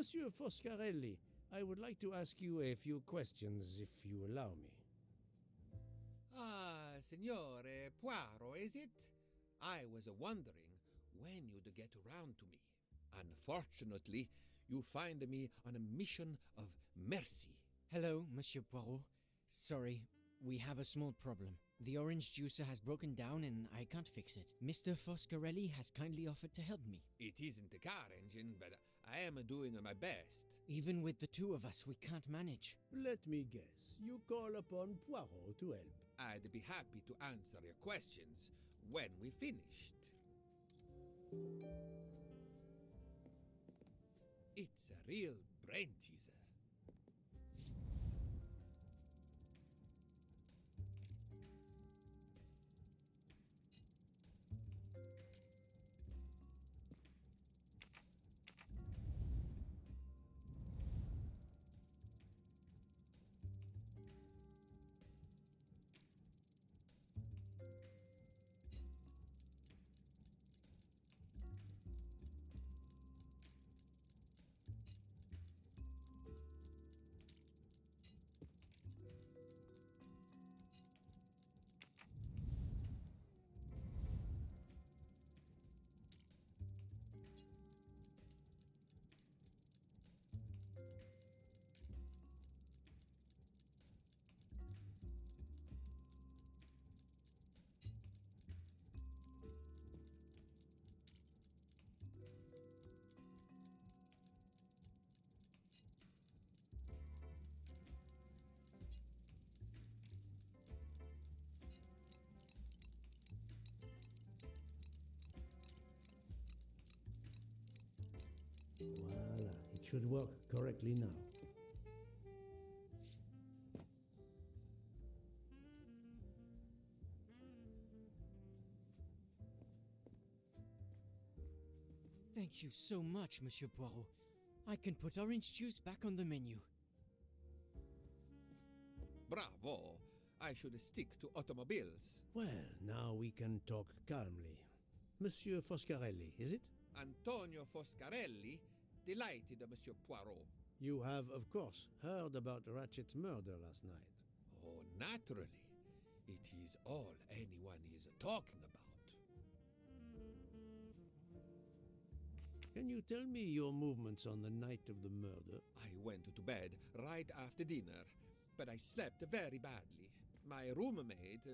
Monsieur Foscarelli, I would like to ask you a few questions, if you allow me. Ah, Signore Poirot, is it? I was wondering when you'd get around to me. Unfortunately, you find me on a mission of mercy. Hello, Monsieur Poirot. Sorry, we have a small problem. The orange juicer has broken down and I can't fix it. Mr. Foscarelli has kindly offered to help me. It isn't a car engine, but I am doing my best. Even with the two of us, we can't manage. Let me guess. You call upon Poirot to help. I'd be happy to answer your questions when we finished. It's a real brain teaser. Voila, it should work correctly now. Thank you so much, Monsieur Poirot. I can put orange juice back on the menu. Bravo! I should stick to automobiles. Well, now we can talk calmly. Monsieur Foscarelli, is it? Antonio Foscarelli, delighted, Monsieur Poirot. You have, of course, heard about Ratchet's murder last night. Oh, naturally. It is all anyone is talking about. Can you tell me your movements on the night of the murder? I went to bed right after dinner, but I slept very badly. My roommate,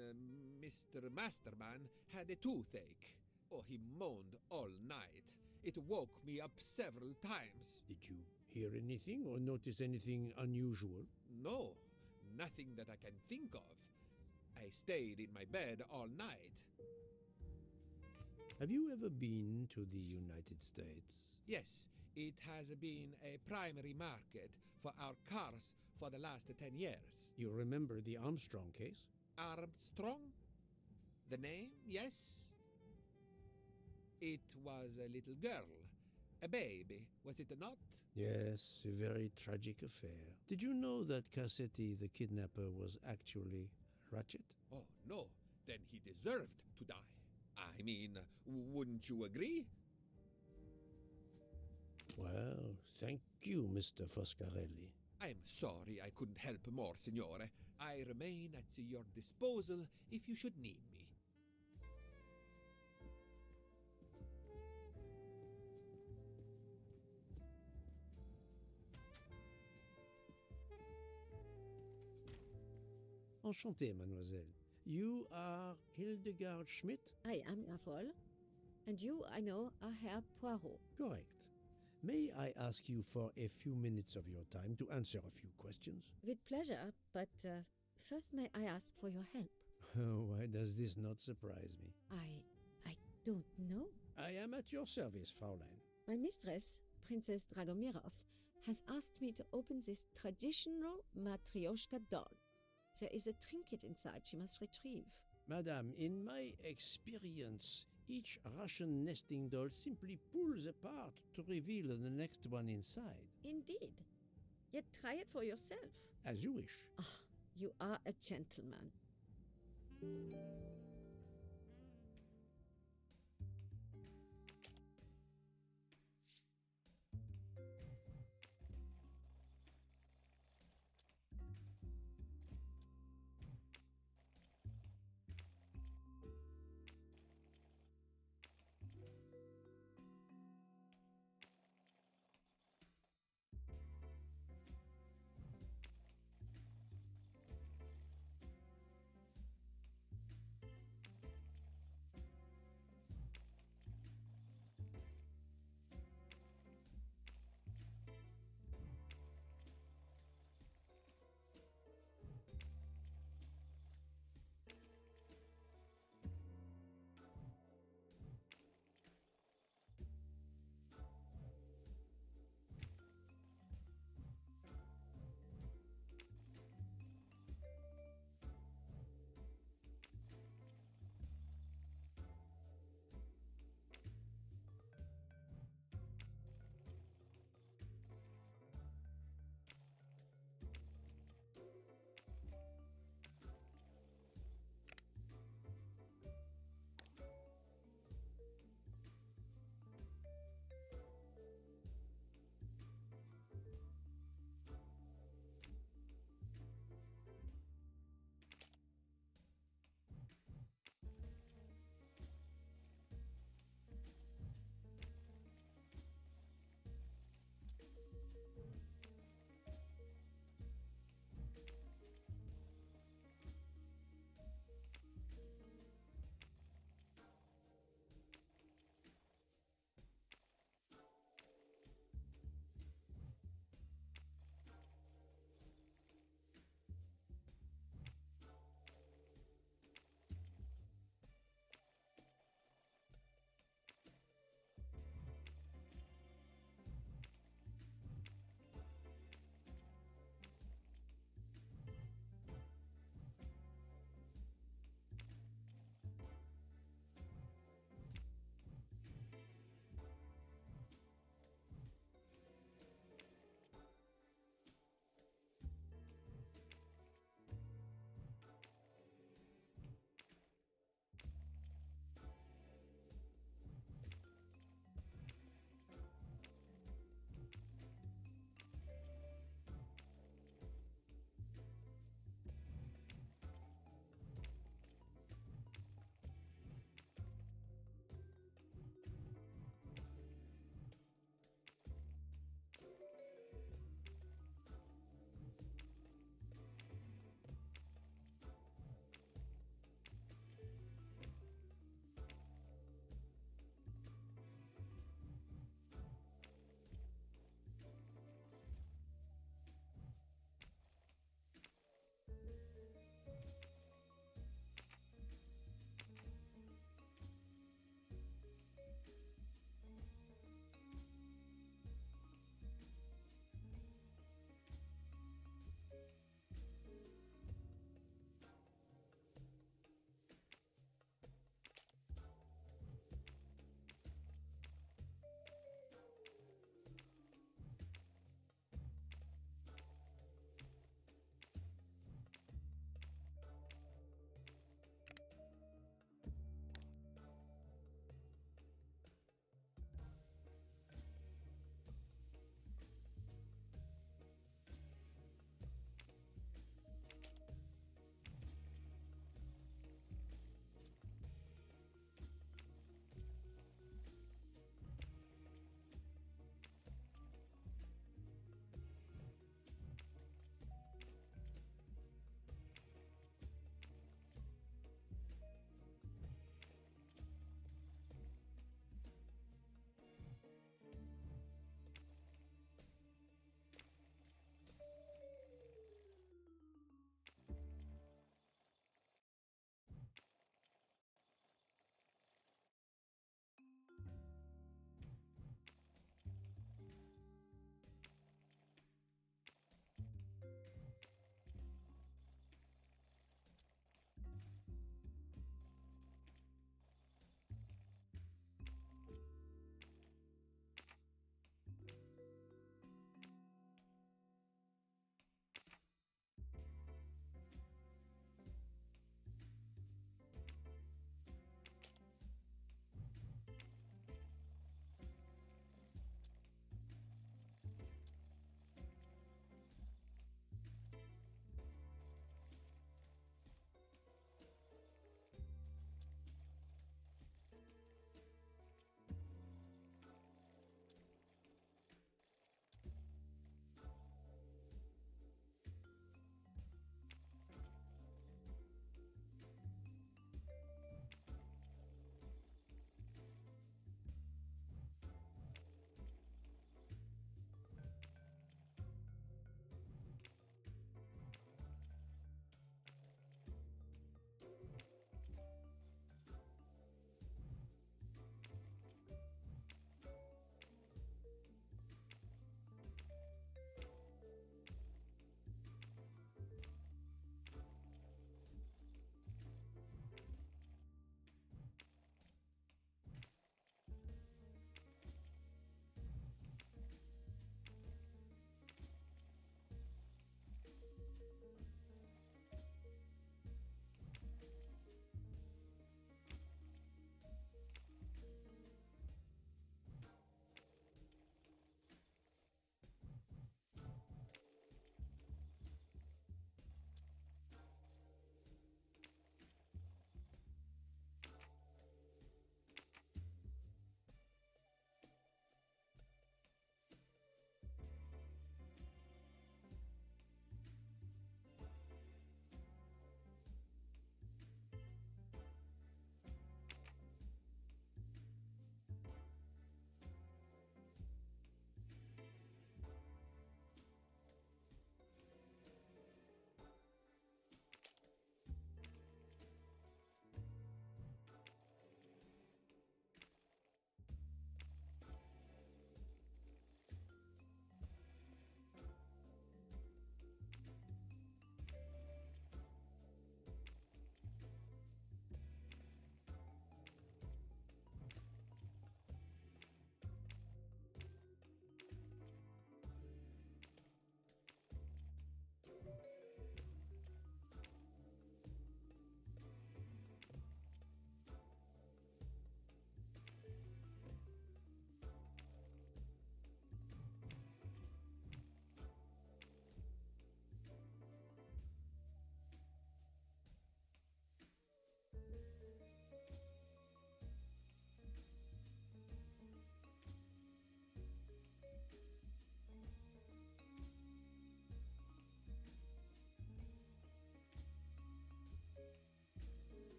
Mr. Masterman, had a toothache. Oh, he moaned all night. It woke me up several times. Did you hear anything or notice anything unusual? No, nothing that I can think of. I stayed in my bed all night. Have you ever been to the United States? Yes, it has been a primary market for our cars for the last 10 years. You remember the Armstrong case? Armstrong? The name, yes. It was a little girl, a baby, was it not? Yes, a very tragic affair. Did you know that Cassetti, the kidnapper, was actually Ratchet? Oh, no, then he deserved to die. I mean, wouldn't you agree? Well, thank you, Mr. Foscarelli. I'm sorry I couldn't help more, Signore. I remain at your disposal if you should need me. Enchanté, mademoiselle. You are Hildegard Schmidt? I am, Herr Voll. And you, I know, are Herr Poirot. Correct. May I ask you for a few minutes of your time to answer a few questions? With pleasure, but first may I ask for your help? Why does this not surprise me? I don't know. I am at your service, Fraulein. My mistress, Princess Dragomirov, has asked me to open this traditional Matryoshka doll. There is a trinket inside she must retrieve. Madame, in my experience, each Russian nesting doll simply pulls apart to reveal the next one inside. Indeed. Yet try it for yourself. As you wish. Ah, you are a gentleman.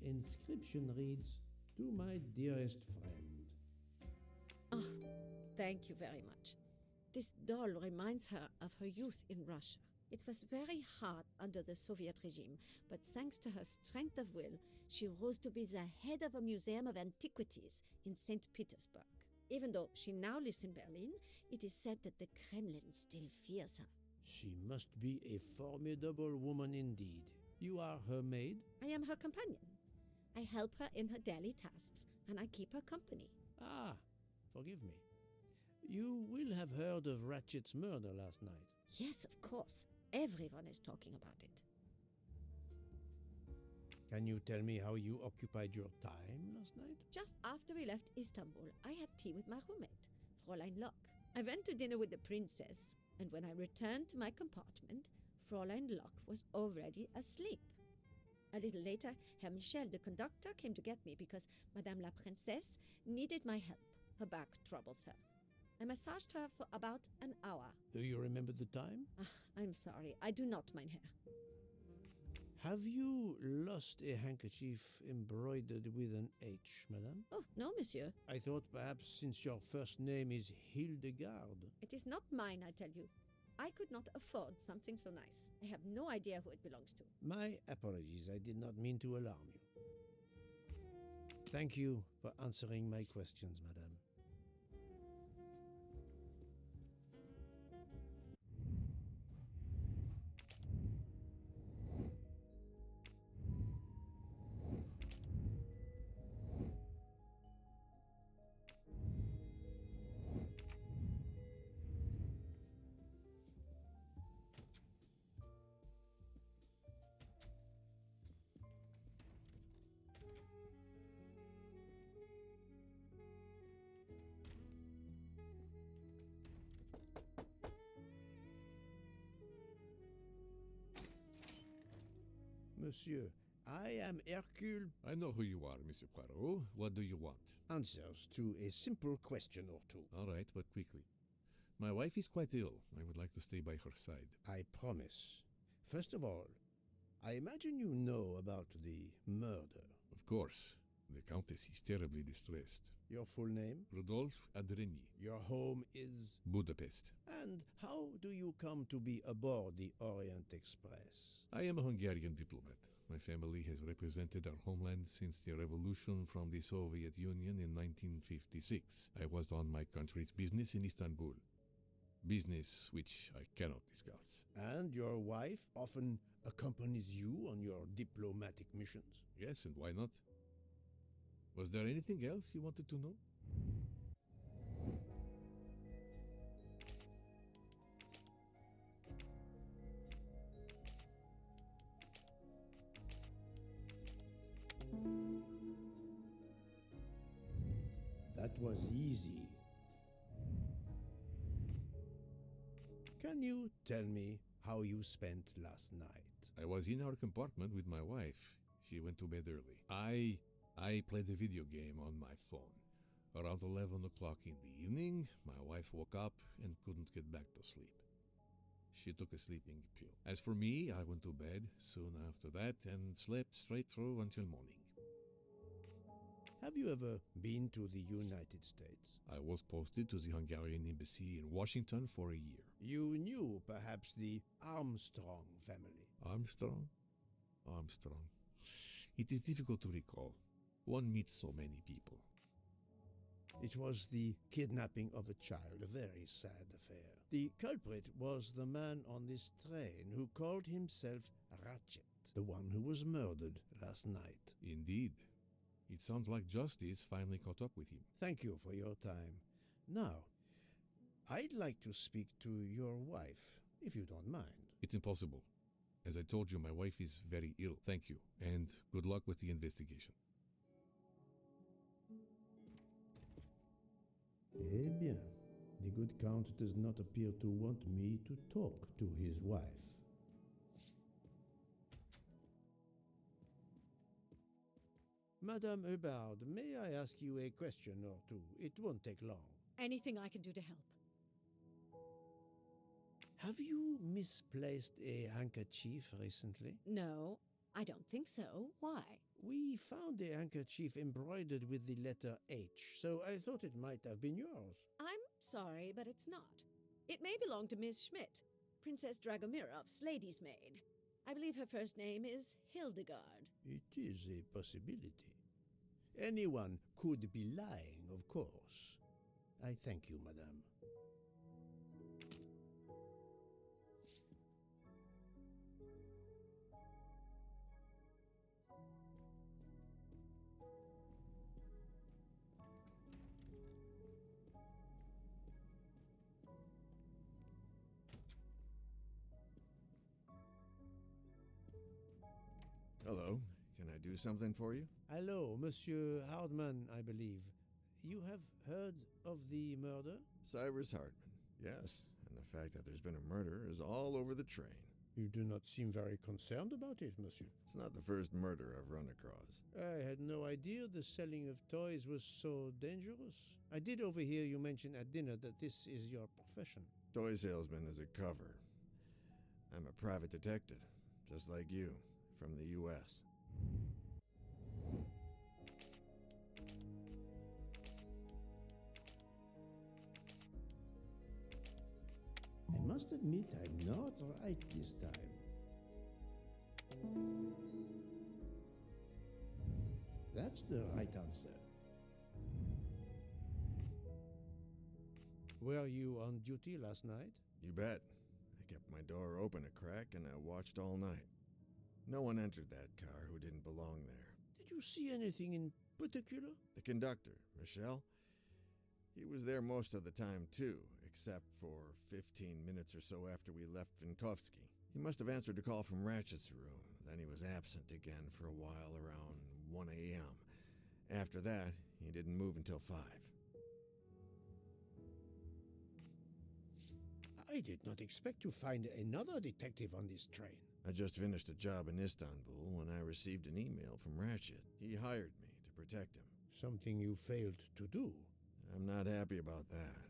inscription reads, "To my dearest friend." Oh, thank you very much. This doll reminds her of her youth in Russia. It was very hard under the Soviet regime, but thanks to her strength of will, she rose to be the head of a museum of antiquities in St. Petersburg. Even though she now lives in Berlin, it is said that the Kremlin still fears her. She must be a formidable woman indeed. You are her maid? I am her companion. I help her in her daily tasks, and I keep her company. Ah, forgive me. You will have heard of Ratchet's murder last night. Yes, of course. Everyone is talking about it. Can you tell me how you occupied your time last night? Just after we left Istanbul, I had tea with my roommate, Fräulein Locke. I went to dinner with the princess, and when I returned to my compartment, Fräulein Locke was already asleep. A little later, Herr Michel, the conductor, came to get me because Madame la Princesse needed my help. Her back troubles her. I massaged her for about an hour. Do you remember the time? I'm sorry, I do not, mein Herr. Have you lost a handkerchief embroidered with an H, madame? Oh, no, monsieur. I thought perhaps since your first name is Hildegard. It is not mine, I tell you. I could not afford something so nice. I have no idea who it belongs to. My apologies, I did not mean to alarm you. Thank you for answering my questions, madame. Monsieur, I am Hercule. I know who you are, Monsieur Poirot. What do you want? Answers to a simple question or two. All right, but quickly. My wife is quite ill. I would like to stay by her side. I promise. First of all, I imagine you know about the murder. Of course. The Countess is terribly distressed. Your full name? Rudolph Adreni. Your home is? Budapest. And how do you come to be aboard the Orient Express? I am a Hungarian diplomat. My family has represented our homeland since the revolution from the Soviet Union in 1956. I was on my country's business in Istanbul. Business which I cannot discuss. And your wife often accompanies you on your diplomatic missions? Yes, and why not? Was there anything else you wanted to know? That was easy. Can you tell me how you spent last night? I was in our compartment with my wife. She went to bed early. I played a video game on my phone. Around 11 o'clock in the evening, my wife woke up and couldn't get back to sleep. She took a sleeping pill. As for me, I went to bed soon after that and slept straight through until morning. Have you ever been to the United States? I was posted to the Hungarian embassy in Washington for a year. You knew perhaps the Armstrong family. Armstrong? It is difficult to recall. One meets so many people. It was the kidnapping of a child, a very sad affair. The culprit was the man on this train who called himself Ratchet, the one who was murdered last night. Indeed. It sounds like justice finally caught up with him. Thank you for your time. Now, I'd like to speak to your wife, if you don't mind. It's impossible. As I told you, my wife is very ill. Thank you, and good luck with the investigation. Eh bien, the good Count does not appear to want me to talk to his wife. Madame Hubbard, may I ask you a question or two? It won't take long. Anything I can do to help. Have you misplaced a handkerchief recently? No, I don't think so. Why? We found a handkerchief embroidered with the letter H, so I thought it might have been yours. I'm sorry, but it's not. It may belong to Miss Schmidt, Princess Dragomirov's lady's maid. I believe her first name is Hildegard. It is a possibility. Anyone could be lying, of course. I thank you, madame. Hello. Can I do something for you? Hello, Monsieur Hardman, I believe. You have heard of the murder? Cyrus Hardman. Yes, and the fact that there's been a murder is all over the train. You do not seem very concerned about it, monsieur. It's not the first murder I've run across. I had no idea the selling of toys was so dangerous. I did overhear you mention at dinner that this is your profession. Toy salesman is a cover. I'm a private detective, just like you, from the U.S. I must admit I'm not right this time. That's the right answer. Were you on duty last night? You bet. I kept my door open a crack and I watched all night. No one entered that car who didn't belong there. Did you see anything in particular? The conductor, Michel, he was there most of the time too, except for 15 minutes or so after we left Vinkovsky. He must have answered a call from Ratchet's room. Then he was absent again for a while around 1 a.m. After that, he didn't move until 5. I did not expect to find another detective on this train. I just finished a job in Istanbul when I received an email from Ratchet. He hired me to protect him. Something you failed to do. I'm not happy about that.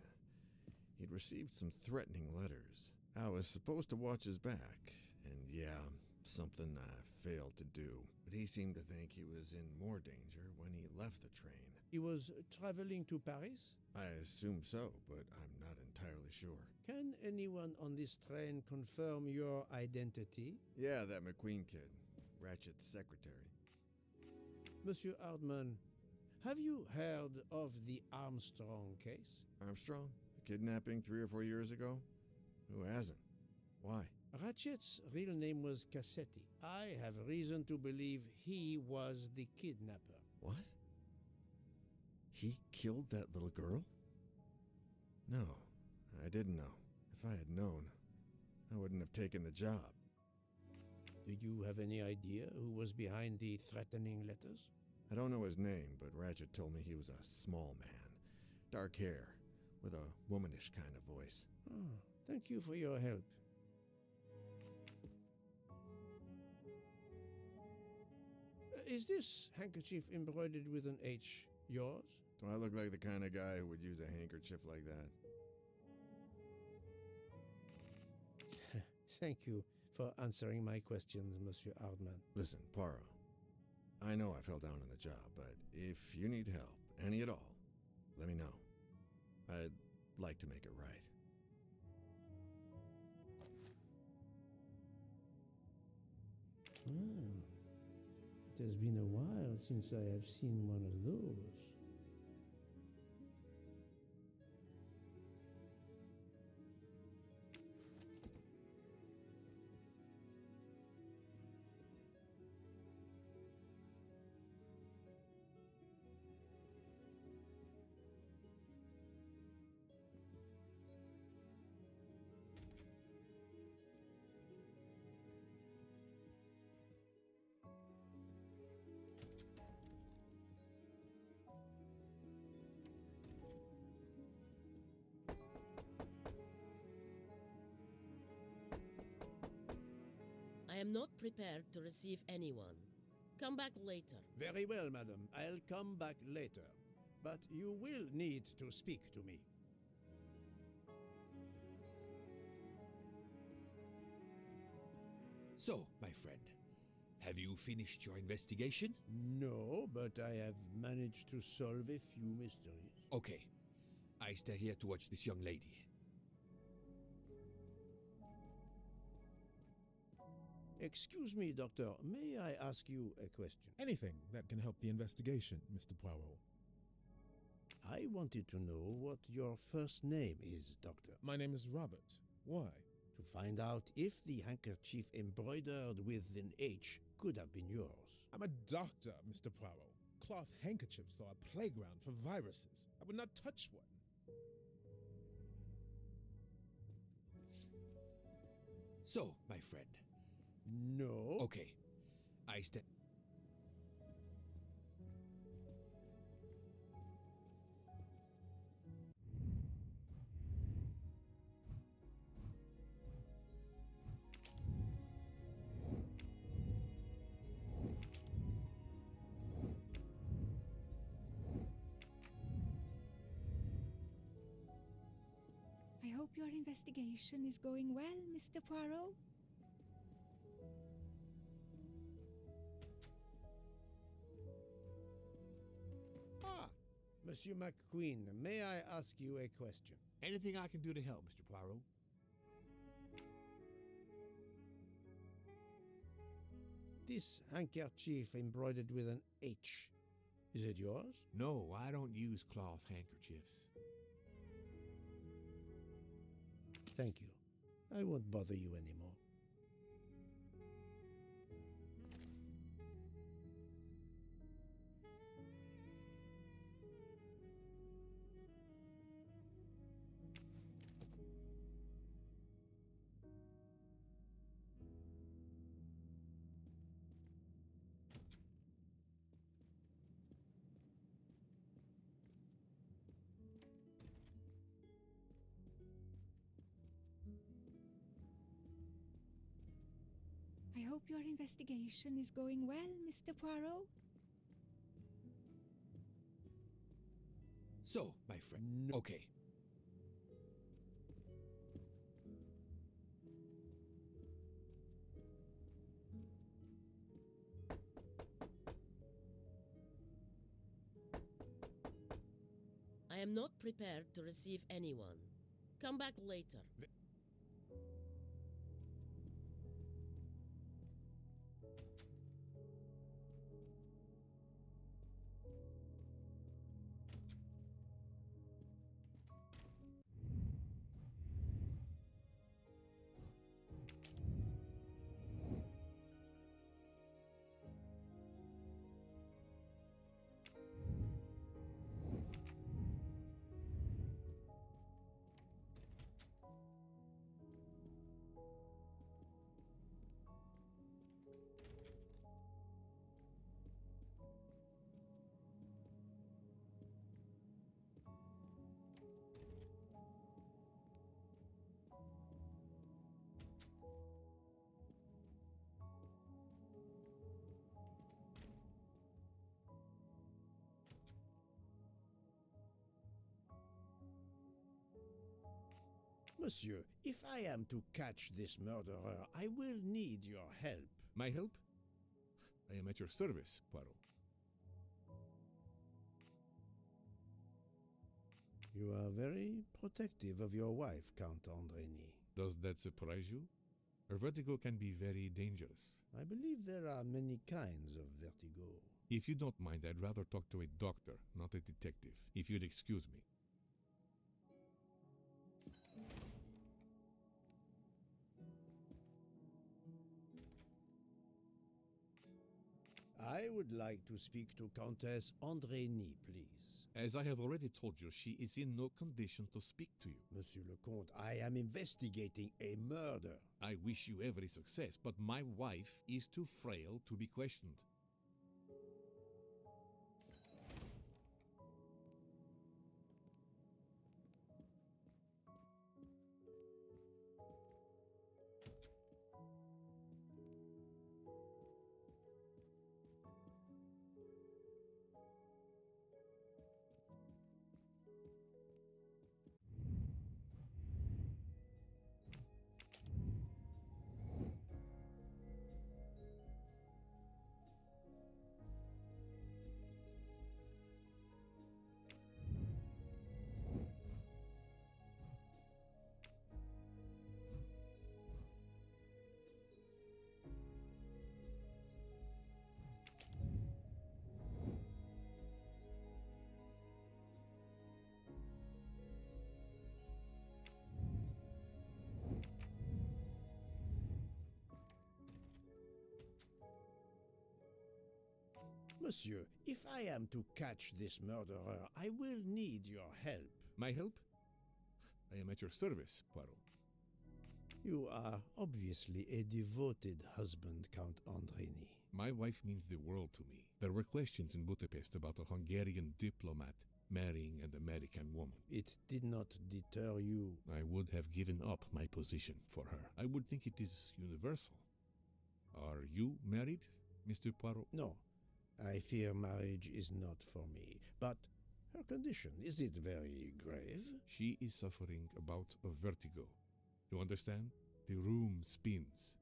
He'd received some threatening letters. I was supposed to watch his back, and yeah, something I failed to do. But he seemed to think he was in more danger when he left the train. He was traveling to Paris? I assume so, but I'm not entirely sure. Can anyone on this train confirm your identity? Yeah, that McQueen kid, Ratchet's secretary. Monsieur Hardman, have you heard of the Armstrong case? Armstrong? The kidnapping 3 or 4 years ago? Who hasn't? Why? Ratchet's real name was Cassetti. I have reason to believe he was the kidnapper. What? He killed that little girl? No, I didn't know. If I had known, I wouldn't have taken the job. Do you have any idea who was behind the threatening letters? I don't know his name, but Ratchet told me he was a small man. Dark hair, with a womanish kind of voice. Oh, thank you for your help. Is this handkerchief embroidered with an H yours? Do I look like the kind of guy who would use a handkerchief like that? Thank you for answering my questions, Monsieur Hardman. Listen, Poirot, I know I fell down on the job, but if you need help, any at all, let me know. I'd like to make it right. It has been a while since I have seen one of those. I am not prepared to receive anyone. Come back later. Very well, madam. I'll come back later. But you will need to speak to me. So, my friend, Have you finished your investigation? No, but I have managed to solve a few mysteries. Okay. I stay here to watch this young lady. Excuse me, Doctor. May I ask you a question? Anything that can help the investigation, Mr. Poirot. I wanted to know what your first name is, Doctor. My name is Robert. Why? To find out if the handkerchief embroidered with an H could have been yours. I'm a doctor, Mr. Poirot. Cloth handkerchiefs are a playground for viruses. I would not touch one. So, my friend. No. Okay. I stay. I hope your investigation is going well, Mr. Poirot. Ah, Monsieur McQueen, may I ask you a question? Anything I can do to help, Mr. Poirot? This handkerchief embroidered with an H, is it yours? No, I don't use cloth handkerchiefs. Thank you. I won't bother you anymore. I hope your investigation is going well, Mr. Poirot. So, my friend. No. Okay. I am not prepared to receive anyone. Come back later. Monsieur, if I am to catch this murderer, I will need your help. My help? I am at your service, Poirot. You are very protective of your wife, Count Andreni. Does that surprise you? Her vertigo can be very dangerous. I believe there are many kinds of vertigo. If you don't mind, I'd rather talk to a doctor, not a detective, if you'd excuse me. I would like to speak to Countess Andreni, please. As I have already told you, she is in no condition to speak to you. Monsieur le Comte, I am investigating a murder. I wish you every success, but my wife is too frail to be questioned. Monsieur, if I am to catch this murderer, I will need your help. My help? I am at your service, Poirot. You are obviously a devoted husband, Count Andrini. My wife means the world to me. There were questions in Budapest about a Hungarian diplomat marrying an American woman. It did not deter you. I would have given up my position for her. I would think it is universal. Are you married, Mr. Poirot? No, I fear marriage is not for me. But her condition, is it very grave? She is suffering a bout of vertigo. You understand? The room spins.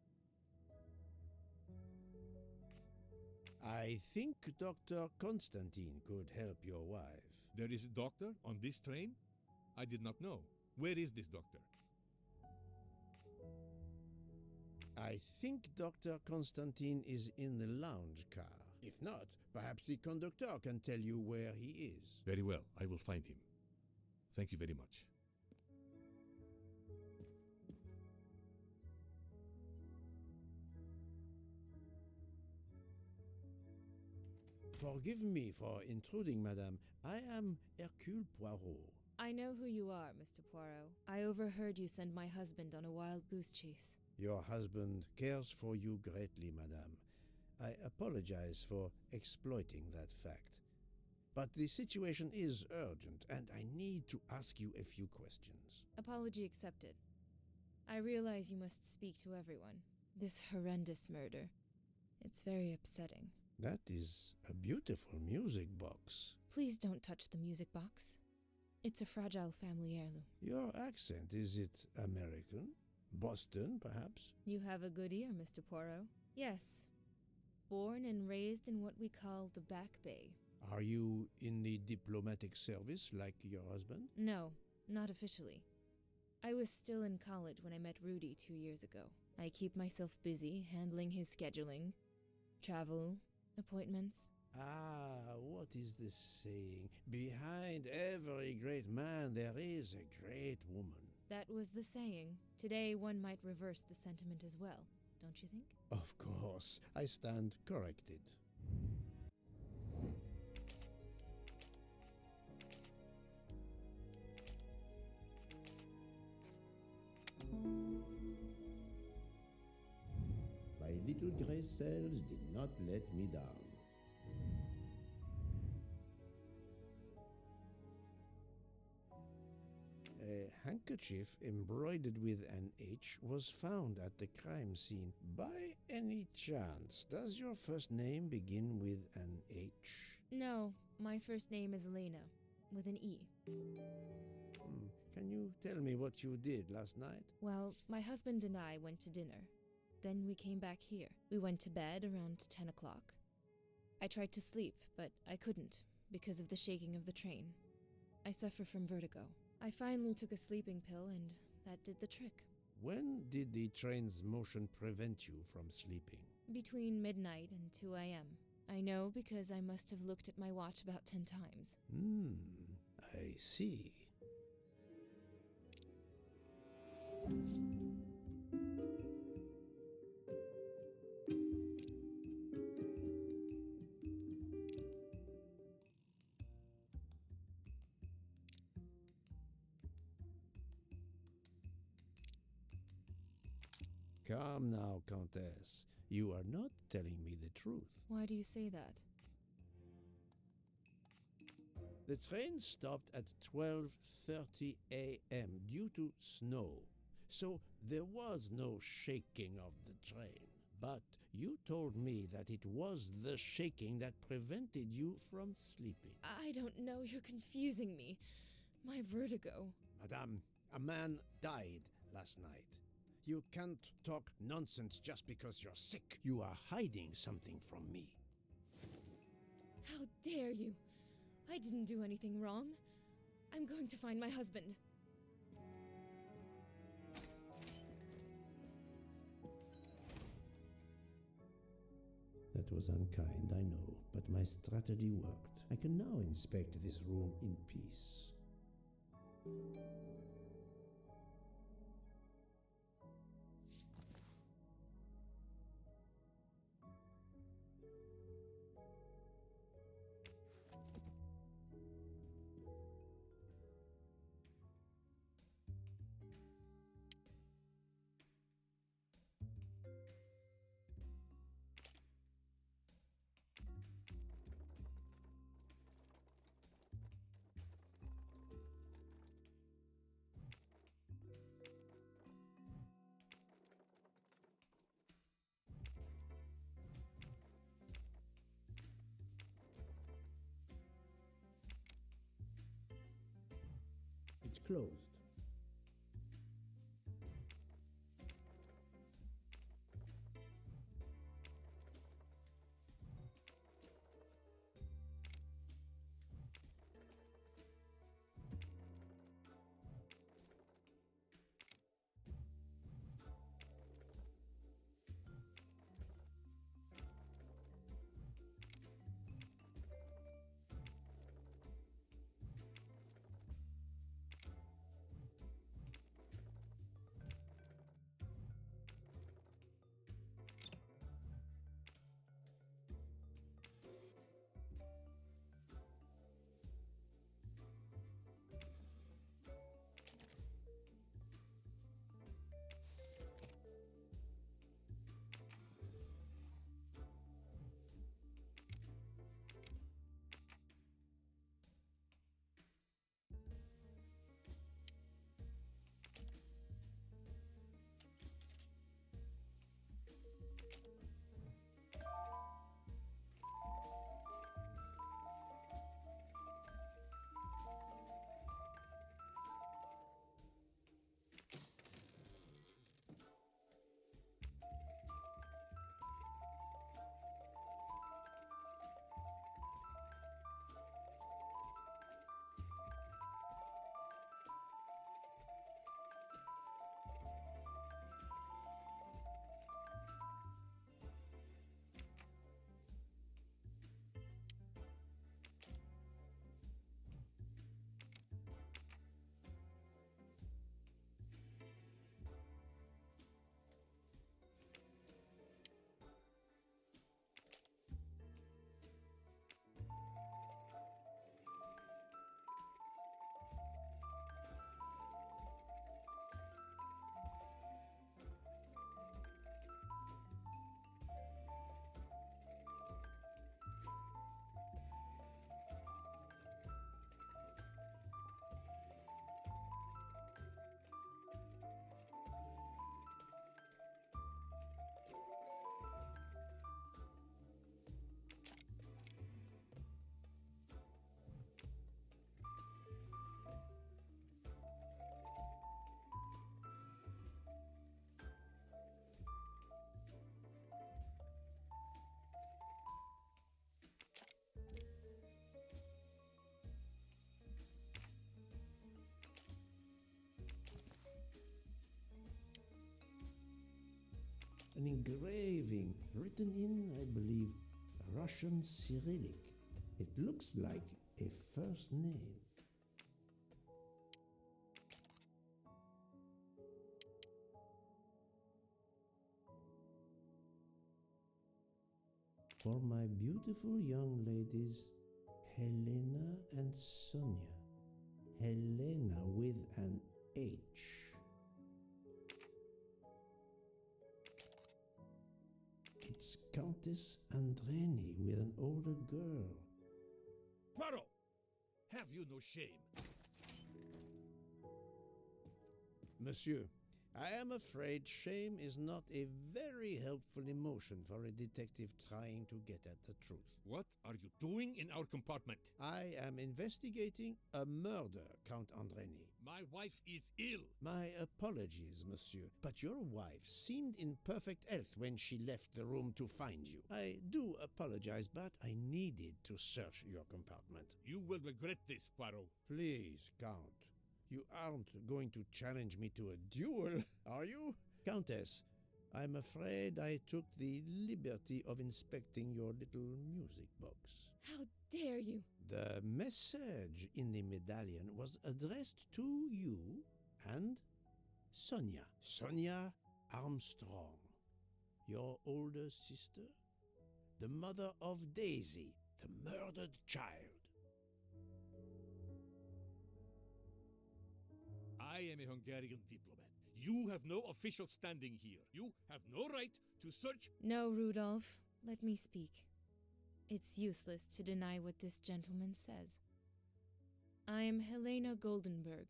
I think Dr. Constantine could help your wife. There is a doctor on this train? I did not know. Where is this doctor? I think Dr. Constantine is in the lounge car. If not, perhaps the conductor can tell you where he is. Very well, I will find him. Thank you very much. Forgive me for intruding, madame. I am Hercule Poirot. I know who you are, Mr. Poirot. I overheard you send my husband on a wild goose chase. Your husband cares for you greatly, madame. I apologize for exploiting that fact. But the situation is urgent, and I need to ask you a few questions. Apology accepted. I realize you must speak to everyone. This horrendous murder. It's very upsetting. That is a beautiful music box. Please don't touch the music box. It's a fragile family heirloom. Your accent, is it American? Boston, perhaps? You have a good ear, Mr. Poirot. Yes. Born and raised in what we call the Back Bay. Are you in the diplomatic service like your husband? No, not officially. I was still in college when I met Rudy 2 years ago. I keep myself busy handling his scheduling, travel, appointments. Ah, what is the saying? Behind every great man there is a great woman. That was the saying. Today one might reverse the sentiment as well, don't you think? Of course, I stand corrected. My little gray cells did not let me down. A handkerchief embroidered with an H was found at the crime scene. By any chance, does your first name begin with an H? No, my first name is Elena, with an E. Can you tell me what you did last night? Well, my husband and I went to dinner. Then we came back here. We went to bed around 10 o'clock. I tried to sleep, but I couldn't, because of the shaking of the train. I suffer from vertigo. I finally took a sleeping pill, and that did the trick. When did the train's motion prevent you from sleeping? Between midnight and 2 a.m. I know because I must have looked at my watch about 10 times. I see. Come now, Countess. You are not telling me the truth. Why do you say that? The train stopped at 12:30 a.m. due to snow, so there was no shaking of the train. But you told me that it was the shaking that prevented you from sleeping. I don't know, you're confusing me. My vertigo. Madame, a man died last night. You can't talk nonsense just because you're sick. You are hiding something from me. How dare you? I didn't do anything wrong. I'm going to find my husband. That was unkind, I know, but my strategy worked. I can now inspect this room in peace. closed. An engraving written in, I believe, Russian Cyrillic. It looks like a first name. For my beautiful young ladies, Helena and Sonia. Helena with an H. It's Countess Andreni with an older girl. Poirot! Have you no shame? Monsieur, I am afraid shame is not a very helpful emotion for a detective trying to get at the truth. What are you doing in our compartment? I am investigating a murder, Count Andreni. My wife is ill. My apologies, monsieur, but your wife seemed in perfect health when she left the room to find you. I do apologize, but I needed to search your compartment. You will regret this, Poirot. Please, Count. You aren't going to challenge me to a duel, are you? Countess, I'm afraid I took the liberty of inspecting your little music box. How dare you? The message in the medallion was addressed to you and Sonia. Sonia Armstrong, your older sister, the mother of Daisy, the murdered child. I am a Hungarian diplomat. You have no official standing here. You have no right to search. No, Rudolph. Let me speak. It's useless to deny what this gentleman says. I'm Helena Goldenberg,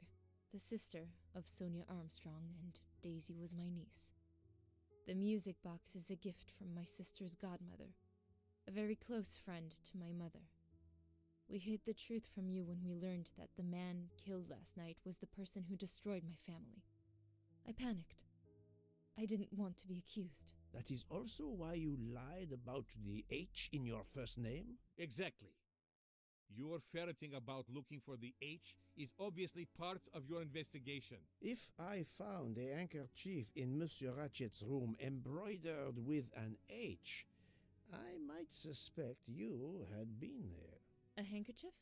the sister of Sonia Armstrong, and Daisy was my niece. The music box is a gift from my sister's godmother, a very close friend to my mother. We hid the truth from you when we learned that the man killed last night was the person who destroyed my family. I panicked. I didn't want to be accused. That is also why you lied about the H in your first name? Exactly. Your ferreting about looking for the H is obviously part of your investigation. If I found a handkerchief in Monsieur Ratchet's room embroidered with an H, I might suspect you had been there. A handkerchief?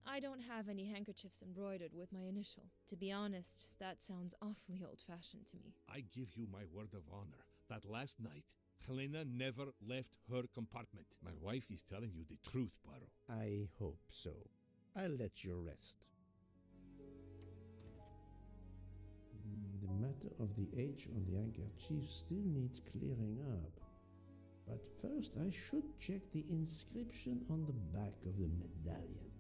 I don't have any handkerchiefs embroidered with my initial. To be honest, that sounds awfully old-fashioned to me. I give you my word of honor that last night, Helena never left her compartment. My wife is telling you the truth, Poirot. I hope so. I'll let you rest. The matter of the H on the handkerchief still needs clearing up. But first I should check the inscription on the back of the medallion.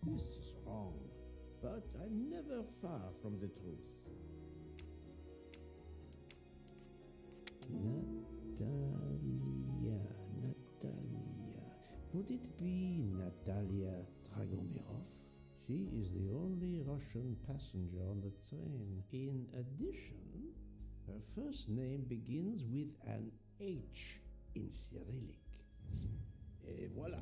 This is wrong, but I'm never far from the truth. Natalia. Would it be Natalia Dragomirov? She is the only Russian passenger on the train. In addition, her first name begins with an H in Cyrillic. Et voilà.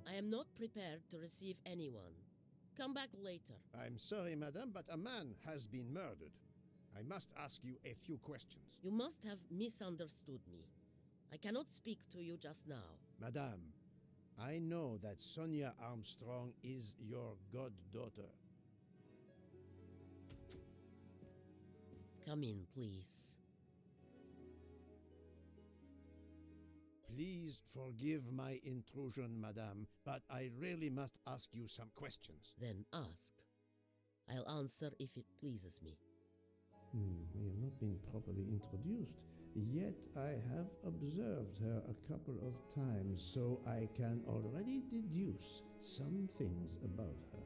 I am not prepared to receive anyone. Come back later. I'm sorry, madame, but a man has been murdered. I must ask you a few questions. You must have misunderstood me. I cannot speak to you just now. Madame, I know that Sonia Armstrong is your goddaughter. Come in, please. Please forgive my intrusion, madame, but I really must ask you some questions. Then ask. I'll answer if it pleases me. We have not been properly introduced, yet I have observed her a couple of times, so I can already deduce some things about her.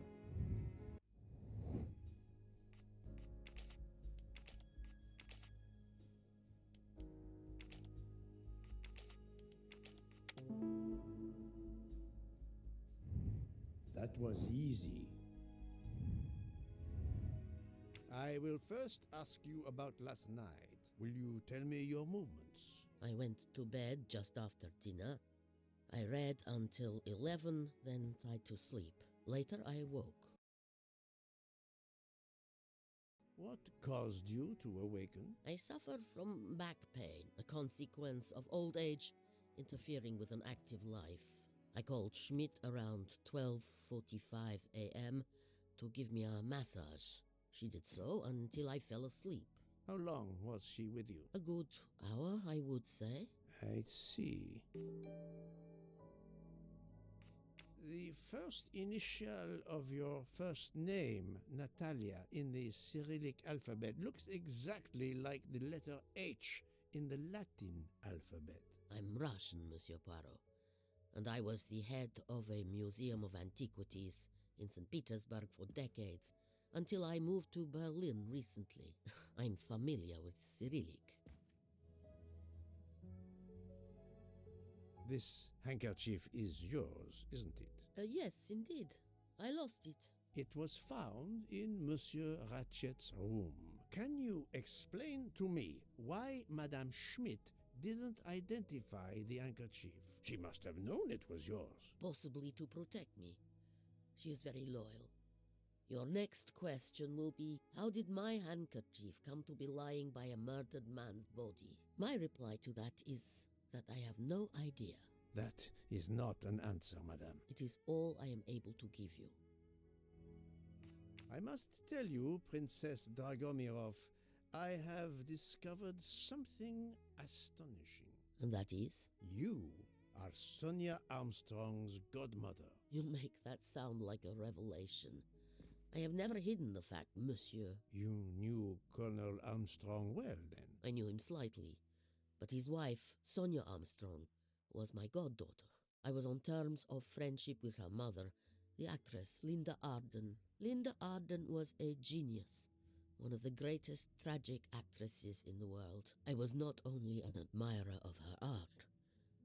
That was easy. I will first ask you about last night. Will you tell me your movements? I went to bed just after dinner. I read until 11, then tried to sleep. Later I woke. What caused you to awaken? I suffer from back pain, a consequence of old age interfering with an active life. I called Schmidt around 12:45 a.m. to give me a massage. She did so until I fell asleep. How long was she with you? A good hour, I would say. I see. The first initial of your first name, Natalia, in the Cyrillic alphabet looks exactly like the letter H in the Latin alphabet. I'm Russian, Monsieur Poirot, and I was the head of a museum of antiquities in St. Petersburg for decades, until I moved to Berlin recently. I'm familiar with Cyrillic. This handkerchief is yours, isn't it? Yes, indeed. I lost it. It was found in Monsieur Ratchet's room. Can you explain to me why Madame Schmidt didn't identify the handkerchief? She must have known it was yours. Possibly to protect me. She is very loyal. Your next question will be, how did my handkerchief come to be lying by a murdered man's body? My reply to that is that I have no idea. That is not an answer, madame. It is all I am able to give you. I must tell you, Princess Dragomirov, I have discovered something astonishing. And that is? You are Sonia Armstrong's godmother. You make that sound like a revelation. I have never hidden the fact, monsieur. You knew Colonel Armstrong well, then? I knew him slightly, but his wife, Sonia Armstrong, was my goddaughter. I was on terms of friendship with her mother, the actress Linda Arden. Linda Arden was a genius, one of the greatest tragic actresses in the world. I was not only an admirer of her art,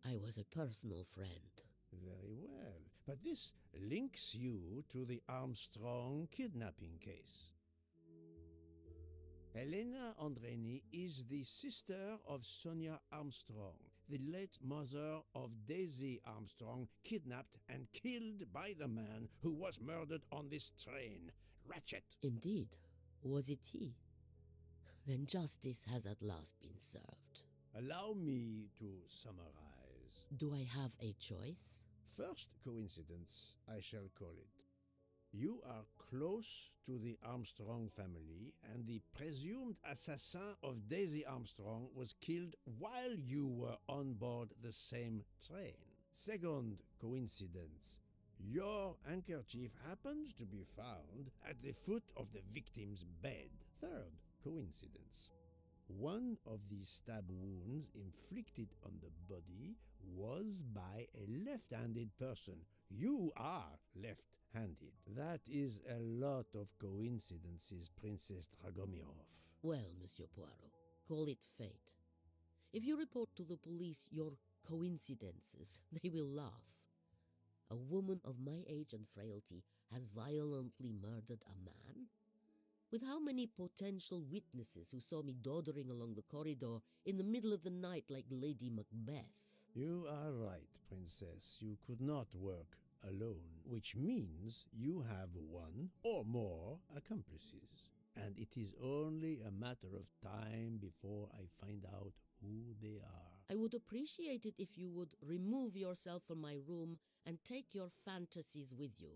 I was a personal friend. Very well. But this links you to the Armstrong kidnapping case. Elena Andreni is the sister of Sonia Armstrong, the late mother of Daisy Armstrong, kidnapped and killed by the man who was murdered on this train, Ratchet. Indeed. Was it he? Then justice has at last been served. Allow me to summarize. Do I have a choice? First coincidence, I shall call it. You are close to the Armstrong family, and the presumed assassin of Daisy Armstrong was killed while you were on board the same train. Second coincidence, your handkerchief happens to be found at the foot of the victim's bed. Third coincidence, one of the stab wounds inflicted on the body was by a left-handed person. You are left-handed. That is a lot of coincidences, Princess Dragomirov. Well, Monsieur Poirot, call it fate. If you report to the police your coincidences, they will laugh. A woman of my age and frailty has violently murdered a man? With how many potential witnesses who saw me doddering along the corridor in the middle of the night like Lady Macbeth? You are right, Princess. You could not work alone, which means you have one or more accomplices. And it is only a matter of time before I find out who they are. I would appreciate it if you would remove yourself from my room and take your fantasies with you.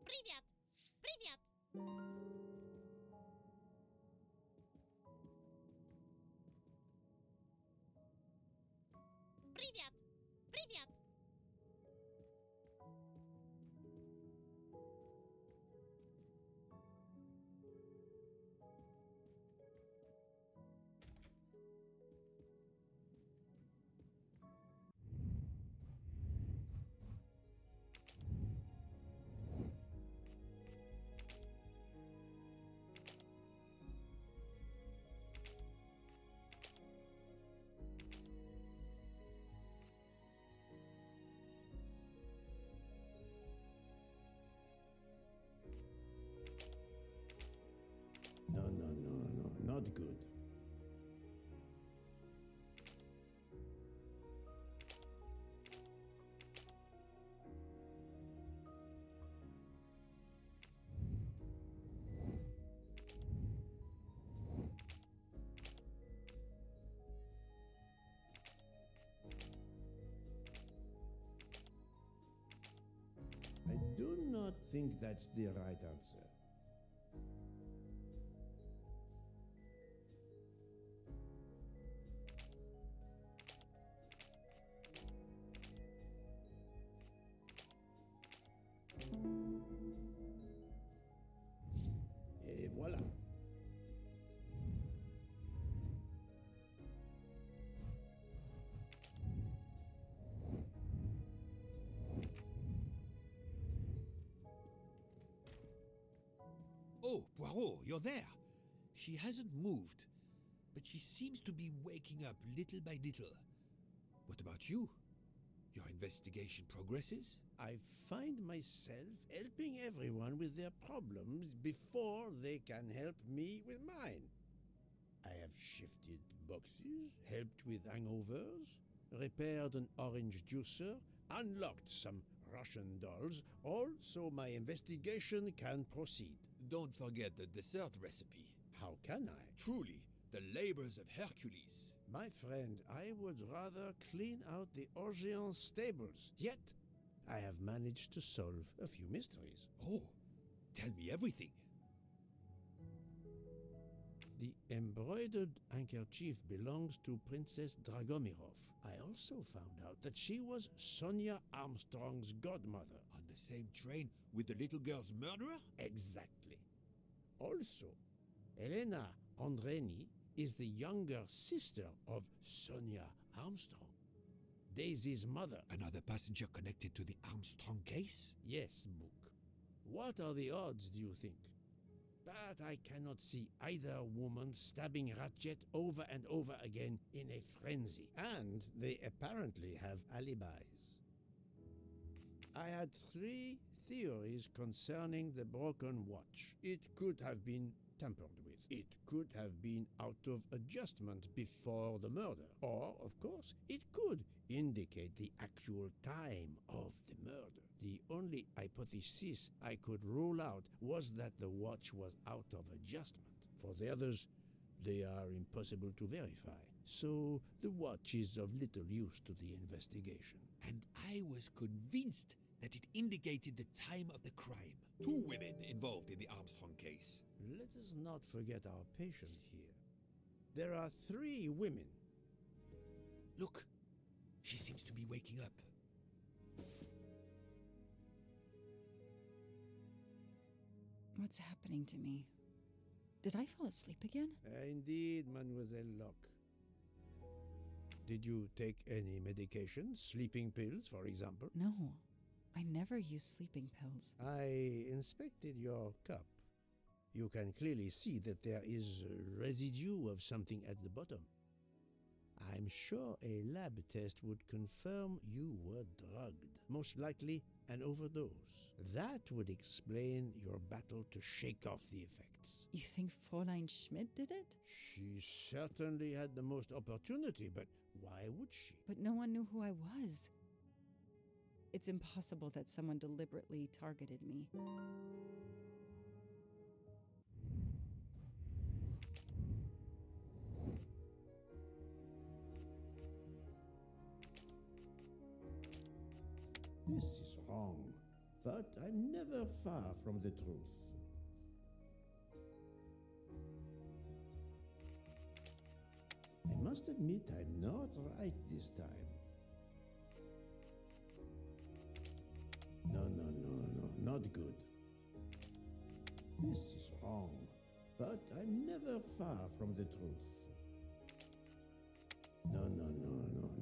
Привет! Привет! Привет! Привет! No, not good. I do not think that's the right answer. Et voilà. Oh, Poirot, you're there. She hasn't moved, but she seems to be waking up little by little. What about you? Your investigation progresses? I find myself helping everyone with their problems before they can help me with mine. I have shifted boxes, helped with hangovers, repaired an orange juicer, unlocked some Russian dolls, all so my investigation can proceed. Don't forget the dessert recipe. How can I? Truly, the labors of Hercules. My friend, I would rather clean out the Orient stables. Yet, I have managed to solve a few mysteries. Oh, tell me everything. The embroidered handkerchief belongs to Princess Dragomirov. I also found out that she was Sonia Armstrong's godmother. On the same train with the little girl's murderer? Exactly. Also, Elena Andreni is the younger sister of Sonia Armstrong, Daisy's mother. Another passenger connected to the Armstrong case? Yes, Book. What are the odds, do you think? But I cannot see either woman stabbing Ratchet over and over again in a frenzy. And they apparently have alibis. I had 3 theories concerning the broken watch. It could have been tampered with. It could have been out of adjustment before the murder. Or, of course, it could indicate the actual time of the murder. The only hypothesis I could rule out was that the watch was out of adjustment. For the others, they are impossible to verify. So the watch is of little use to the investigation. And I was convinced that it indicated the time of the crime. 2 women involved in the Armstrong case. Let us not forget our patient here. There are 3 women. Look, she seems to be waking up. What's happening to me? Did I fall asleep again? Indeed, Mademoiselle Locke. Did you take any medication? Sleeping pills, for example? No, I never use sleeping pills. I inspected your cup. You can clearly see that there is a residue of something at the bottom. I'm sure a lab test would confirm you were drugged. Most likely an overdose. That would explain your battle to shake off the effects. You think Fräulein Schmidt did it? She certainly had the most opportunity, but why would she? But no one knew who I was. It's impossible that someone deliberately targeted me. This is wrong, but I'm never far from the truth. I must admit I'm not right this time. No, not good. This is wrong, but I'm never far from the truth. No,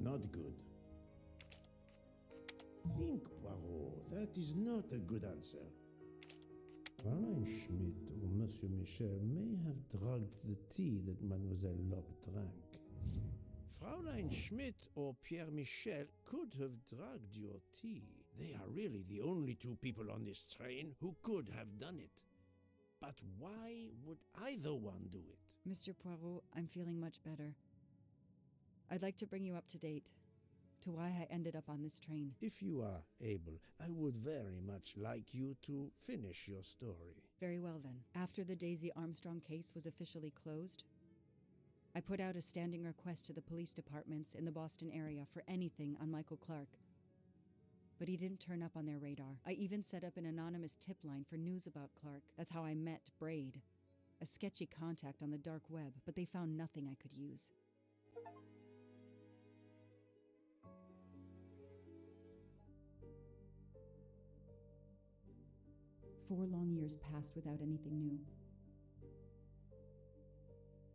not good. Think, Poirot, that is not a good answer. Fräulein Schmidt or Monsieur Michel may have drugged the tea that Mademoiselle Locke drank. Fräulein Schmidt or Pierre Michel could have drugged your tea. They are really the only 2 people on this train who could have done it. But why would either one do it? Mr. Poirot, I'm feeling much better. I'd like to bring you up to date to why I ended up on this train. If you are able, I would very much like you to finish your story. Very well then. After the Daisy Armstrong case was officially closed, I put out a standing request to the police departments in the Boston area for anything on Michael Clark. but he didn't turn up on their radar. I even set up an anonymous tip line for news about Clark. That's how I met Braid, a sketchy contact on the dark web, but they found nothing I could use. Four long years passed without anything new.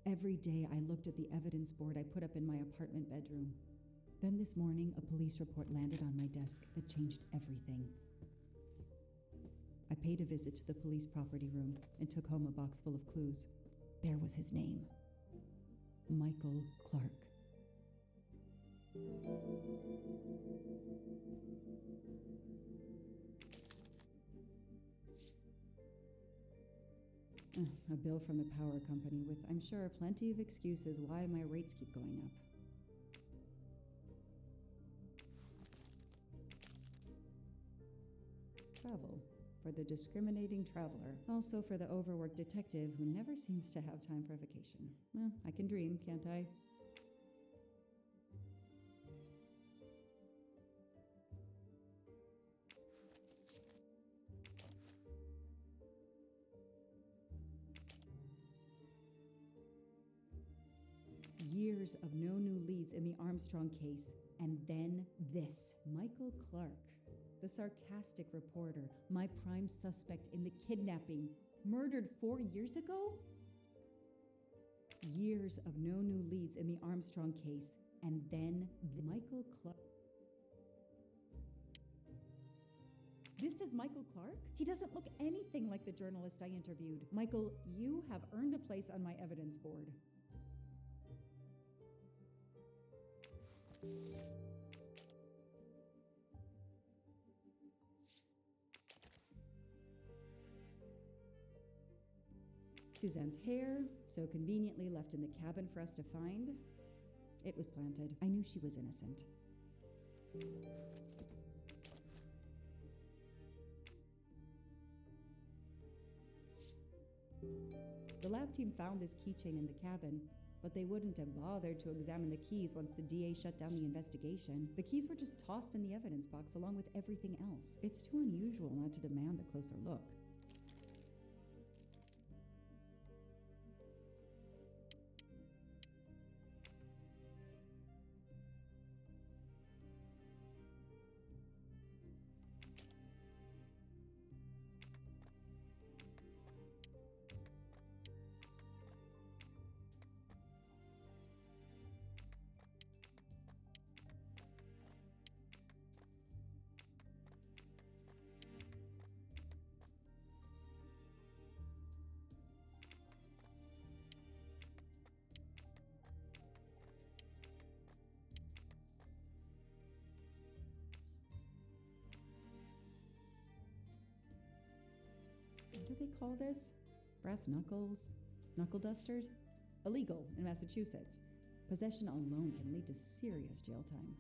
Every day I looked at the evidence board I put up in my apartment bedroom. Then this morning, a police report landed on my desk that changed everything. I paid a visit to the police property room and took home a box full of clues. There was his name. Michael Clark. A bill from the power company with, I'm sure, plenty of excuses why my rates keep going up. Travel. For the discriminating traveler. Also for the overworked detective who never seems to have time for vacation. Well, I can dream, can't I? Years of no new leads in the Armstrong case, and then this. Michael Clark, the sarcastic reporter, my prime suspect in the kidnapping, murdered 4 years ago? Years of no new leads in the Armstrong case, and then Michael Clark. This is Michael Clark? He doesn't look anything like the journalist I interviewed. Michael, you have earned a place on my evidence board. Suzanne's hair, so conveniently left in the cabin for us to find. It was planted. I knew she was innocent. The lab team found this keychain in the cabin, but they wouldn't have bothered to examine the keys once the DA shut down the investigation. The keys were just tossed in the evidence box along with everything else. It's too unusual not to demand a closer look. What do they call this? Brass knuckles? Knuckle dusters? Illegal in Massachusetts. Possession alone can lead to serious jail time.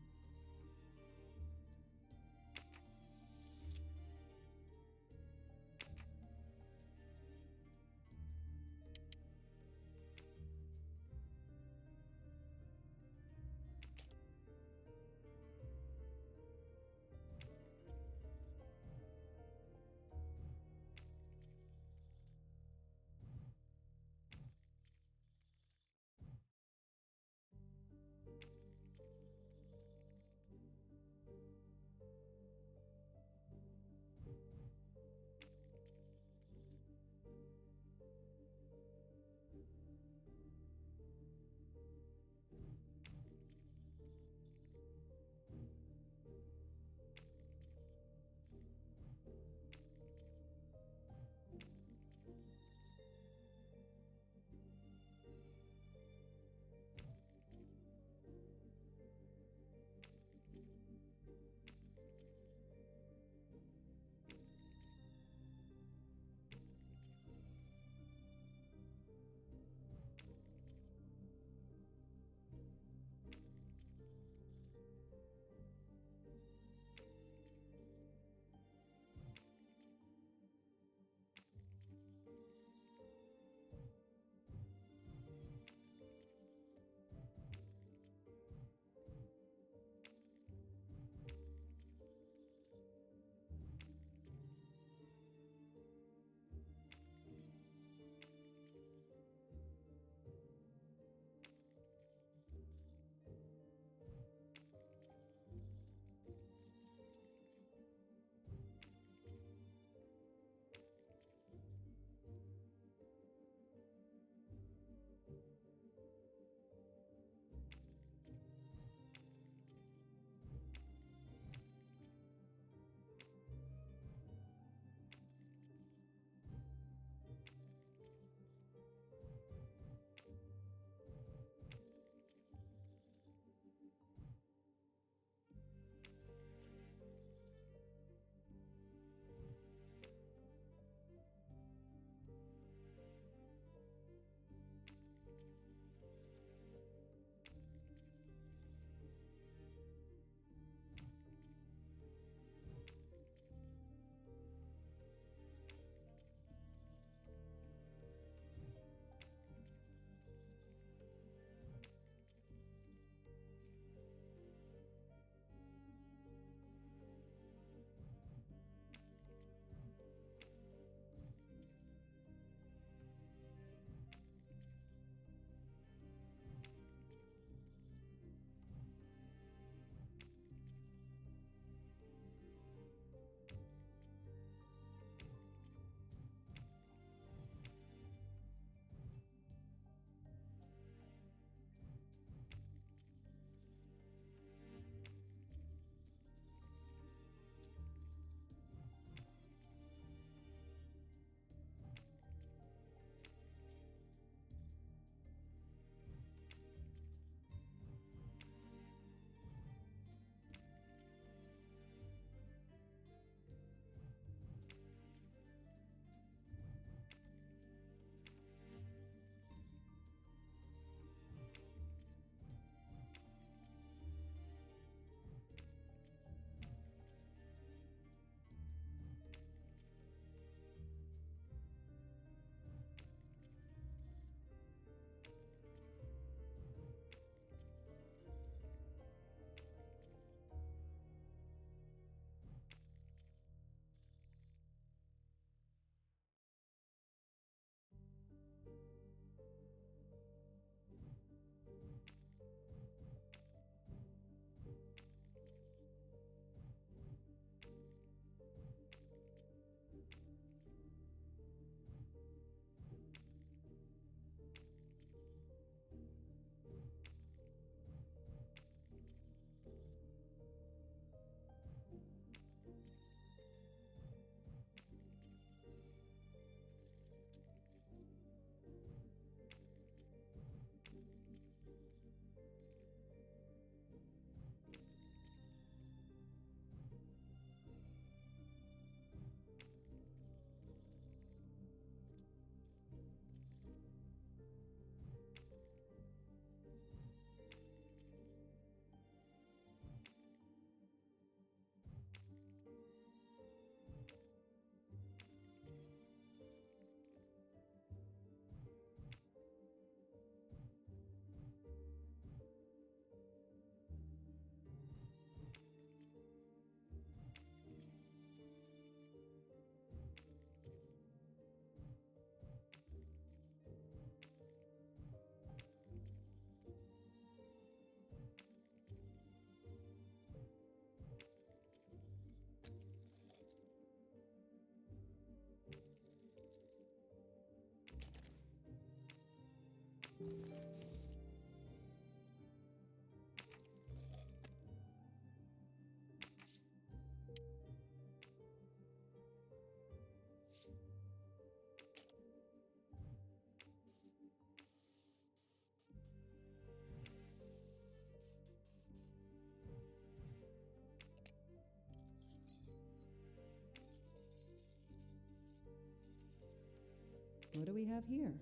What do we have here?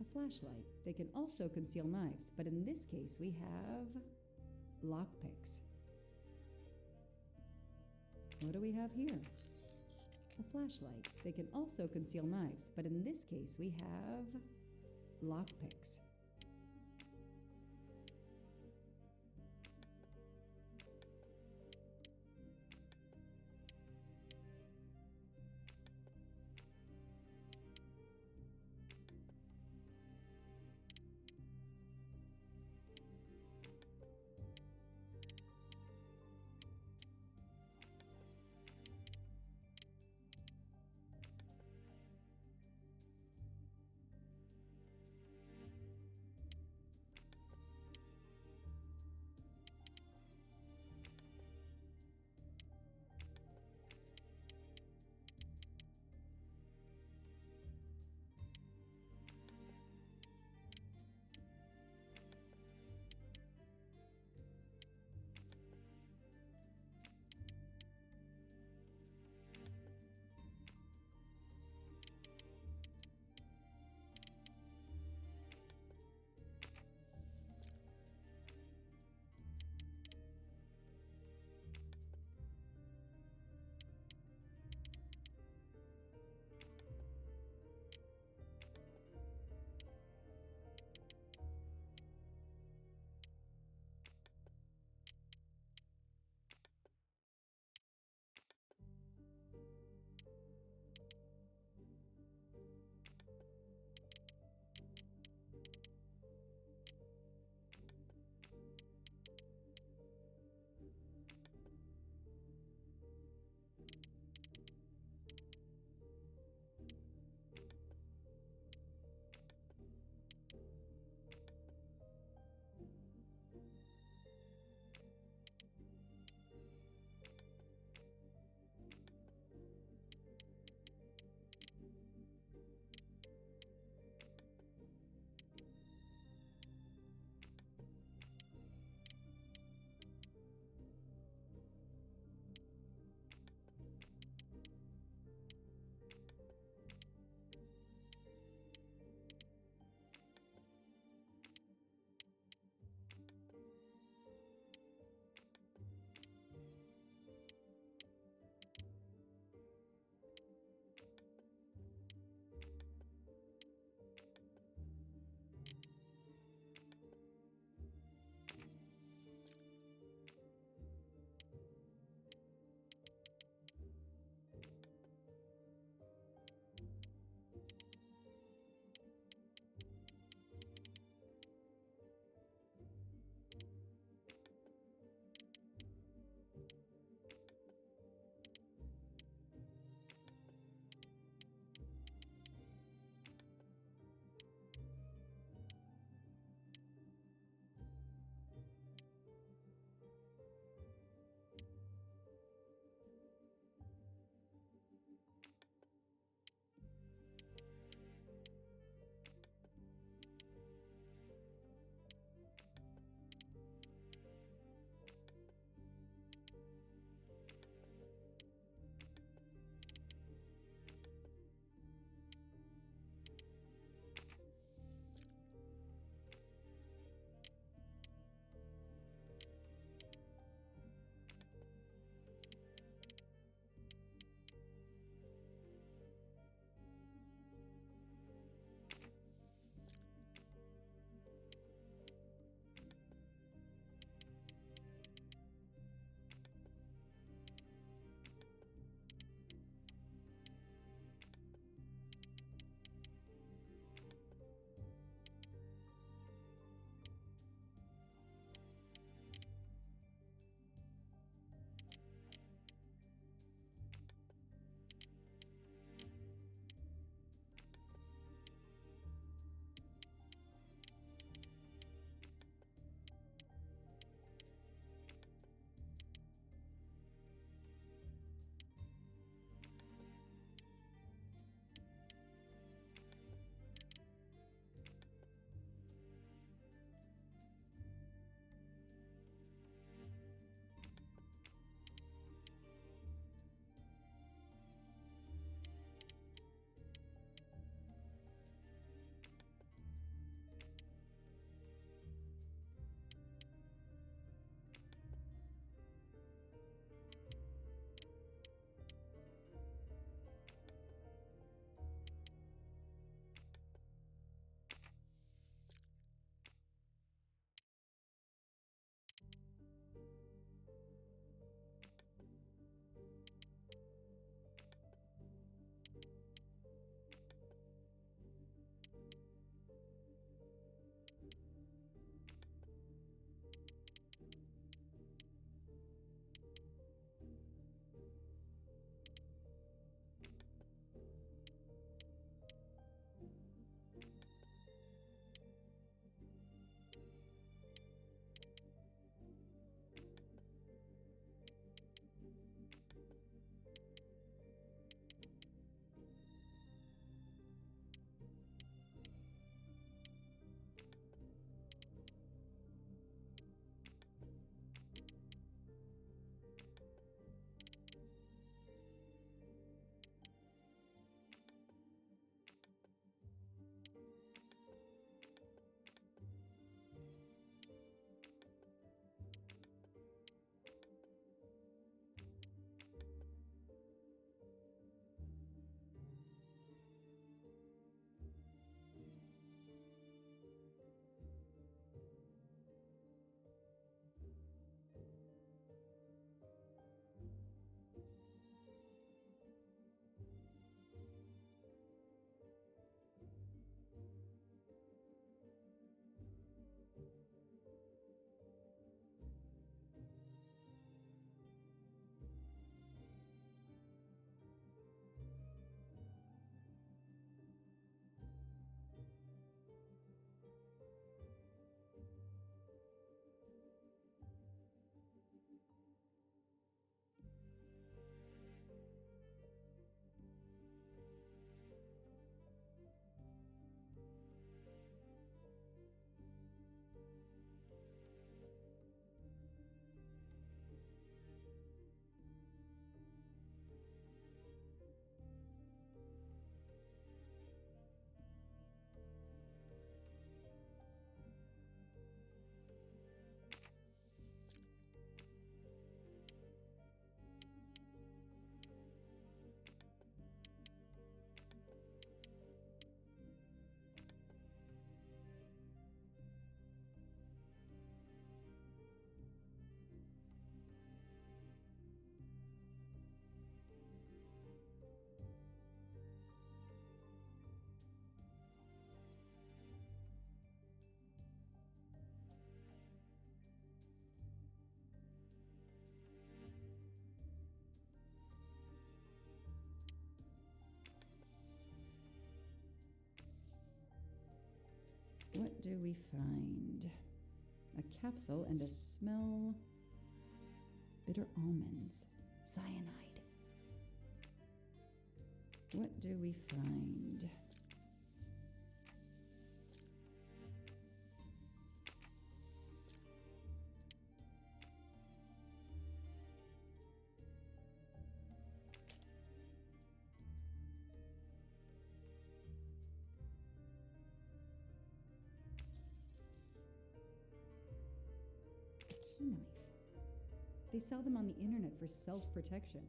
A flashlight. They can also conceal knives, but in this case we have lockpicks. What do we have here? A flashlight. They can also conceal knives, but in this case we have lockpicks. What do we find? A capsule and a smell. Bitter almonds. Cyanide. What do we find? A key knife. They sell them on the internet for self-protection.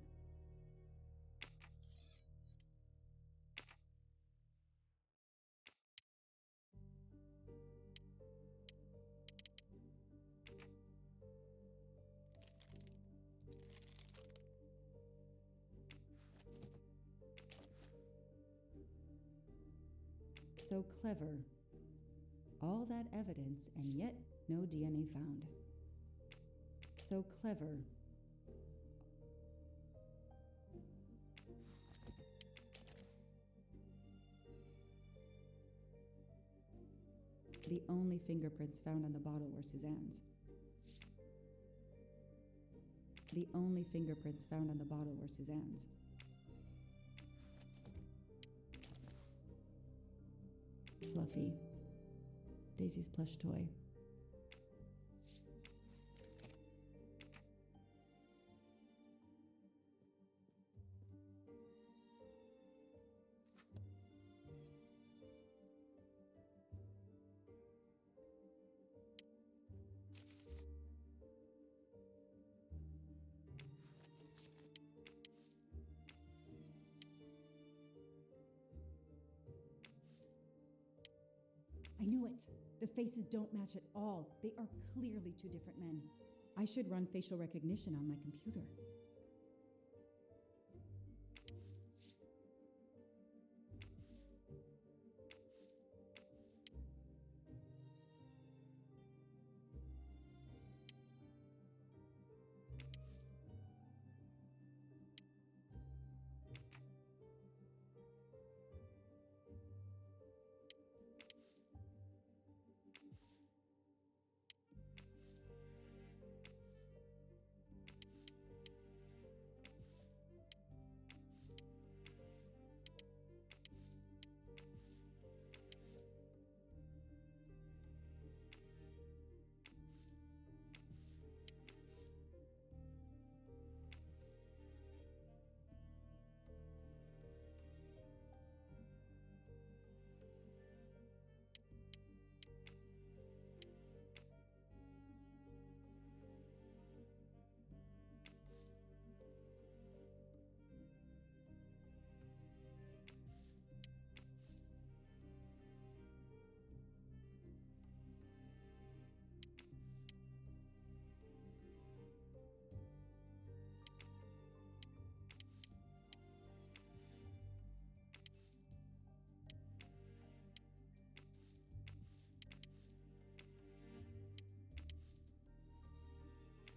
So clever. All that evidence, and yet no DNA found. So clever. The only fingerprints found on the bottle were Suzanne's. The only fingerprints found on the bottle were Suzanne's. Fluffy. Daisy's plush toy. I knew it. The faces don't match at all. They are clearly two different men. I should run facial recognition on my computer.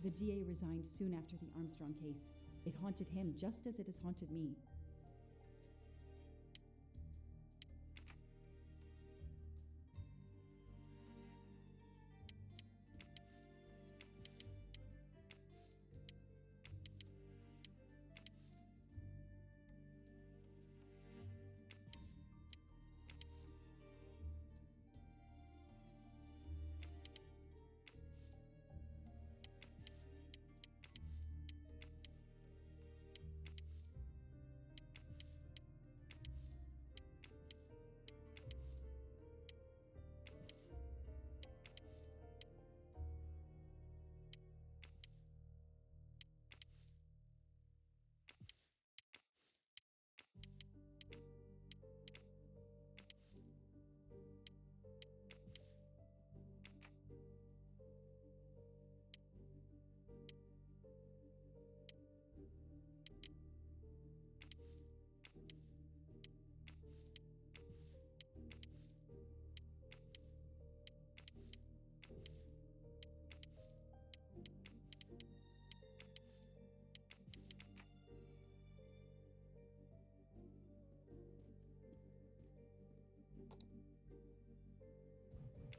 The DA resigned soon after the Armstrong case. It haunted him just as it has haunted me.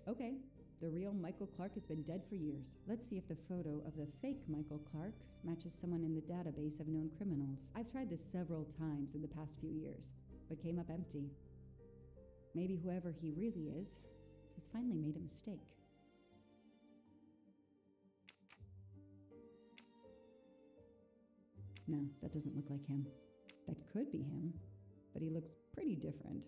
Okay, the real Michael Clark has been dead for years. Let's see if the photo of the fake Michael Clark matches someone in the database of known criminals. I've tried this several times in the past few years, but came up empty. Maybe whoever he really is has finally made a mistake. No, that doesn't look like him. That could be him, but he looks pretty different.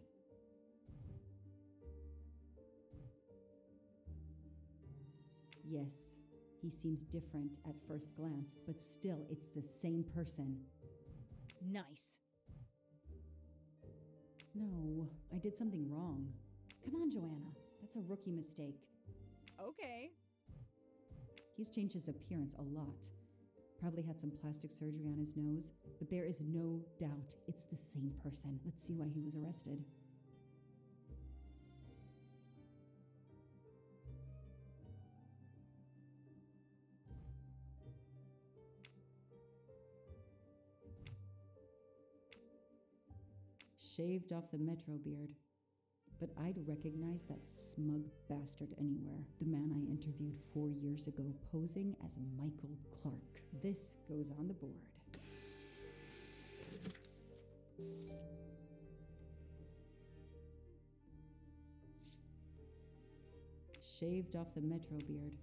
Yes, he seems different at first glance, but still, it's the same person. Nice. No, I did something wrong. Come on, Joanna. That's a rookie mistake. Okay. He's changed his appearance a lot. Probably had some plastic surgery on his nose, but there is no doubt it's the same person. Let's see why he was arrested. Shaved off the metro beard. But I'd recognize that smug bastard anywhere. The man I interviewed 4 years ago posing as Michael Clark. This goes on the board. Shaved off the metro beard.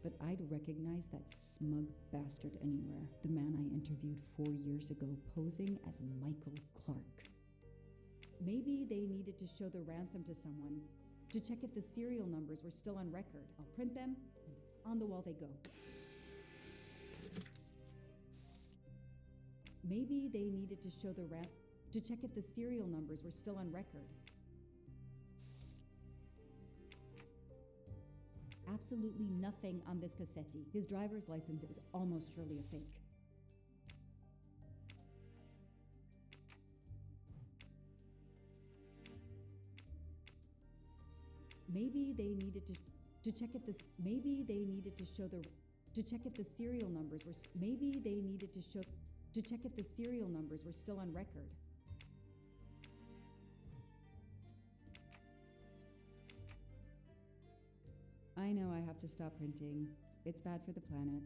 But I'd recognize that smug bastard anywhere. The man I interviewed 4 years ago posing as Michael Clark. Maybe they needed to show the ransom to someone to check if the serial numbers were still on record. I'll print them, and on the wall they go. Maybe they needed to show the to check if the serial numbers were still on record. Absolutely nothing on this Cassetti. His driver's license is almost surely a fake. Maybe they needed to check if this. Maybe they needed to show the to check if the serial numbers were. Maybe they needed to show to check if the serial numbers were still on record. I know I have to stop printing. It's bad for the planet.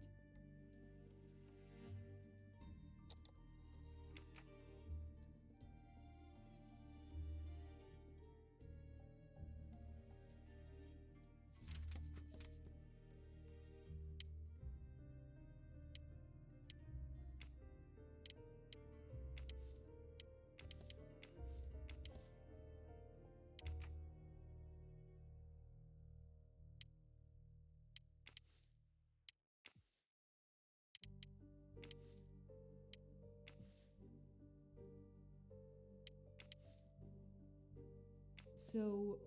So,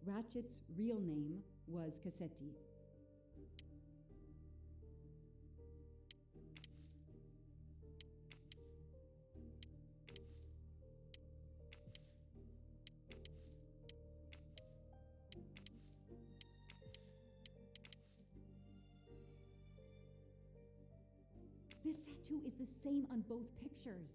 Ratchet's real name was Cassetti. This tattoo is the same on both pictures.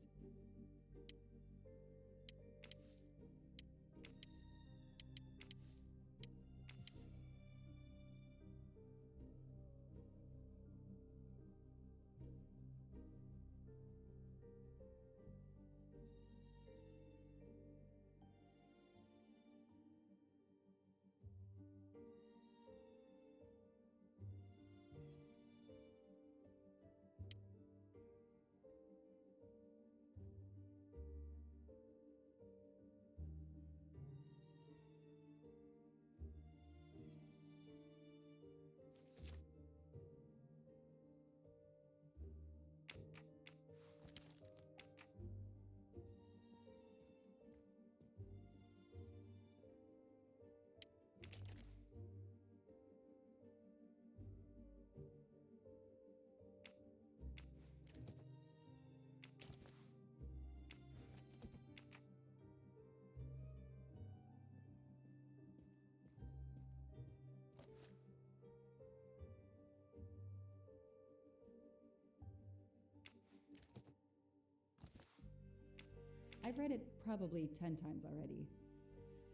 I've read it probably 10 times already,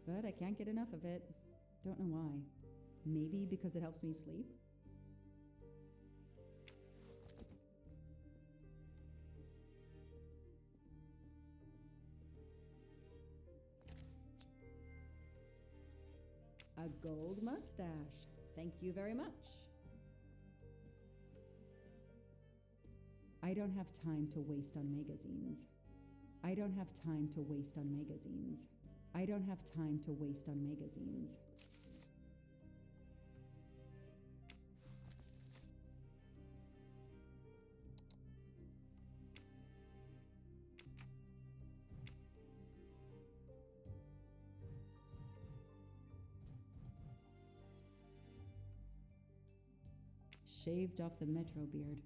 but I can't get enough of it. Don't know why. Maybe because it helps me sleep? A gold mustache. Thank you very much. I don't have time to waste on magazines. I don't have time to waste on magazines. I don't have time to waste on magazines. Shaved off the metro beard.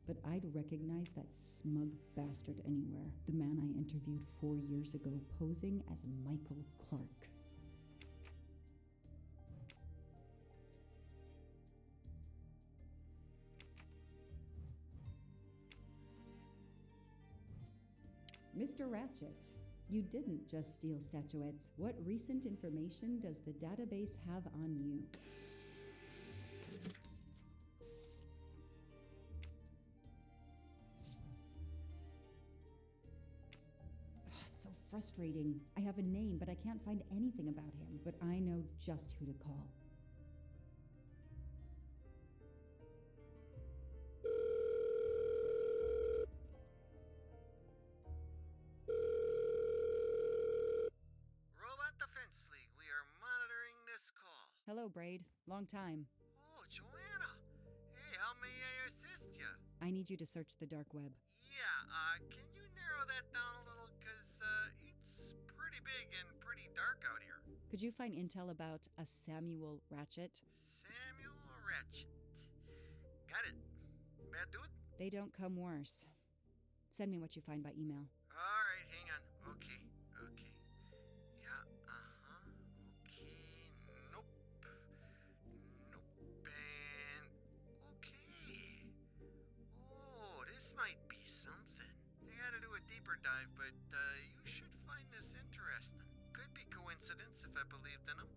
But I'd recognize that smug bastard anywhere. The man I interviewed 4 years ago posing as Michael Clark. Mr. Ratchet, you didn't just steal statuettes. What recent information does the database have on you? It's so frustrating. I have a name, but I can't find anything about him. But I know just who to call. Hello, Braid. Long time. Oh, Joanna. Hey, how may I assist you? I need you to search the dark web. Yeah, can you narrow that down a little? Because, it's pretty big and pretty dark out here. Could you find intel about a Samuel Ratchet? Samuel Ratchet. Got it. Bad dude? They don't come worse. Send me what you find by email. All right, hang on. Okay. Yeah, okay. Nope. And okay. Oh, this might be something. I gotta do a deeper dive, but you should find this interesting. Could be coincidence if I believed in them.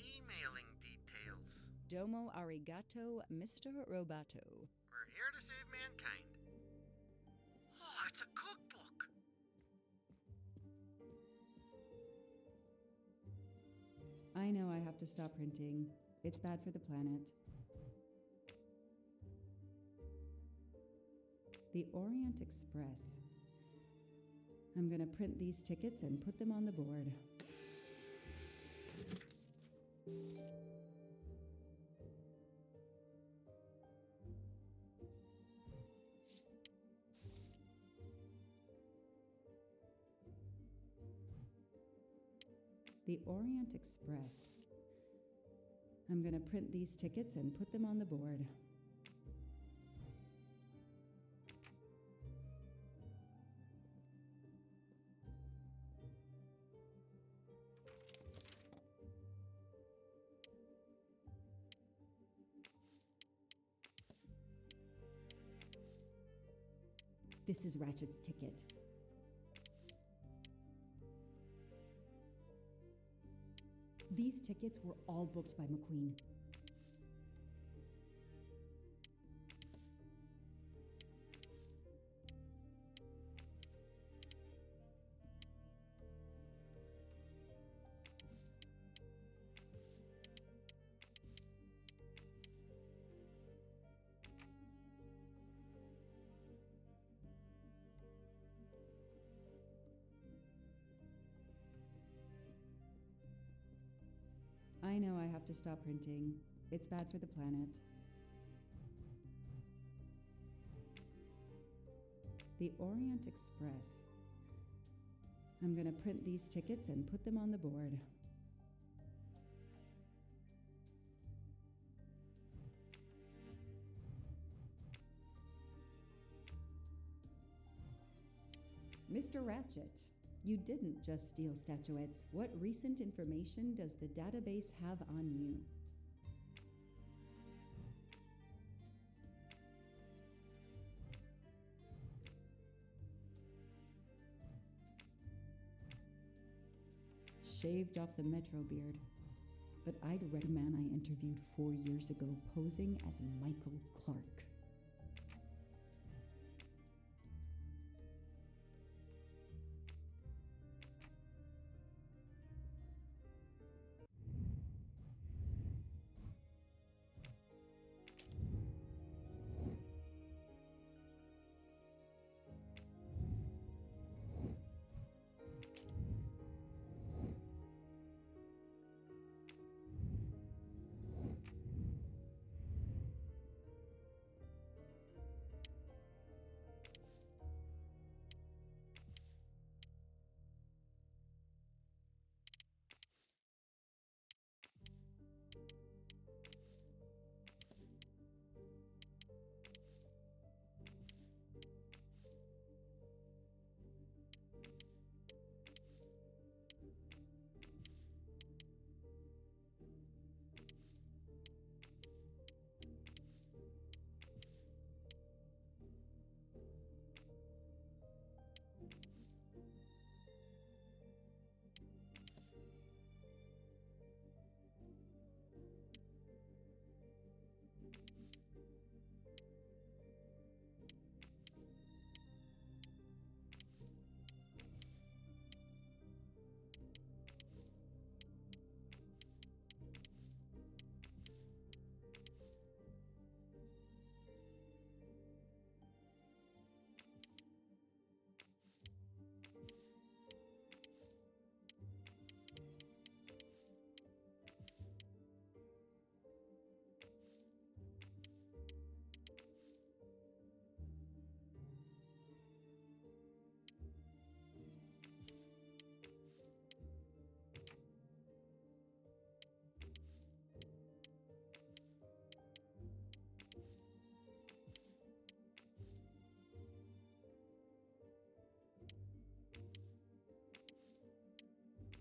Emailing details. Domo arigato, Mr. Roboto. We're here to save mankind. Oh, it's a cookbook. I know I have to stop printing. It's bad for the planet. The Orient Express. I'm gonna print these tickets and put them on the board. The Orient Express. I'm gonna print these tickets and put them on the board. This is Ratchet's ticket. These tickets were all booked by McQueen. I know I have to stop printing. It's bad for the planet. The Orient Express. I'm gonna print these tickets and put them on the board. Mr. Ratchet, you didn't just steal statuettes. What recent information does the database have on you? Shaved off the metro beard. but I'd read a man I interviewed 4 years ago posing as Michael Clark.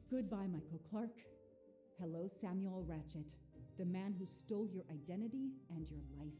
Goodbye, Michael Clark. Hello, Samuel Ratchet, the man who stole your identity and your life.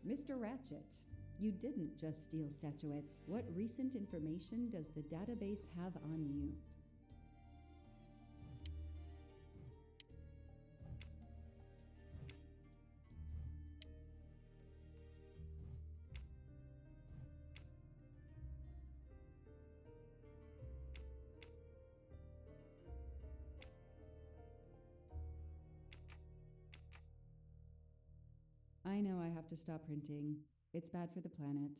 Mr. Ratchet, you didn't just steal statuettes. What recent information does the database have on you? I know I have to stop printing. It's bad for the planet.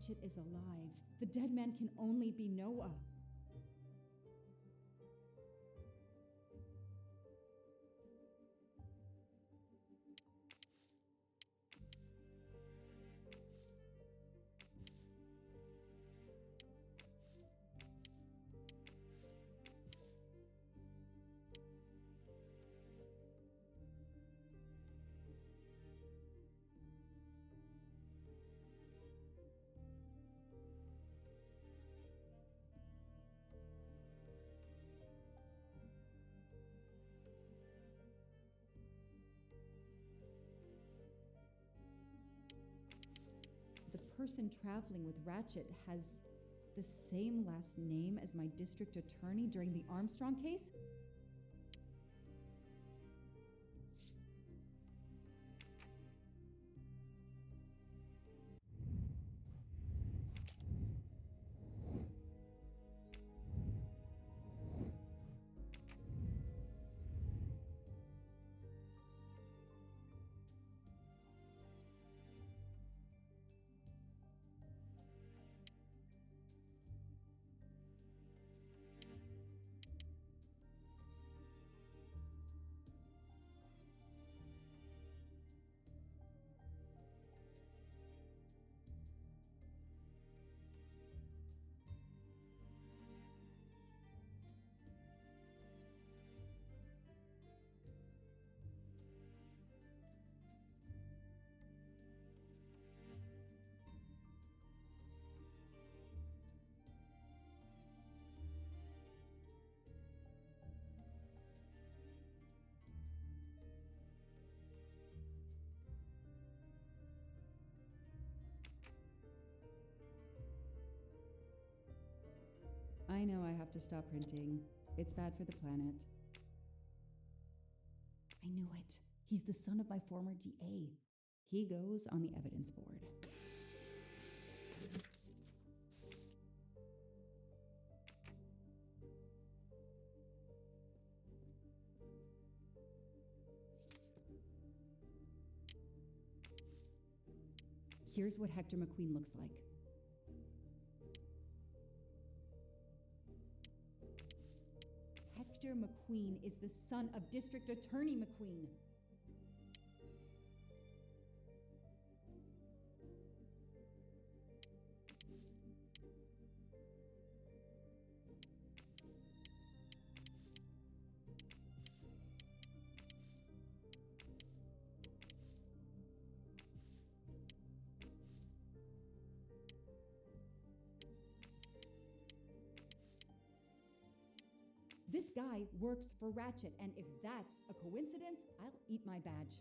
Ratchet is alive. The dead man can only be Noah. The person traveling with Ratchet has the same last name as my district attorney during the Armstrong case? I know I have to stop printing. It's bad for the planet. I knew it. He's the son of my former DA. He goes on the evidence board. Here's what Hector McQueen looks like. Hector McQueen is the son of District Attorney McQueen. This guy works for Ratchet, and if that's a coincidence, I'll eat my badge.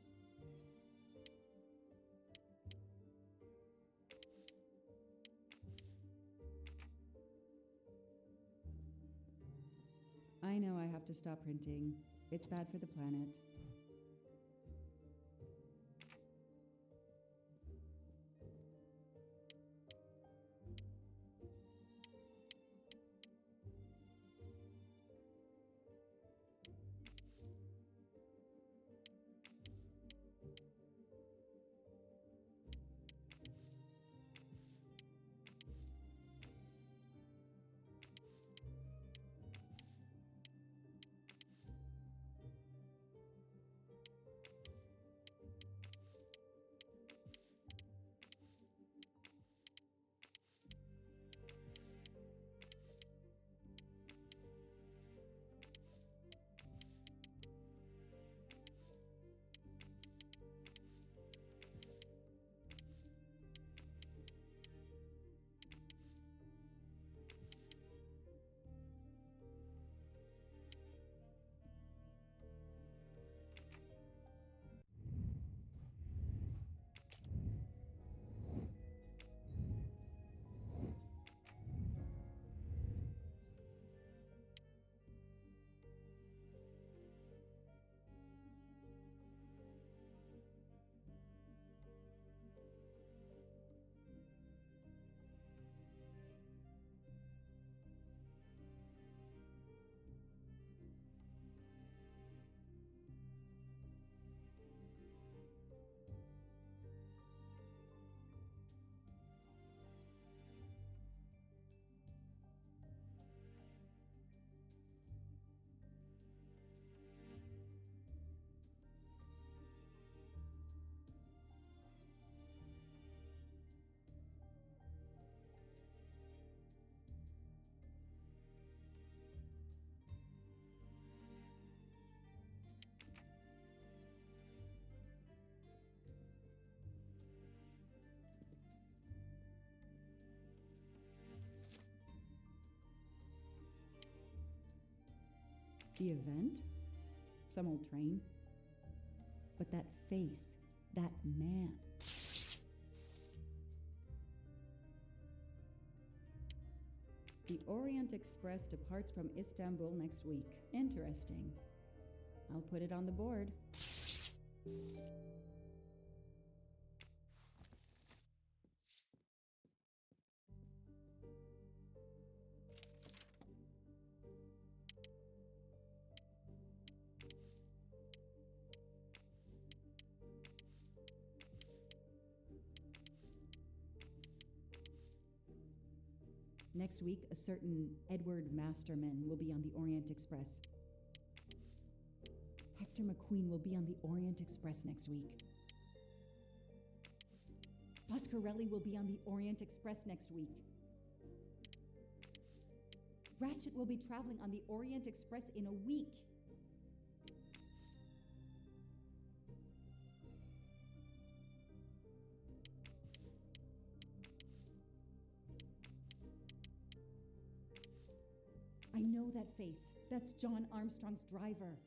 I know I have to stop printing. It's bad for the planet. The event? Some old train? But that face, that man. The Orient Express departs from Istanbul next week. Interesting. I'll put it on the board. Next week, a certain Edward Masterman will be on the Orient Express. Hector McQueen will be on the Orient Express next week. Foscarelli will be on the Orient Express next week. Ratchet will be traveling on the Orient Express in a week. I know that face. That's John Armstrong's driver.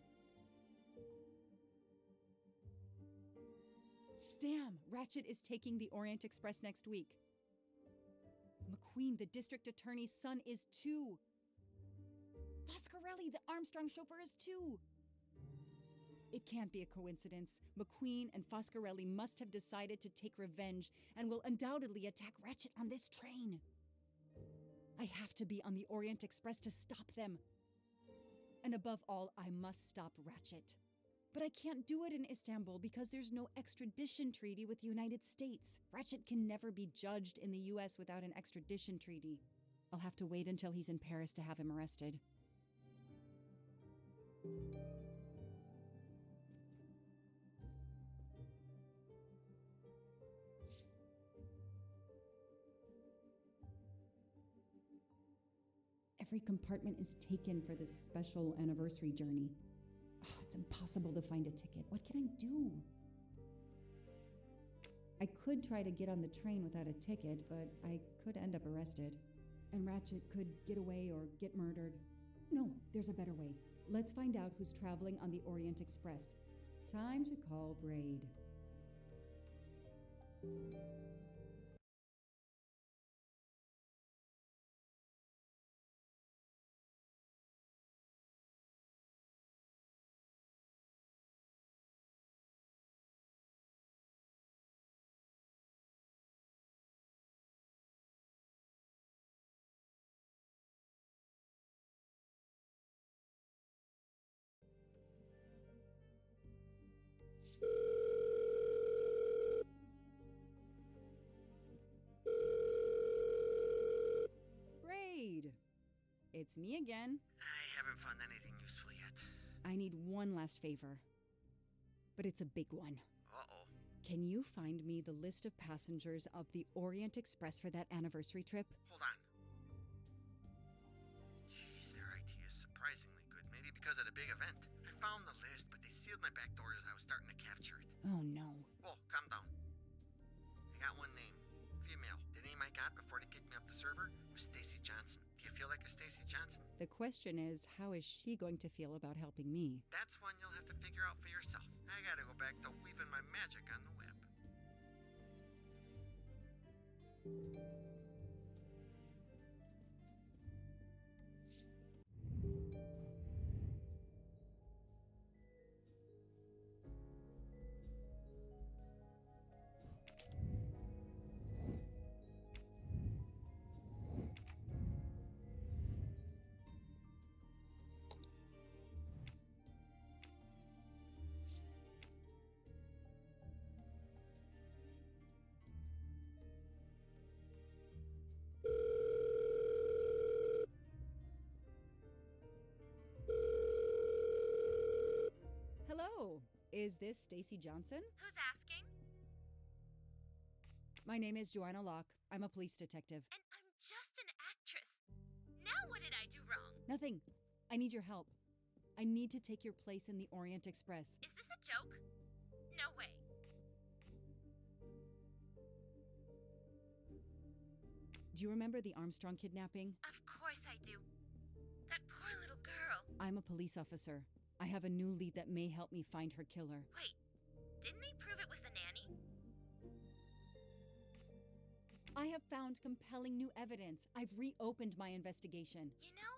Damn, Ratchet is taking the Orient Express next week. McQueen, the district attorney's son, is too. Foscarelli, the Armstrong chauffeur, is too. It can't be a coincidence. McQueen and Foscarelli must have decided to take revenge and will undoubtedly attack Ratchet on this train. I have to be on the Orient Express to stop them. And above all, I must stop Ratchet. But I can't do it in Istanbul because there's no extradition treaty with the United States. Ratchet can never be judged in the US without an extradition treaty. I'll have to wait until he's in Paris to have him arrested. Every compartment is taken for this special anniversary journey. Oh, it's impossible to find a ticket. What can I do? I could try to get on the train without a ticket, but I could end up arrested. And Ratchet could get away or get murdered. No, there's a better way. Let's find out who's traveling on the Orient Express. Time to call Braid. It's me again. I haven't found anything useful yet. I need one last favor. But it's a big one. Uh-oh. Can you find me the list of passengers of the Orient Express for that anniversary trip? Hold on. Jeez, their IT is surprisingly good. Maybe because of the big event. I found the list, but they sealed my back door as I was starting to capture it. Oh, no. Whoa, calm down. I got one name. Female. The name I got before they kicked me off the server was Stacy Johnson. Do you feel like a Stacy Johnson? The question is, how is she going to feel about helping me? That's one you'll have to figure out for yourself. I gotta go back to weaving my magic on the web. Hello, is this Stacy Johnson? Who's asking? My name is Joanna Locke. I'm a police detective. And I'm just an actress. Now what did I do wrong? Nothing. I need your help. I need to take your place in the Orient Express. Is this a joke? No way. Do you remember the Armstrong kidnapping? Of course I do. That poor little girl. I'm a police officer. I have a new lead that may help me find her killer. Wait, didn't they prove it was the nanny? I have found compelling new evidence. I've reopened my investigation. You know,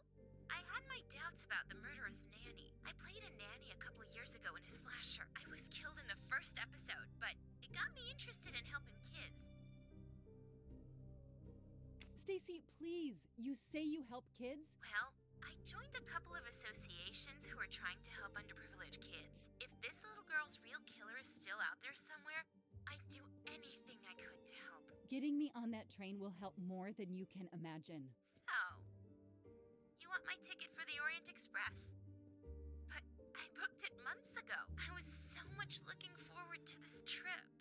I had my doubts about the murderous nanny. I played a nanny a couple years ago in a slasher. I was killed in the first episode, but it got me interested in helping kids. Stacy, please. You say you help kids? Well, I joined a couple of associations who are trying to help underprivileged kids. If this little girl's real killer is still out there somewhere, I'd do anything I could to help. Getting me on that train will help more than you can imagine. So, you want my ticket for the Orient Express? But I booked it months ago. I was so much looking forward to this trip.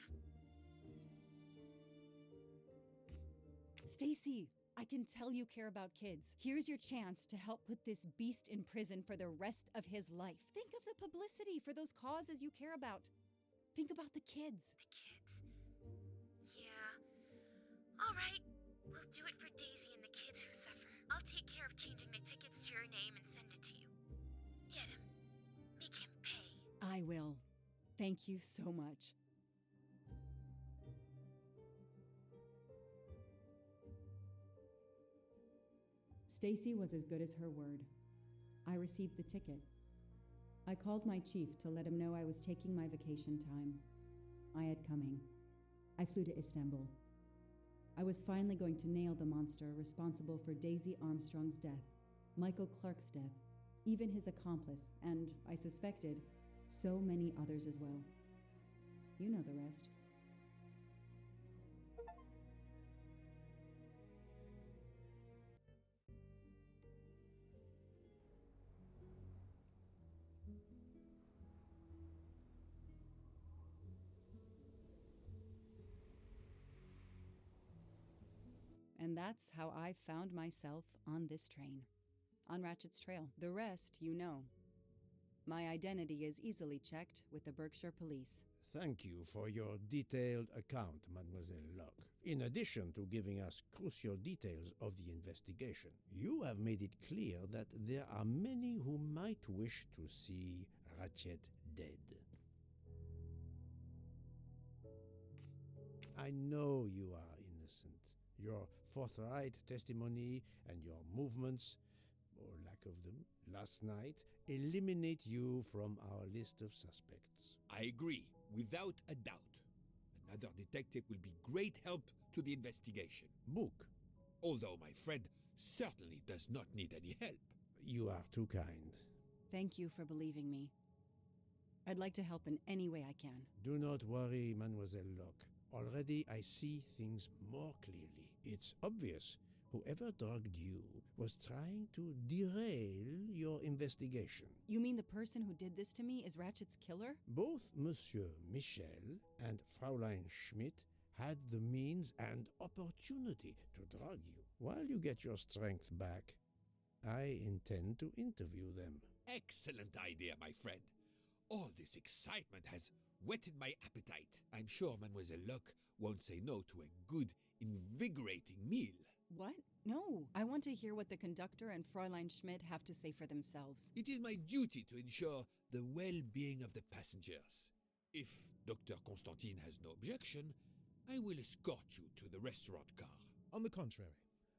Stacy, I can tell you care about kids. Here's your chance to help put this beast in prison for the rest of his life. Think of the publicity for those causes you care about. Think about the kids. The kids? Yeah. All right. We'll do it for Daisy and the kids who suffer. I'll take care of changing the tickets to your name and send it to you. Get him. Make him pay. I will. Thank you so much. Stacy was as good as her word. I received the ticket. I called my chief to let him know I was taking my vacation time. I had coming. I flew to Istanbul. I was finally going to nail the monster responsible for Daisy Armstrong's death, Michael Clark's death, even his accomplice, and, I suspected, so many others as well. You know the rest. And that's how I found myself on this train, on Ratchet's trail. The rest, you know. My identity is easily checked with the Berkshire Police. Thank you for your detailed account, Mademoiselle Locke. In addition to giving us crucial details of the investigation, you have made it clear that there are many who might wish to see Ratchet dead. I know you are innocent. Your forthright testimony and your movements, or lack of them, last night eliminate you from our list of suspects. I agree, without a doubt. Another detective will be great help to the investigation. Book. Although my friend certainly does not need any help. You are too kind. Thank you for believing me. I'd like to help in any way I can. Do not worry, Mademoiselle Locke. Already I see things more clearly. It's obvious whoever drugged you was trying to derail your investigation. You mean the person who did this to me is Ratchet's killer? Both Monsieur Michel and Fraulein Schmidt had the means and opportunity to drug you. While you get your strength back, I intend to interview them. Excellent idea, my friend. All this excitement has whetted my appetite. I'm sure Mademoiselle Locke won't say no to a good, invigorating meal. What? No. I want to hear what the conductor and Fräulein Schmidt have to say for themselves. It is my duty to ensure the well-being of the passengers. If Dr. Constantine has no objection, I will escort you to the restaurant car. On the contrary,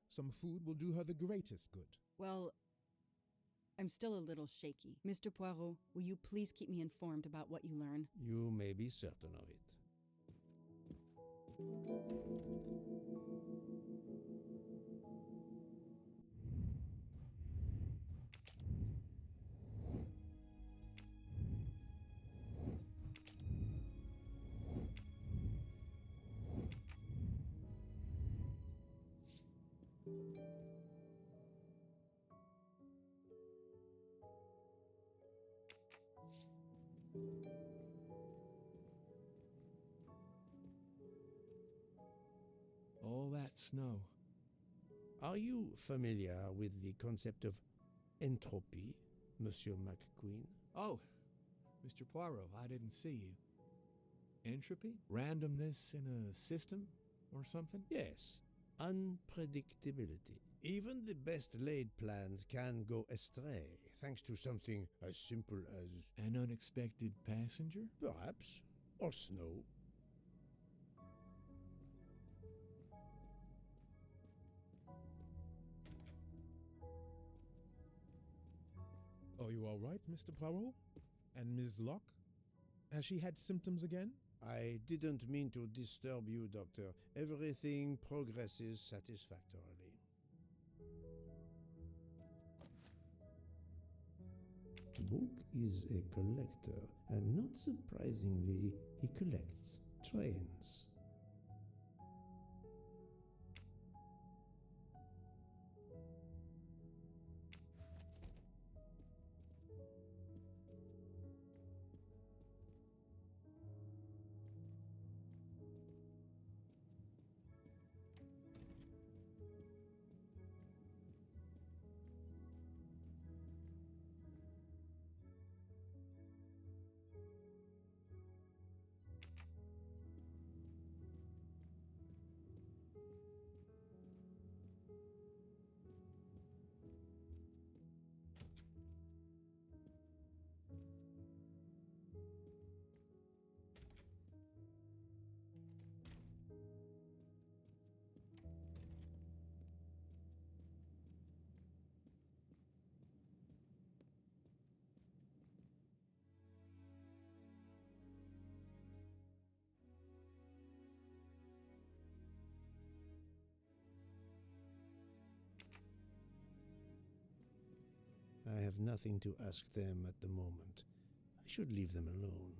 some food will do her the greatest good. Well, I'm still a little shaky. Mr. Poirot, will you please keep me informed about what you learn? You may be certain of it. All that snow. Are you familiar with the concept of entropy, Monsieur McQueen? Oh, Mr. Poirot, I didn't see you. Entropy? Randomness in a system or something? Yes, unpredictability. Even the best laid plans can go astray, thanks to something as simple as An unexpected passenger? perhaps, or snow. Are you all right, Mr. Poirot? And Ms. Locke? Has she had symptoms again? I didn't mean to disturb you, Doctor. Everything progresses satisfactorily. Book is a collector, and not surprisingly, he collects trains. I have nothing to ask them at the moment. I should leave them alone.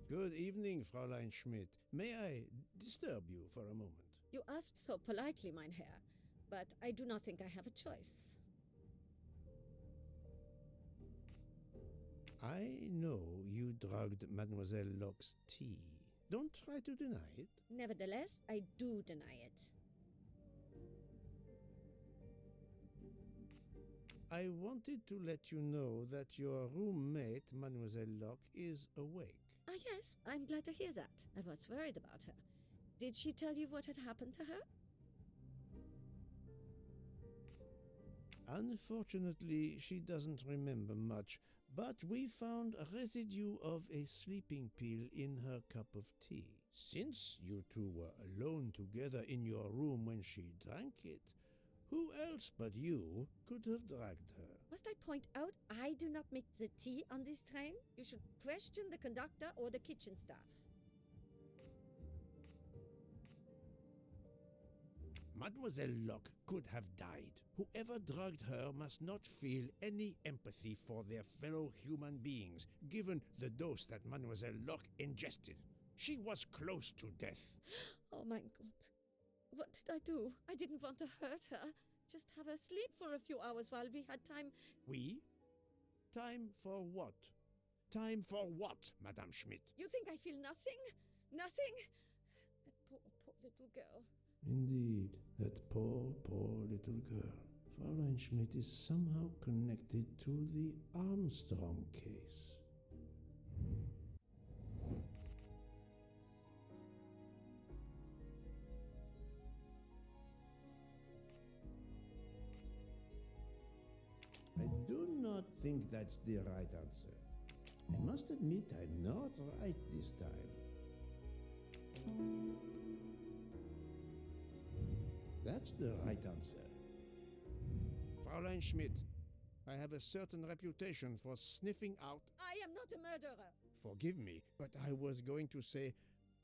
Good evening, Fräulein Schmidt. May I disturb you for a moment? You asked so politely, mein Herr, but I do not think I have a choice. I know you drugged Mademoiselle Locke's tea. Don't try to deny it. Nevertheless, I do deny it. I wanted to let you know that your roommate, Mademoiselle Locke, is awake. Ah, yes, I'm glad to hear that. I was worried about her. Did she tell you what had happened to her? Unfortunately, she doesn't remember much, but we found a residue of a sleeping pill in her cup of tea. Since you two were alone together in your room when she drank it, who else but you could have dragged her? Must I point out I do not make the tea on this train? You should question the conductor or the kitchen staff. Mademoiselle Locke could have died. Whoever drugged her must not feel any empathy for their fellow human beings, given the dose that Mademoiselle Locke ingested. She was close to death. Oh my God. What did I do? I didn't want to hurt her. Just have her sleep for a few hours while we had time. We? Time for what? Time for what, Madame Schmidt? You think I feel nothing? Nothing? That poor little girl. Indeed, that poor little girl. Fräulein Schmidt is somehow connected to the Armstrong case. I do not think that's the right answer. I must admit I'm not right this time. That's the right answer. Fräulein Schmidt, I have a certain reputation for sniffing out... I am not a murderer. Forgive me, but I was going to say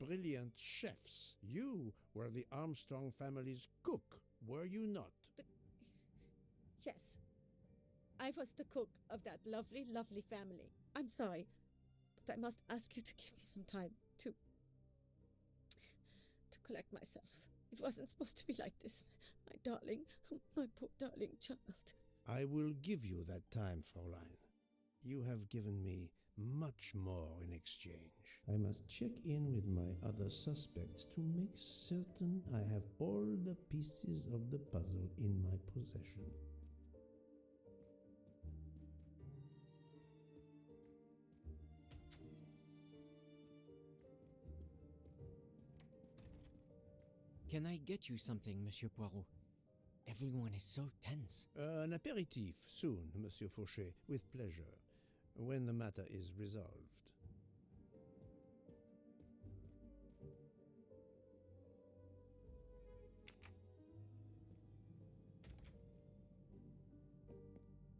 brilliant chefs. You were the Armstrong family's cook, were you not? But... yes. I was the cook of that lovely, lovely family. I'm sorry, but I must ask you to give me some time to collect myself. It wasn't supposed to be like this, my darling, my poor darling child. I will give you that time, Fräulein. You have given me much more in exchange. I must check in with my other suspects to make certain I have all the pieces of the puzzle in my possession. Can I get you something, Monsieur Poirot? Everyone is so tense. An aperitif soon, Monsieur Fauchet, with pleasure, when the matter is resolved.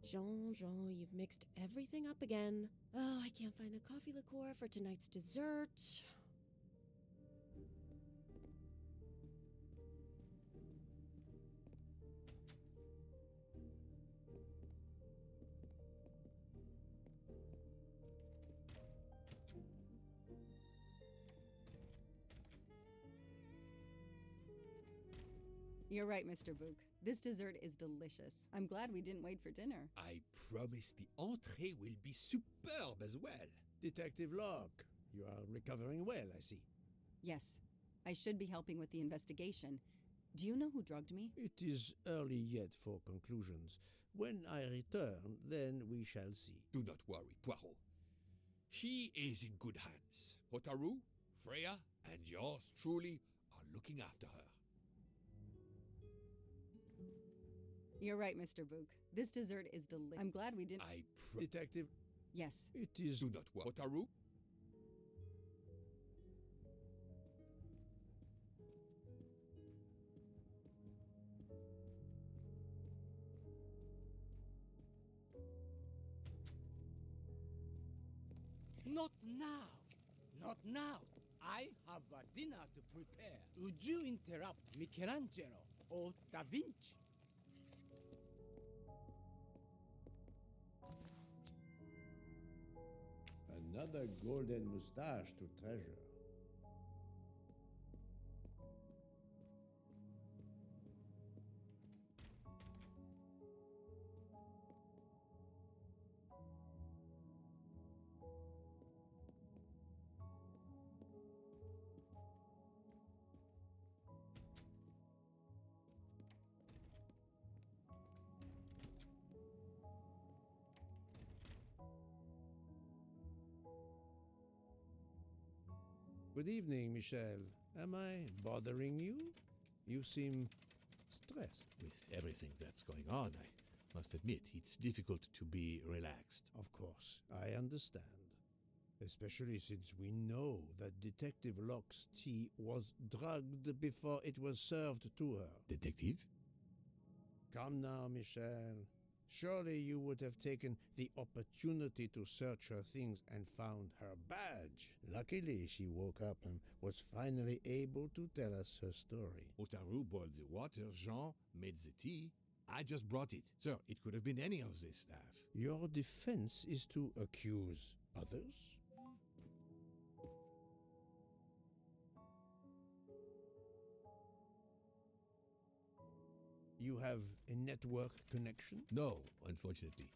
Jean, you've mixed everything up again. Oh, I can't find the coffee liqueur for tonight's dessert. You're right, Mr. Book. This dessert is delicious. I'm glad we didn't wait for dinner. I promise the entrée will be superb as well. Detective Locke, you are recovering well, I see. Yes, I should be helping with the investigation. Do you know who drugged me? It is early yet for conclusions. When I return, then we shall see. Do not worry, Poirot. She is in good hands. Potarou, Freya, and yours truly are looking after her. You're right, Mr. Book. This dessert is delicious. I'm glad we didn't... Detective... Yes. It is... Do not worry. Potarou? Not now. Not now. I have a dinner to prepare. Would you interrupt Michelangelo or Da Vinci? Another golden moustache to treasure. Good evening, Michel. Am I bothering you? You seem stressed. With everything that's going on, I must admit it's difficult to be relaxed. Of course, I understand. Especially since we know that Detective Locke's tea was drugged before it was served to her. Detective? Come now, Michel. Surely you would have taken the opportunity to search her things and found her badge. Luckily, she woke up and was finally able to tell us her story. Potarou boiled the water, Jean made the tea. I just brought it. Sir, it could have been any of the staff. Your defense is to accuse others? You have a network connection? No, unfortunately.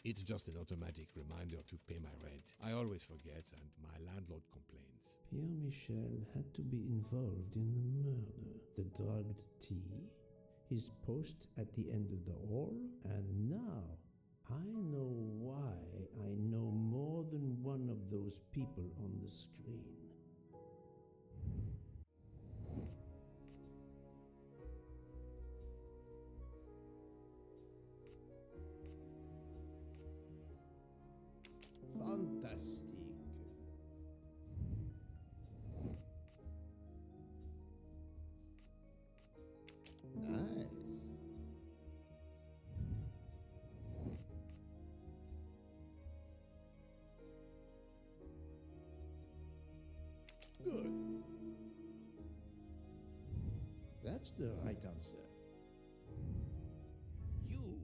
It's just an automatic reminder to pay my rent. I always forget, and my landlord complains. Pierre Michel had to be involved in the murder. The drugged tea, his post at the end of the hall, and now I know why I know more than one of those people on the screen. Fantastic. Nice. Good. That's the right answer. You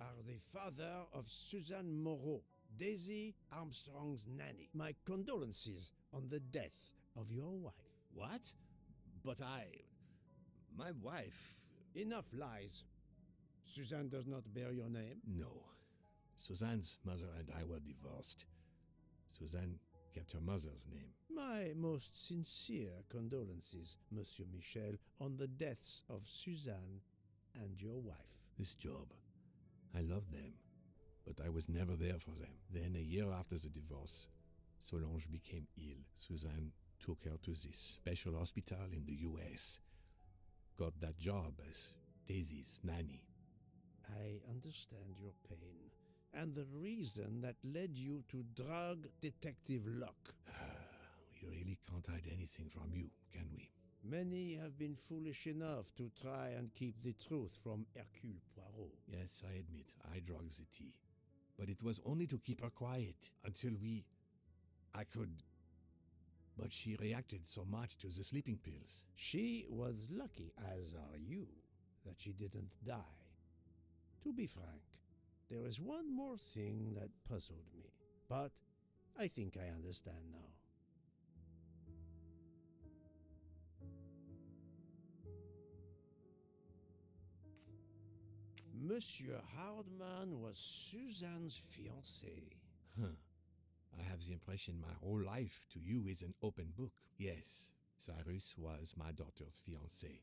are the father of Suzanne Moreau, Daisy Armstrong's nanny. My condolences on the death of your wife. What? But my wife... Enough lies. Suzanne does not bear your name? No. Suzanne's mother and I were divorced. Suzanne kept her mother's name. My most sincere condolences, Monsieur Michel, on the deaths of Suzanne and your wife. This job, I loved them, but I was never there for them. Then, a year after the divorce, Solange became ill. Suzanne took her to this special hospital in the US. Got that job as Daisy's nanny. I understand your pain, and the reason that led you to drug Detective Locke. We really can't hide anything from you, can we? Many have been foolish enough to try and keep the truth from Hercule Poirot. Yes, I admit, I drugged the tea. But it was only to keep her quiet until I could... But she reacted so much to the sleeping pills. She was lucky, as are you, that she didn't die. To be frank, there is one more thing that puzzled me, but I think I understand now. Monsieur Hardman was Suzanne's fiancé. Huh. I have the impression my whole life to you is an open book. Yes, Cyrus was my daughter's fiancé.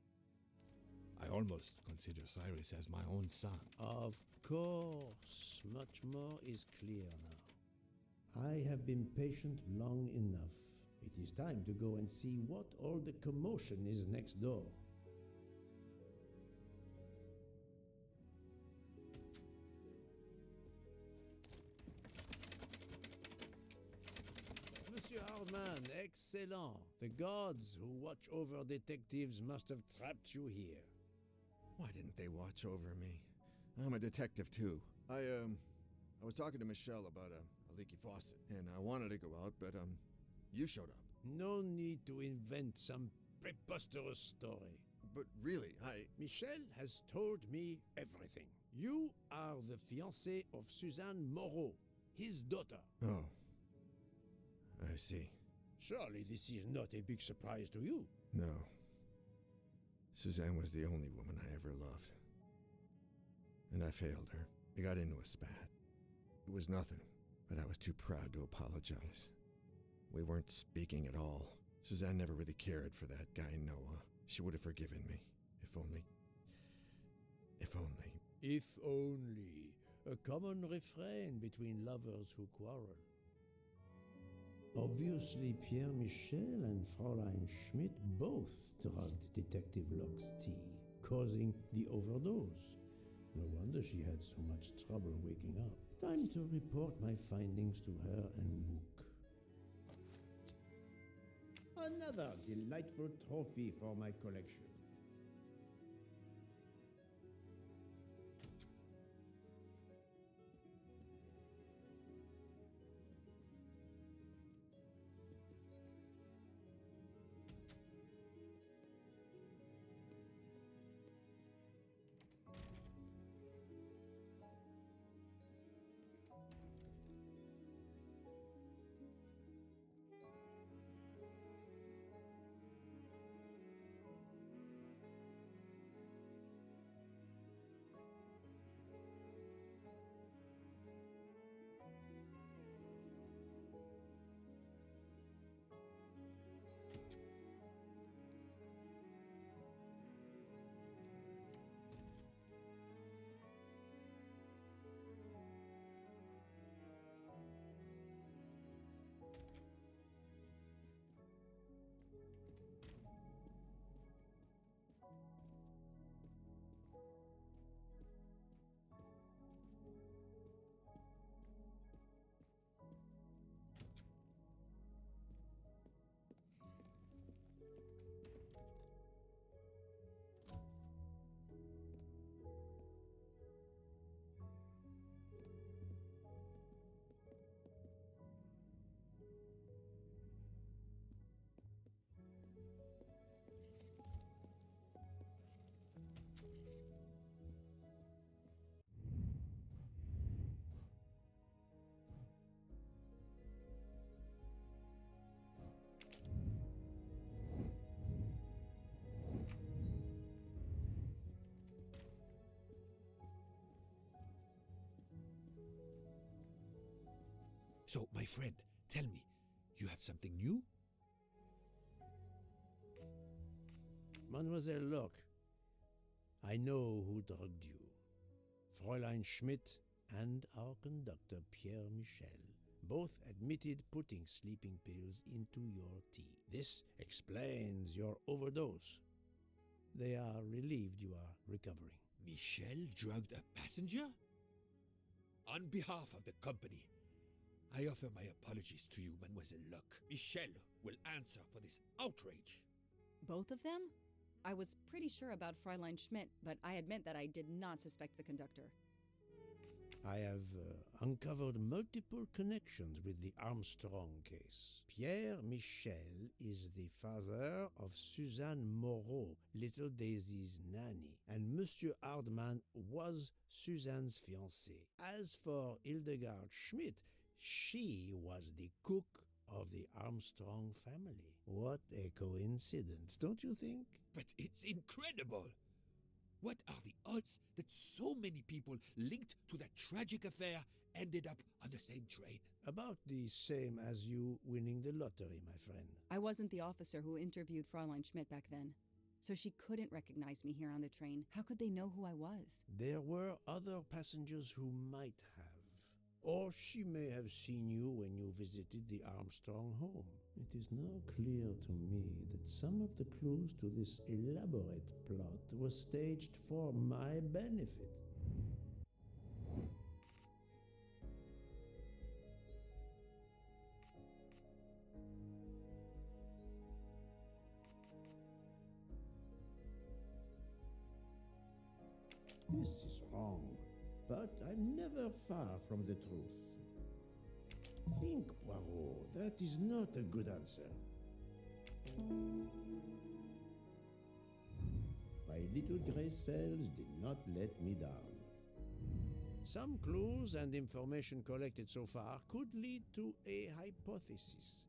I almost consider Cyrus as my own son. Of course, much more is clear now. I have been patient long enough. It is time to go and see what all the commotion is next door. Monsieur Hardman, excellent. The gods who watch over detectives must have trapped you here. Why didn't they watch over me? I'm a detective too. I was talking to Michelle about a leaky faucet, and I wanted to go out, but you showed up. No need to invent some preposterous story. But really, Michel has told me everything. You are the fiancé of Suzanne Moreau, his daughter. Oh. I see. Surely this is not a big surprise to you. No. Suzanne was the only woman I ever loved. And I failed her. We got into a spat. It was nothing, but I was too proud to apologize. We weren't speaking at all. Suzanne never really cared for that guy, Noah. She would have forgiven me. If only. If only. If only. A common refrain between lovers who quarrel. Obviously, Pierre Michel and Fräulein Schmidt both drugged Detective Locke's tea, causing the overdose. No wonder she had so much trouble waking up. Time to report my findings to her and book. Another delightful trophy for my collection. So, my friend, tell me, you have something new? Mademoiselle Locke, I know who drugged you. Fräulein Schmidt and our conductor Pierre Michel both admitted putting sleeping pills into your tea. This explains your overdose. They are relieved you are recovering. Michel drugged a passenger? On behalf of the company, I offer my apologies to you, Mademoiselle Locke. Michel will answer for this outrage. Both of them? I was pretty sure about Fräulein Schmidt, but I admit that I did not suspect the conductor. I have uncovered multiple connections with the Armstrong case. Pierre Michel is the father of Suzanne Moreau, little Daisy's nanny, and Monsieur Hardman was Suzanne's fiancé. As for Hildegard Schmidt, she was the cook of the Armstrong family. What a coincidence, don't you think? But it's incredible! What are the odds that so many people linked to that tragic affair ended up on the same train? About the same as you winning the lottery, my friend. I wasn't the officer who interviewed Fräulein Schmidt back then, so she couldn't recognize me here on the train. How could they know who I was? There were other passengers who might have. Or she may have seen you when you visited the Armstrong home. It is now clear to me that some of the clues to this elaborate plot were staged for my benefit. This is wrong, but I'm never far from the truth. Think, Poirot, that is not a good answer. My little gray cells did not let me down. Some clues and information collected so far could lead to a hypothesis.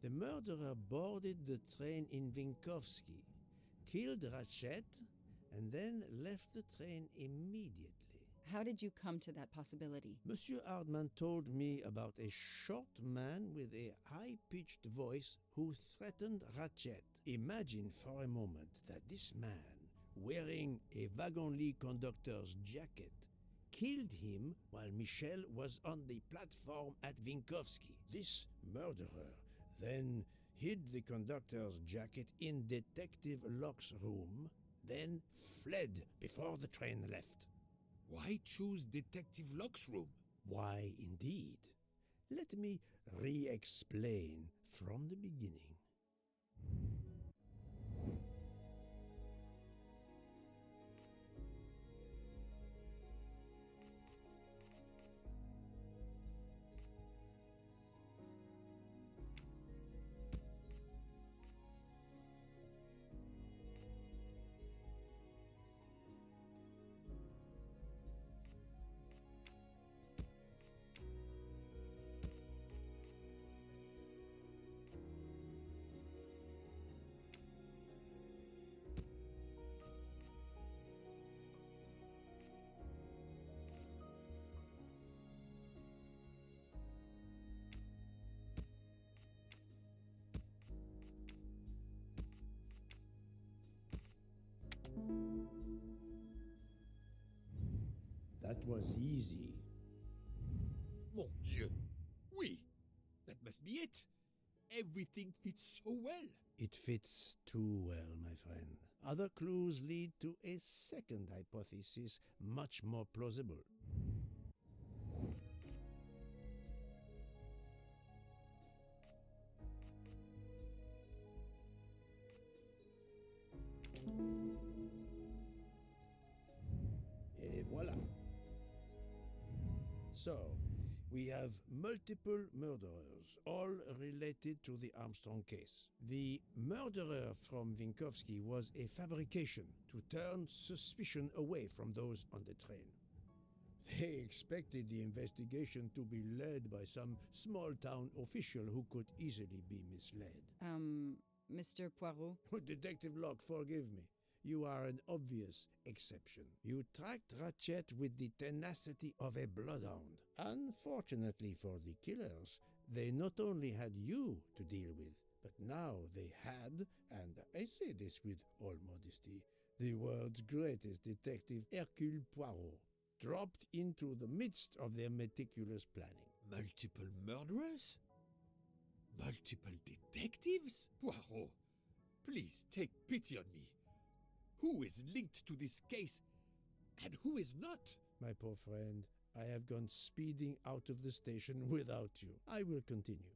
The murderer boarded the train in Vinkovsky, killed Ratchet, and then left the train immediately. How did you come to that possibility? Monsieur Hardman told me about a short man with a high-pitched voice who threatened Ratchet. Imagine for a moment that this man, wearing a wagon-lit conductor's jacket, killed him while Michel was on the platform at Vinkovsky. This murderer then hid the conductor's jacket in Detective Locke's room, then fled before the train left. Why choose Detective Locke's room? Why, indeed. Let me re-explain from the beginning. That was easy. Mon Dieu! Oui! That must be it! Everything fits so well! It fits too well, my friend. Other clues lead to a second hypothesis, much more plausible. Et voilà. So, we have multiple murderers, all related to the Armstrong case. The murderer from Vinkovsky was a fabrication to turn suspicion away from those on the train. They expected the investigation to be led by some small-town official who could easily be misled. Mr. Poirot? Detective Locke, forgive me. you are an obvious exception. You tracked Ratchet with the tenacity of a bloodhound. Unfortunately for the killers, they not only had you to deal with, but now they had, and I say this with all modesty, the world's greatest detective, Hercule Poirot, dropped into the midst of their meticulous planning. Multiple murderers? Multiple detectives? Poirot, please take pity on me. Who is linked to this case, and who is not? My poor friend, I have gone speeding out of the station without you. I will continue.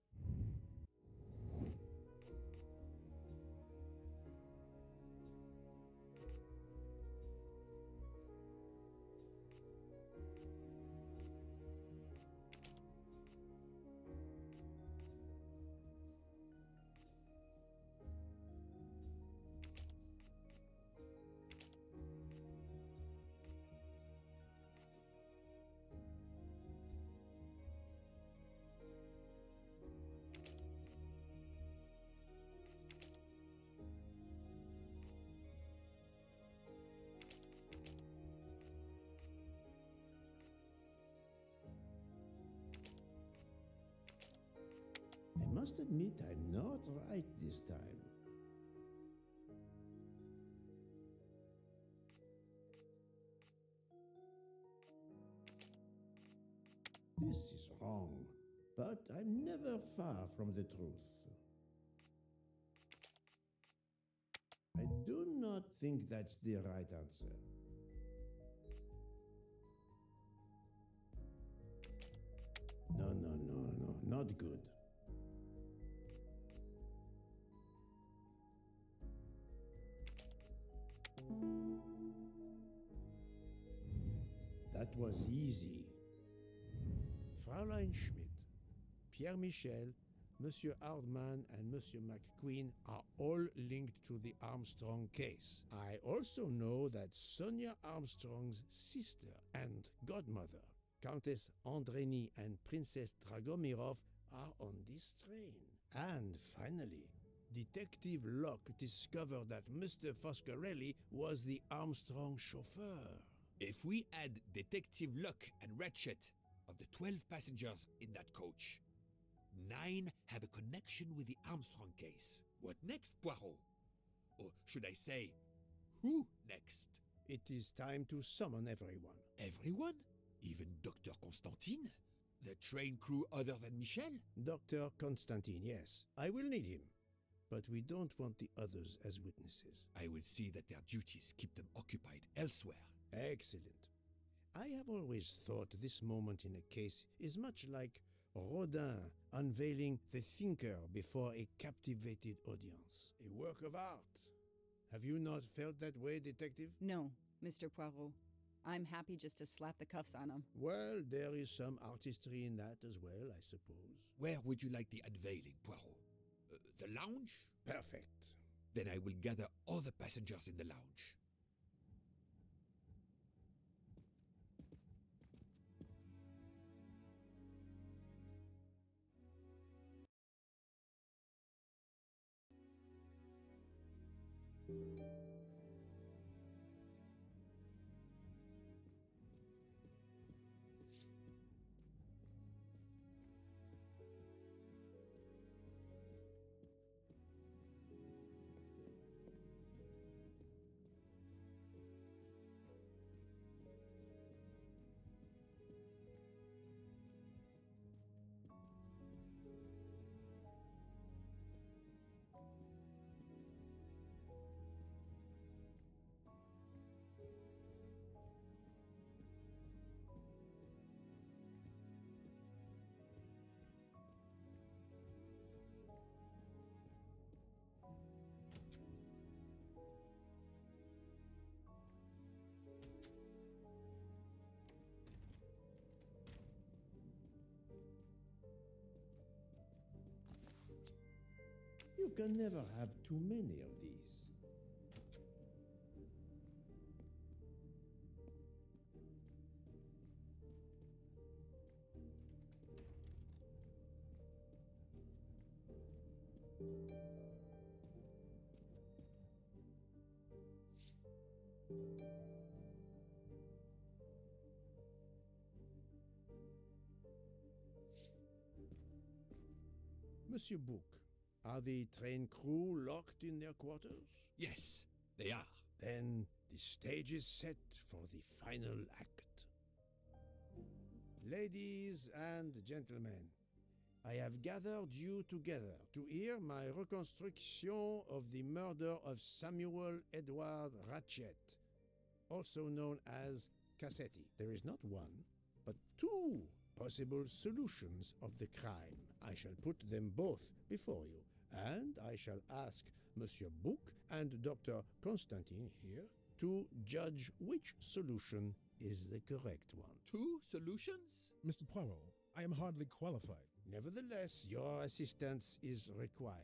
I must admit I'm not right this time. This is wrong, but I'm never far from the truth. I do not think that's the right answer. No, not good. That was easy. Fräulein Schmidt, Pierre Michel, Monsieur Hardman, and Monsieur McQueen are all linked to the Armstrong case. I also know that Sonia Armstrong's sister and godmother, Countess Andreni and Princess Dragomirov, are on this train. And finally, Detective Locke discovered that Mr. Foscarelli was the Armstrong chauffeur. If we add Detective Locke and Ratchet, of the 12 passengers in that coach, 9 have a connection with the Armstrong case. What next, Poirot? Or should I say, who next? It is time to summon everyone. Everyone? Even Dr. Constantine? The train crew other than Michel? Dr. Constantine, yes. I will need him. But we don't want the others as witnesses. I will see that their duties keep them occupied elsewhere. Excellent. I have always thought this moment in a case is much like Rodin unveiling the thinker before a captivated audience. A work of art. Have you not felt that way, Detective? No, Mr. Poirot. I'm happy just to slap the cuffs on him. Well, there is some artistry in that as well, I suppose. Where would you like the unveiling, Poirot? The lounge? Perfect. Then I will gather all the passengers in the lounge. You can never have too many of these. Monsieur Book, are the train crew locked in their quarters? Yes, they are. Then the stage is set for the final act. Ladies and gentlemen, I have gathered you together to hear my reconstruction of the murder of Samuel Edward Ratchet, also known as Cassetti. There is not one, but two possible solutions of the crime. I shall put them both before you, and I shall ask Monsieur Book and Dr. Constantine here to judge which solution is the correct one. Two solutions? Mr. Poirot, I am hardly qualified. Nevertheless, your assistance is required.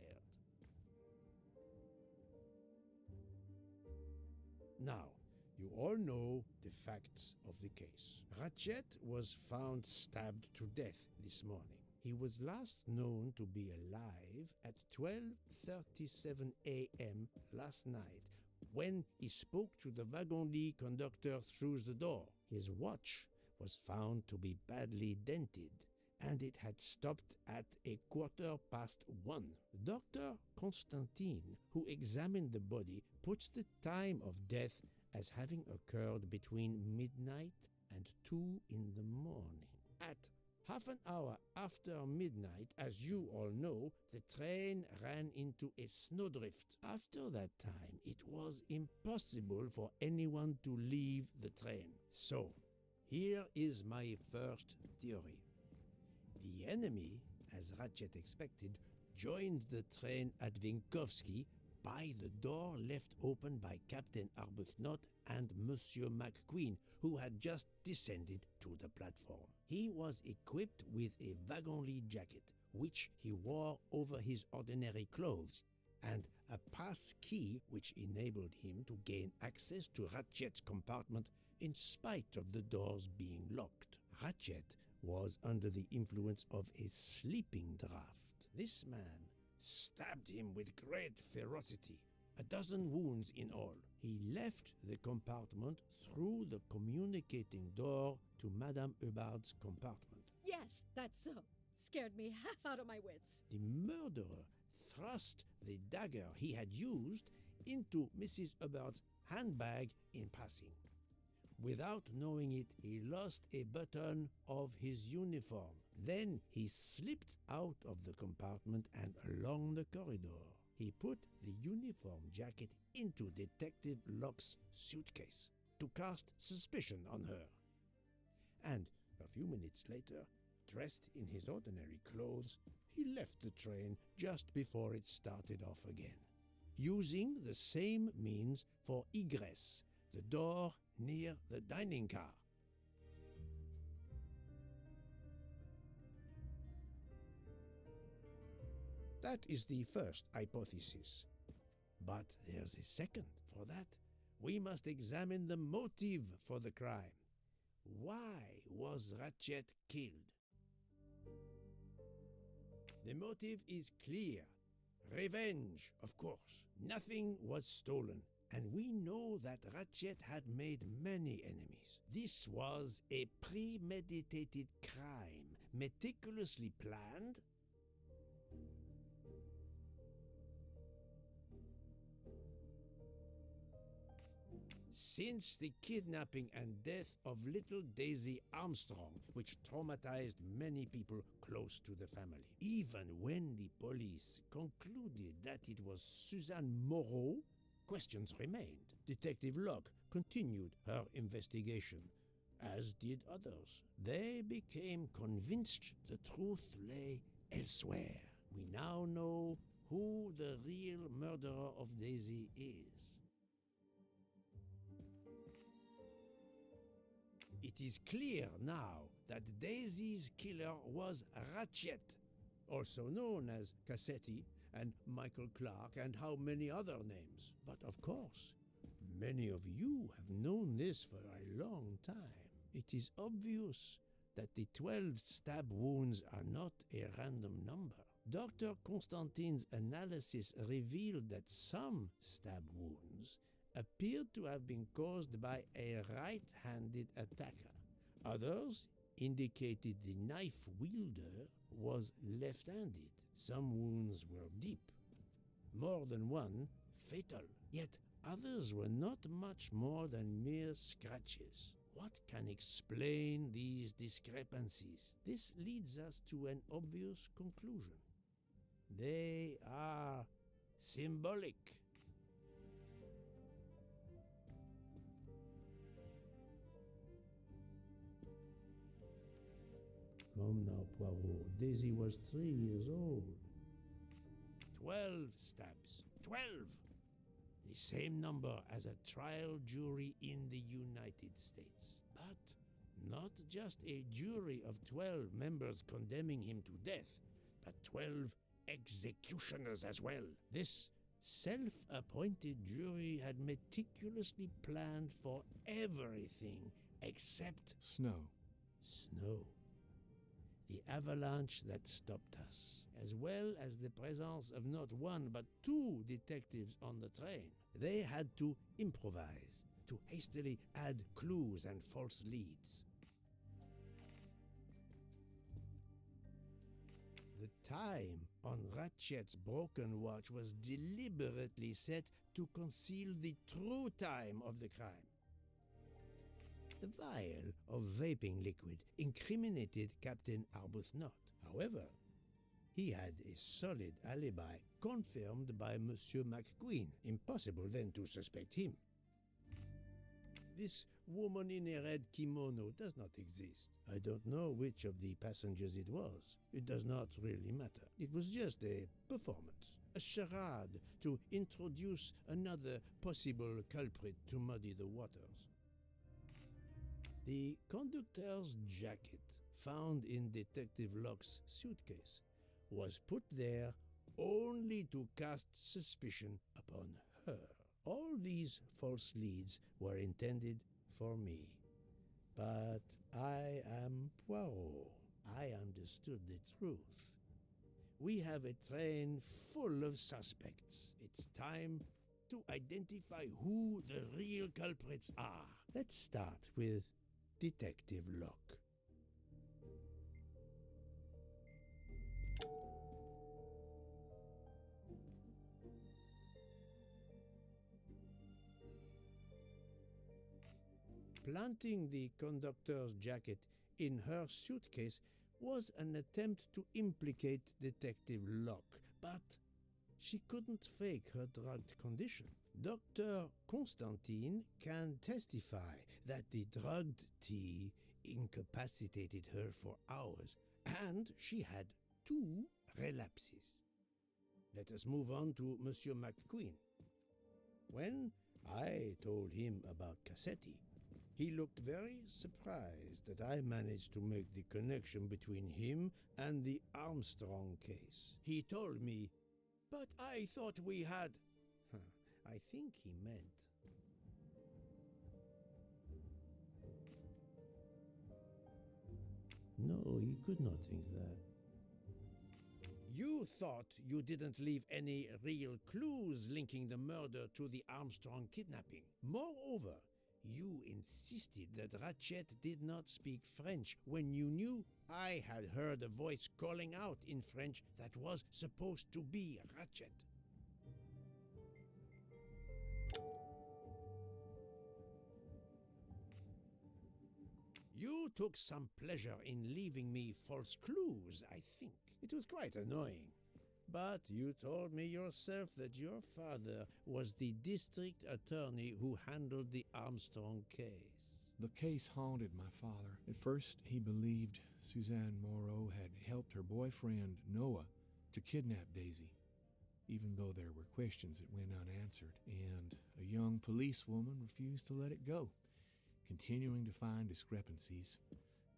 Now, you all know the facts of the case. Ratchet was found stabbed to death this morning. He was last known to be alive at 12:37 a.m. last night when he spoke to the wagon-lit conductor through the door. His watch was found to be badly dented, and it had stopped at 1:15. Dr. Constantine, who examined the body, puts the time of death as having occurred between midnight and 2 in the morning. At half an hour after midnight, as you all know, the train ran into a snowdrift. After that time, it was impossible for anyone to leave the train. So, here is my first theory. The enemy, as Ratchet expected, joined the train at Vinkovsky by the door left open by Captain Arbuthnot and Monsieur McQueen, who had just descended to the platform. He was equipped with a wagon-lit jacket, which he wore over his ordinary clothes, and a pass key which enabled him to gain access to Ratchet's compartment in spite of the doors being locked. Ratchet was under the influence of a sleeping draught. This man stabbed him with great ferocity, 12 wounds in all. He left the compartment through the communicating door to Madame Hubbard's compartment. Yes, that's so. Scared me half out of my wits. The murderer thrust the dagger he had used into Mrs. Hubbard's handbag in passing. Without knowing it, he lost a button of his uniform. Then he slipped out of the compartment and along the corridor. He put the uniform jacket into Detective Locke's suitcase to cast suspicion on her. And a few minutes later, dressed in his ordinary clothes, he left the train just before it started off again, using the same means for egress, the door near the dining car. That is the first hypothesis. But there's a second. For that, we must examine the motive for the crime. Why was Ratchet killed? The motive is clear. Revenge, of course. Nothing was stolen, and we know that Ratchet had made many enemies. This was a premeditated crime, meticulously planned. Since the kidnapping and death of little Daisy Armstrong, which traumatized many people close to the family. Even when the police concluded that it was Suzanne Moreau, questions remained. Detective Locke continued her investigation, as did others. They became convinced the truth lay elsewhere. We now know who the real murderer of Daisy is. It is clear now that Daisy's killer was Ratchet, also known as Cassetti and Michael Clark and how many other names. But of course, many of you have known this for a long time. It is obvious that the 12 stab wounds are not a random number. Dr. Constantine's analysis revealed that some stab wounds appeared to have been caused by a right-handed attacker. Others indicated the knife wielder was left-handed. Some wounds were deep, more than one fatal, yet others were not much more than mere scratches. What can explain these discrepancies? This leads us to an obvious conclusion. They are symbolic. Come now, Poirot. Daisy was 3 years old. 12 stabs. 12! The same number as a trial jury in the United States. But not just a jury of 12 members condemning him to death, but 12 executioners as well. This self-appointed jury had meticulously planned for everything except Snow. snow. The avalanche that stopped us, as well as the presence of not one but 2 detectives on the train. They had to improvise, to hastily add clues and false leads. The time on Ratchet's broken watch was deliberately set to conceal the true time of the crime. The vial of vaping liquid incriminated Captain Arbuthnot. However, he had a solid alibi confirmed by Monsieur McQueen. Impossible then to suspect him. This woman in a red kimono does not exist. I don't know which of the passengers it was. It does not really matter. It was just a performance, a charade to introduce another possible culprit to muddy the waters. The conductor's jacket, found in Detective Locke's suitcase, was put there only to cast suspicion upon her. All these false leads were intended for me. But I am Poirot. I understood the truth. We have a train full of suspects. It's time to identify who the real culprits are. Let's start with Detective Locke. Planting the conductor's jacket in her suitcase was an attempt to implicate Detective Locke, but she couldn't fake her drugged condition. Dr. Constantine can testify that the drugged tea incapacitated her for hours, and she had 2 relapses. Let us move on to Monsieur McQueen. When I told him about Cassetti, he looked very surprised that I managed to make the connection between him and the Armstrong case. He told me, "But I thought we had..." I think he meant... No, he could not think that. You thought you didn't leave any real clues linking the murder to the Armstrong kidnapping. Moreover, you insisted that Ratchet did not speak French when you knew I had heard a voice calling out in French that was supposed to be Ratchet. You took some pleasure in leaving me false clues, I think. It was quite annoying. But you told me yourself that your father was the district attorney who handled the Armstrong case. The case haunted my father. At first, he believed Suzanne Moreau had helped her boyfriend, Noah, to kidnap Daisy, even though there were questions that went unanswered, and a young policewoman refused to let it go, continuing to find discrepancies,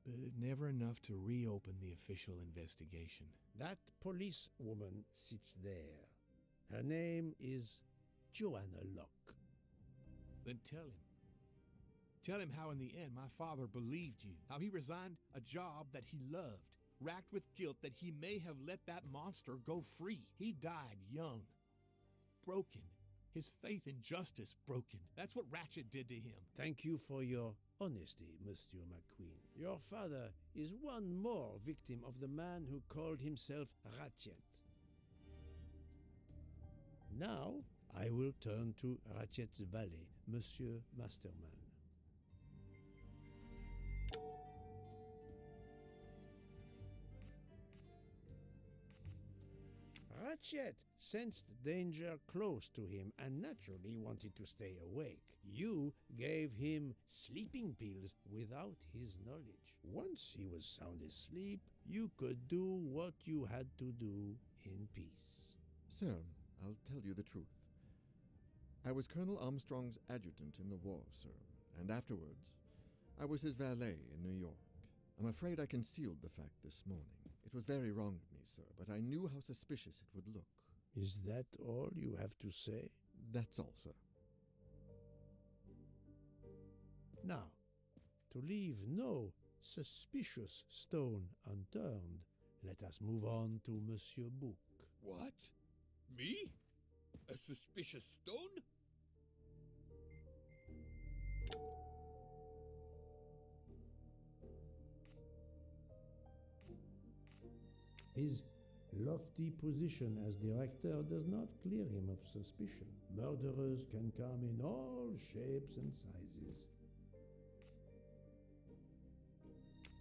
but never enough to reopen the official investigation. That policewoman sits there. Her name is Joanna Locke. Then tell him. Tell him how in the end my father believed you, how he resigned a job that he loved, racked with guilt that he may have let that monster go free. He died young, broken, his faith in justice broken. That's what Ratchet did to him. Thank you for your honesty, Monsieur McQueen. Your father is one more victim of the man who called himself Ratchet. Now I will turn to Ratchet's valet, Monsieur Masterman. Ratchet sensed danger close to him and naturally wanted to stay awake. You gave him sleeping pills without his knowledge. Once he was sound asleep, you could do what you had to do in peace. Sir, I'll tell you the truth. I was Colonel Armstrong's adjutant in the war, sir, and afterwards, I was his valet in New York. I'm afraid I concealed the fact this morning. It was very wrong of me, sir, but I knew how suspicious it would look. Is that all you have to say? That's all, sir. Now, to leave no suspicious stone unturned, let us move on to Monsieur Book. What? Me? A suspicious stone? His lofty position as director does not clear him of suspicion. Murderers can come in all shapes and sizes.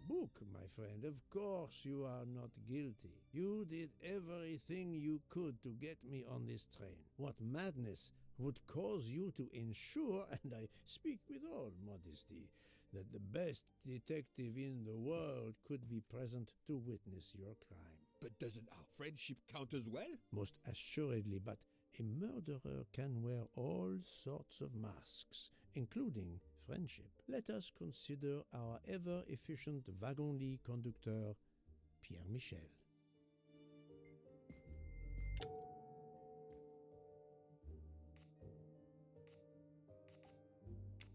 Book, my friend, of course you are not guilty. You did everything you could to get me on this train. What madness would cause you to ensure, and I speak with all modesty, that the best detective in the world could be present to witness your crime? But doesn't our friendship count as well? Most assuredly, but a murderer can wear all sorts of masks, including friendship. Let us consider our ever-efficient wagon-lit conductor, Pierre Michel.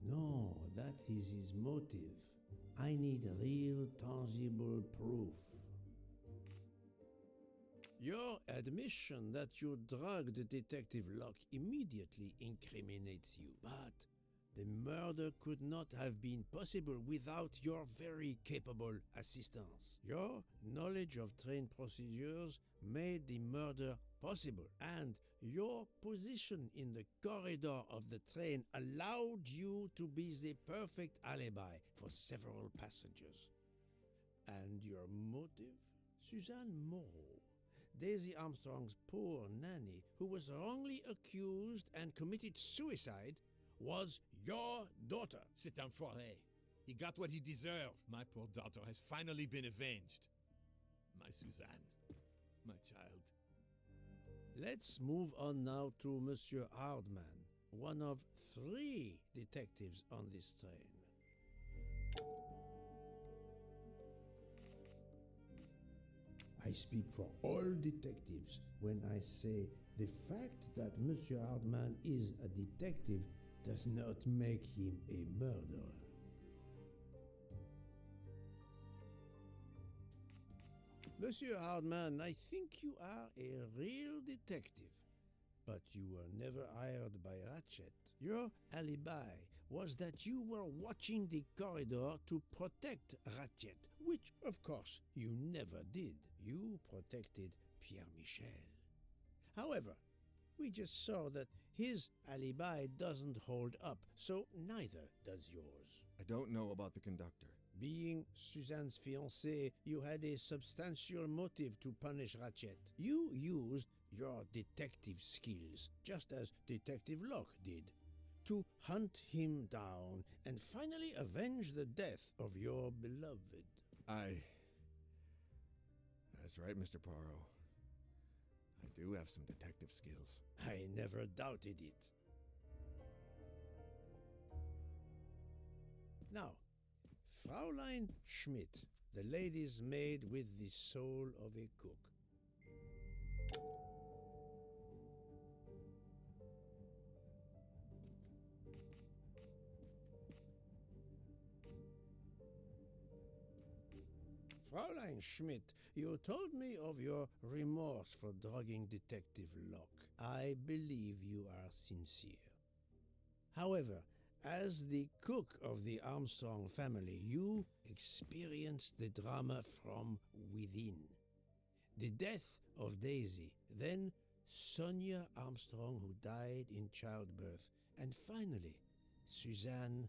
No, that is his motive. I need real, tangible proof. Your admission that you drugged Detective Locke immediately incriminates you, but the murder could not have been possible without your very capable assistance. Your knowledge of train procedures made the murder possible, and your position in the corridor of the train allowed you to be the perfect alibi for several passengers. And your motive? Suzanne Moreau, Daisy Armstrong's poor nanny, who was wrongly accused and committed suicide, was your daughter. C'est un foiré. He got what he deserved. My poor daughter has finally been avenged. My Suzanne. My child. Let's move on now to Monsieur Hardman, one of 3 detectives on this train. I speak for all detectives when I say the fact that Monsieur Hardman is a detective does not make him a murderer. Monsieur Hardman, I think you are a real detective, but you were never hired by Ratchet. Your alibi was that you were watching the corridor to protect Ratchet, which, of course, you never did. You protected Pierre Michel. However, we just saw that his alibi doesn't hold up, so neither does yours. I don't know about the conductor. Being Suzanne's fiancé, you had a substantial motive to punish Ratchet. You used your detective skills, just as Detective Locke did, to hunt him down and finally avenge the death of your beloved. That's right, Mr. Poirot. I do have some detective skills. I never doubted it. Now, Fraulein Schmidt, the lady's maid with the soul of a cook. Fraulein Schmidt, you told me of your remorse for drugging Detective Locke. I believe you are sincere. However, as the cook of the Armstrong family, you experienced the drama from within. The death of Daisy, then Sonia Armstrong, who died in childbirth, and finally, Suzanne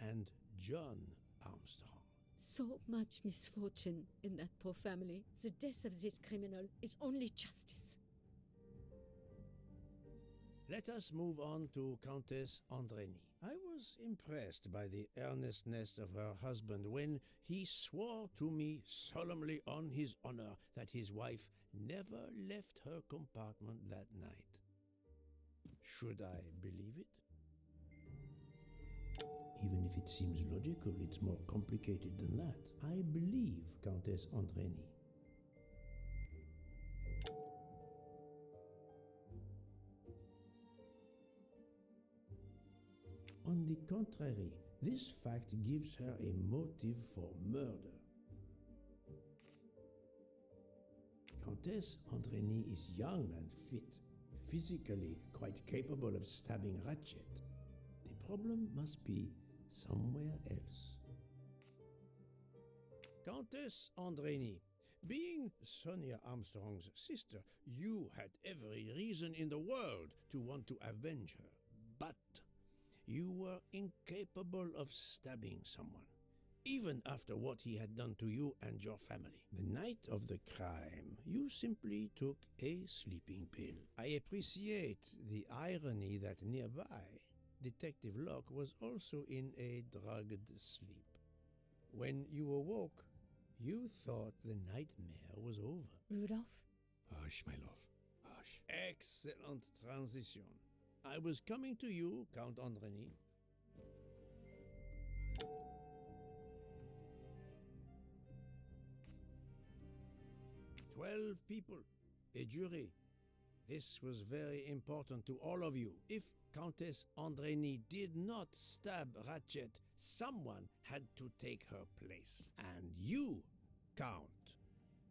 and John Armstrong. So much misfortune in that poor family. The death of this criminal is only justice. Let us move on to Countess Andreni. I was impressed by the earnestness of her husband when he swore to me solemnly on his honor that his wife never left her compartment that night. Should I believe it? Even if it seems logical, it's more complicated than that. I believe Countess Andreni. On the contrary, this fact gives her a motive for murder. Countess Andreni is young and fit, physically quite capable of stabbing Ratchet. The problem must be somewhere else. Countess Andreni, being Sonia Armstrong's sister, you had every reason in the world to want to avenge her, but you were incapable of stabbing someone, even after what he had done to you and your family. The night of the crime, you simply took a sleeping pill. I appreciate the irony that nearby, Detective Locke was also in a drugged sleep. When you awoke, you thought the nightmare was over. Rudolph? Hush, my love. Hush. Excellent transition. I was coming to you, Count Andreni. "12 people, a jury. This was very important to all of you. If Countess Andreni did not stab Ratchet, someone had to take her place. And you, Count,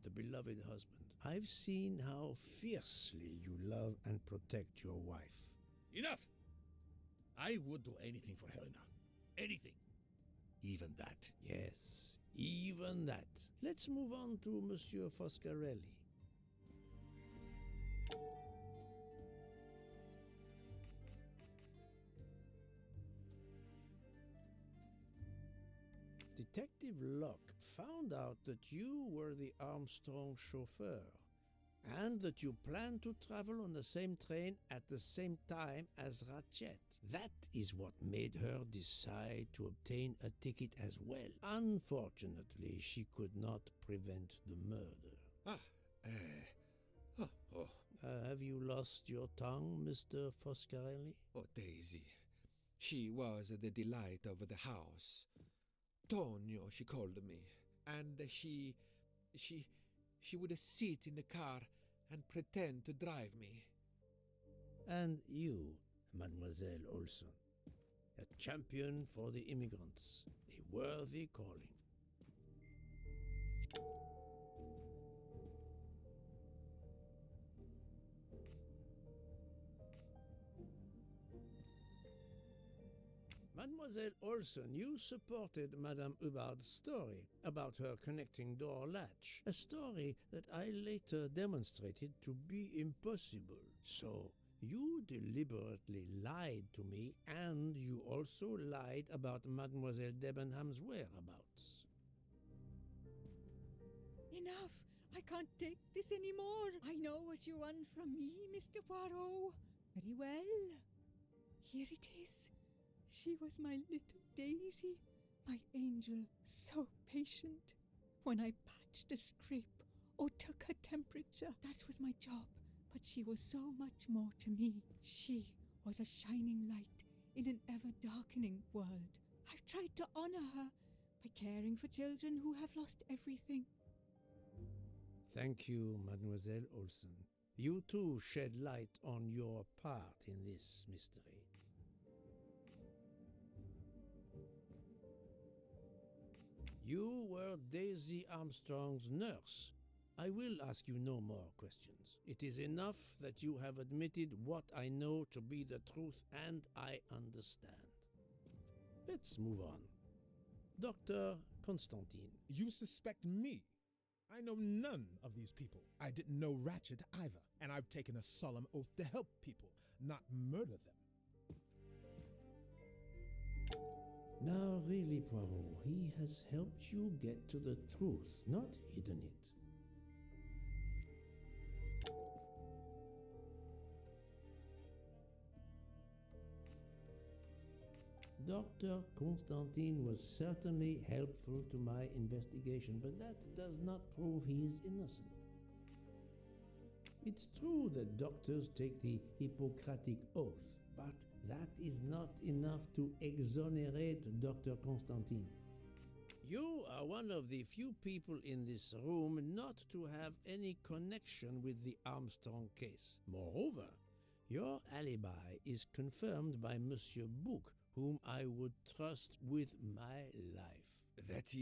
the beloved husband. I've seen how fiercely you love and protect your wife. Enough! I would do anything for Helena. Anything. Even that. Yes, even that. Let's move on to Monsieur Foscarelli. Detective Locke found out that you were the Armstrong chauffeur and that you planned to travel on the same train at the same time as Ratchet. That is what made her decide to obtain a ticket as well. Unfortunately, she could not prevent the murder. Have you lost your tongue, Mr. Foscarelli? Oh, Daisy. She was the delight of the house. Tonio, she called me. And she would sit in the car and pretend to drive me. And you, Mademoiselle Olson, a champion for the immigrants, a worthy calling. Mademoiselle Olson, you supported Madame Hubbard's story about her connecting door latch, a story that I later demonstrated to be impossible. So, you deliberately lied to me, and you also lied about Mademoiselle Debenham's whereabouts. Enough! I can't take this anymore. I know what you want from me, Mr. Poirot. Very well. Here it is. She was my little Daisy, my angel, so patient. When I patched a scrape or took her temperature, that was my job. But she was so much more to me. She was a shining light in an ever-darkening world. I've tried to honor her by caring for children who have lost everything. Thank you, Mademoiselle Olson. You too shed light on your part in this mystery. You were Daisy Armstrong's nurse. I will ask you no more questions. It is enough that you have admitted what I know to be the truth, and I understand. Let's move on. Dr. Constantine. You suspect me? I know none of these people. I didn't know Ratchet either. And I've taken a solemn oath to help people, not murder them. Now, really, Poirot, he has helped you get to the truth, not hidden it. Dr. Constantine was certainly helpful to my investigation, but that does not prove he is innocent. It's true that doctors take the Hippocratic Oath, but that is not enough to exonerate Dr. Constantine. You are one of the few people in this room not to have any connection with the Armstrong case. Moreover, your alibi is confirmed by Monsieur Bouc, whom I would trust with my life. That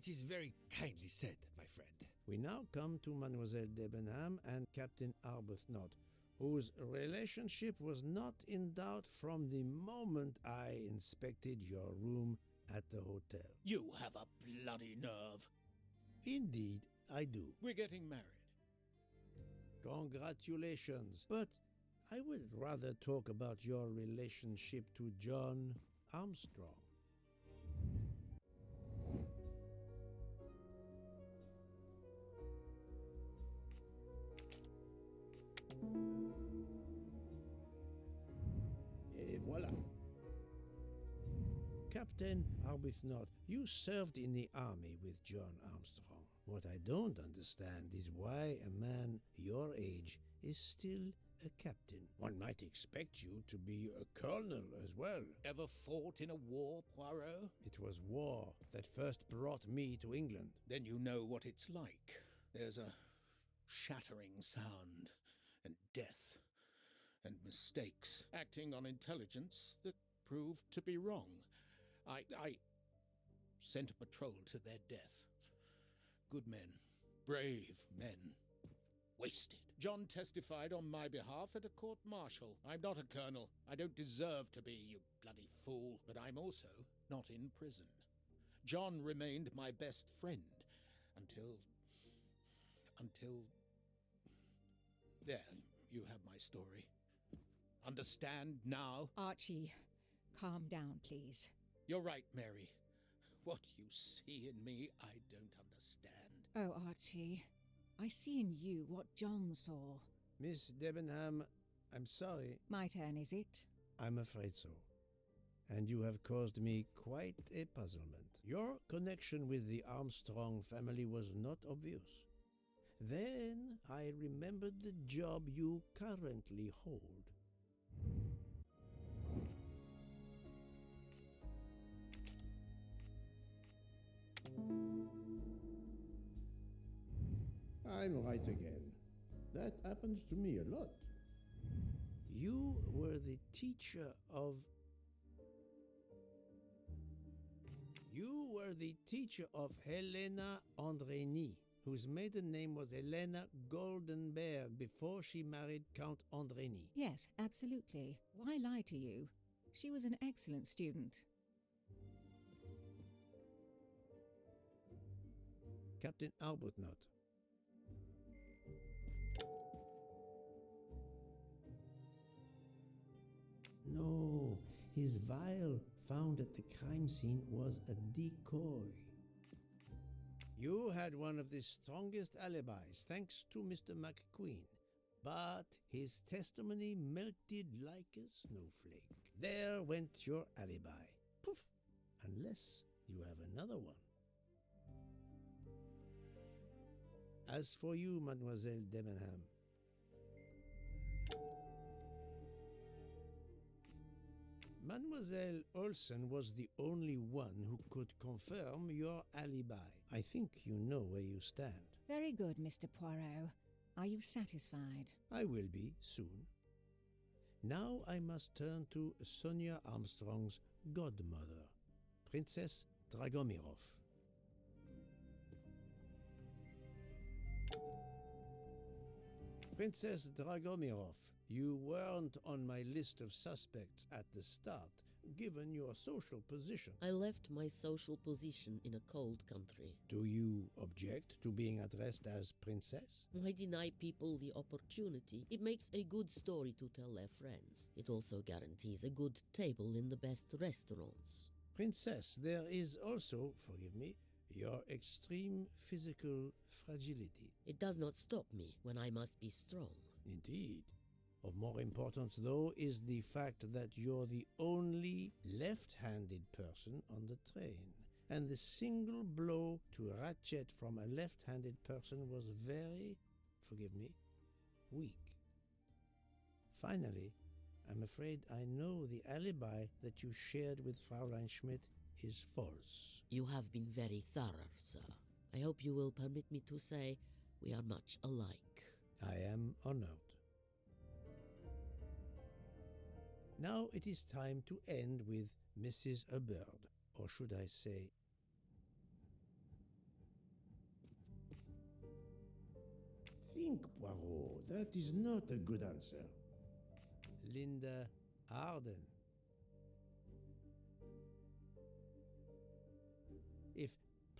is very kindly said, my friend. We now come to Mademoiselle Debenham and Captain Arbuthnot, whose relationship was not in doubt from the moment I inspected your room at the hotel. You have a bloody nerve. Indeed, I do. We're getting married. Congratulations. But I would rather talk about your relationship to John Armstrong. Et voilà. Captain Arbuthnot, you served in the army with John Armstrong. What I don't understand is why a man your age is still a captain. One might expect you to be a colonel as well. Ever fought in a war, Poirot? It was war that first brought me to England. Then you know what it's like. There's a shattering sound, and death, and mistakes, acting on intelligence that proved to be wrong. I sent a patrol to their death. Good men, brave men, wasted. John testified on my behalf at a court-martial. I'm not a colonel. I don't deserve to be, you bloody fool. But I'm also not in prison. John remained my best friend until... There, you have my story. Understand now? Archie, calm down, please. You're right, Mary. What you see in me, I don't understand. Oh, Archie, I see in you what John saw. Miss Debenham, I'm sorry. My turn, is it? I'm afraid so. And you have caused me quite a puzzlement. Your connection with the Armstrong family was not obvious. Then I remembered the job you currently hold. I'm right again. That happens to me a lot. You were the teacher of... You were the teacher of Helena Andrény, whose maiden name was Helena Goldenberg before she married Count Andrény. Yes, absolutely. Why lie to you? She was an excellent student. Captain Arbuthnot. No, his vial found at the crime scene was a decoy. You had one of the strongest alibis, thanks to Mr. McQueen, but his testimony melted like a snowflake. There went your alibi. Poof! Unless you have another one. As for you, Mademoiselle Debenham, Mademoiselle Olsen was the only one who could confirm your alibi. I think you know where you stand. Very good, Mr. Poirot. Are you satisfied? I will be soon. Now I must turn to Sonia Armstrong's godmother, Princess Dragomirov. Princess Dragomirov, you weren't on my list of suspects at the start, given your social position. I left my social position in a cold country. Do you object to being addressed as princess? I deny people the opportunity. It makes a good story to tell their friends. It also guarantees a good table in the best restaurants. Princess, there is also, forgive me, your extreme physical fragility. It does not stop me when I must be strong. Indeed. Of more importance, though, is the fact that you're the only left-handed person on the train, and the single blow to Ratchet from a left-handed person was very, forgive me, weak. Finally, I'm afraid I know the alibi that you shared with Fraulein Schmidt is false. You have been very thorough, sir. I hope you will permit me to say we are much alike. I am honored. Now it is time to end with Mrs. Hubbard, or should I say... Think, Poirot, that is not a good answer. Linda Arden. If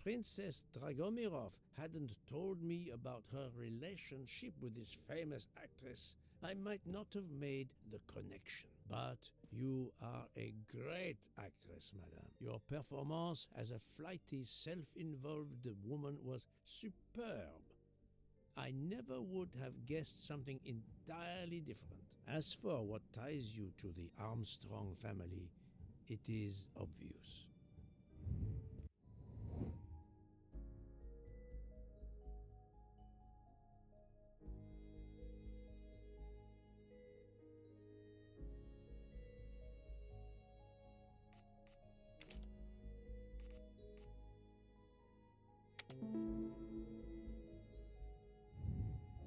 Princess Dragomirov hadn't told me about her relationship with this famous actress, I might not have made the connection. But you are a great actress, madame. Your performance as a flighty, self-involved woman was superb. I never would have guessed something entirely different. As for what ties you to the Armstrong family, it is obvious.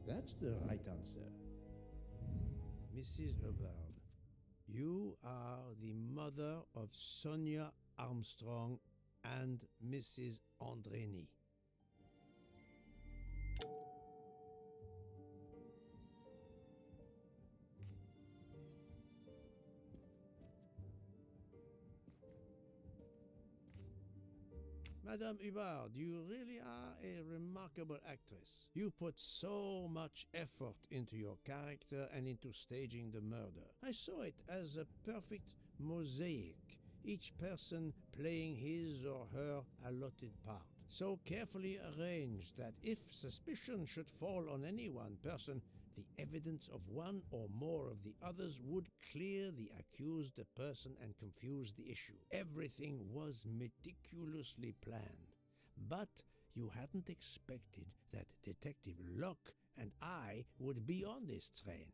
That's the right answer. Mrs. Hubbard, you are the mother of Sonia Armstrong and Mrs. Andreni. Madame Hubbard, you really are a remarkable actress. You put so much effort into your character and into staging the murder. I saw it as a perfect mosaic, each person playing his or her allotted part, so carefully arranged that if suspicion should fall on any one person, the evidence of one or more of the others would clear the accused person and confuse the issue. Everything was meticulously planned. But you hadn't expected that Detective Locke and I would be on this train,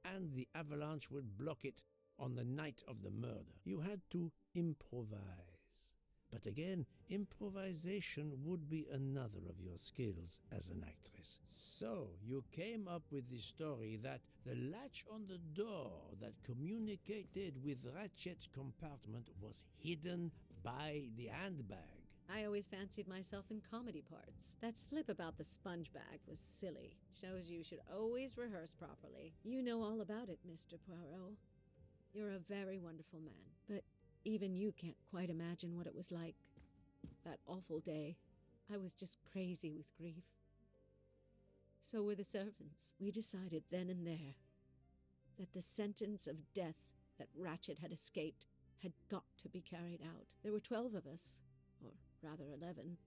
and the avalanche would block it on the night of the murder. You had to improvise. But again, improvisation would be another of your skills as an actress. So you came up with the story that the latch on the door that communicated with Ratchet's compartment was hidden by the handbag. I always fancied myself in comedy parts. That slip about the sponge bag was silly. Shows you should always rehearse properly. You know all about it, Mr. Poirot. You're a very wonderful man, but even you can't quite imagine what it was like. That awful day. I was just crazy with grief. So were the servants. We decided then and there that the sentence of death that Ratchet had escaped had got to be carried out. There were 12 of us, or rather 11.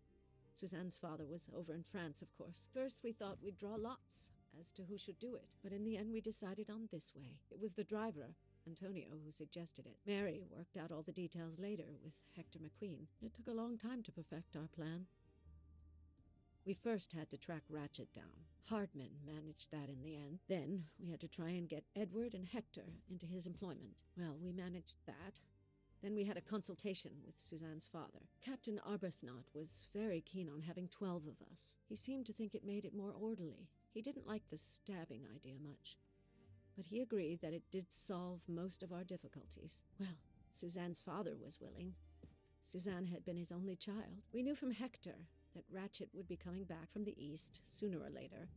Suzanne's father was over in France, of course. First we thought we'd draw lots as to who should do it, but in the end we decided on this way. It was the driver, Antonio, who suggested it. Mary worked out all the details later with Hector McQueen. It took a long time to perfect our plan. We first had to track Ratchet down. Hardman managed that in the end. Then we had to try and get Edward and Hector into his employment. Well, we managed that. Then we had a consultation with Suzanne's father. Captain Arbuthnot was very keen on having 12 of us. He seemed to think it made it more orderly. He didn't like the stabbing idea much, but he agreed that it did solve most of our difficulties. Well, Suzanne's father was willing. Suzanne had been his only child. We knew from Hector that Ratchet would be coming back from the east sooner or later,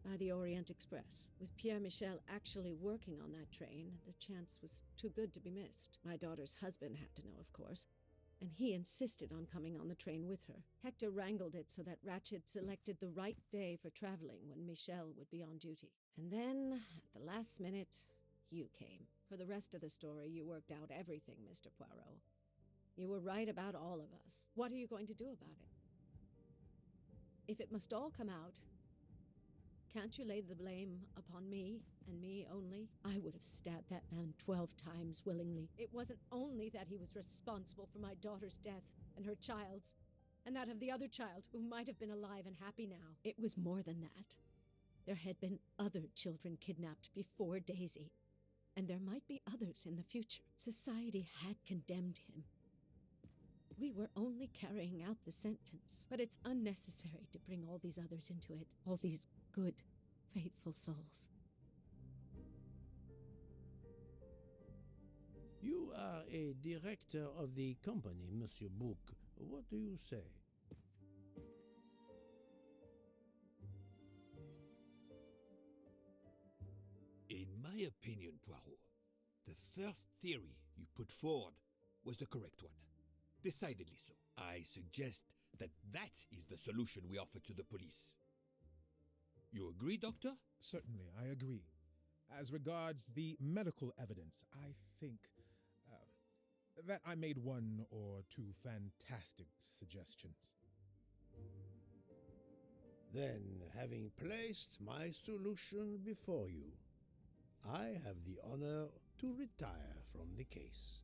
by the Orient Express. With Pierre Michel actually working on that train, the chance was too good to be missed. My daughter's husband had to know, of course, and he insisted on coming on the train with her. Hector wrangled it so that Ratchet selected the right day for traveling when Michel would be on duty. And then, at the last minute, you came. For the rest of the story, you worked out everything, Mr. Poirot. You were right about all of us. What are you going to do about it? If it must all come out, can't you lay the blame upon me, and me only? I would have stabbed that man 12 times willingly. It wasn't only that he was responsible for my daughter's death, and her child's, and that of the other child who might have been alive and happy now. It was more than that. There had been other children kidnapped before Daisy, and there might be others in the future. Society had condemned him. We were only carrying out the sentence, but it's unnecessary to bring all these others into it, all these good, faithful souls. You are a director of the company, Monsieur Bouc. What do you say? In my opinion, Poirot, the first theory you put forward was the correct one. Decidedly so. I suggest that that is the solution we offer to the police. You agree, Doctor? Certainly, I agree. As regards the medical evidence, I think that I made one or two fantastic suggestions. Then, having placed my solution before you, I have the honor to retire from the case.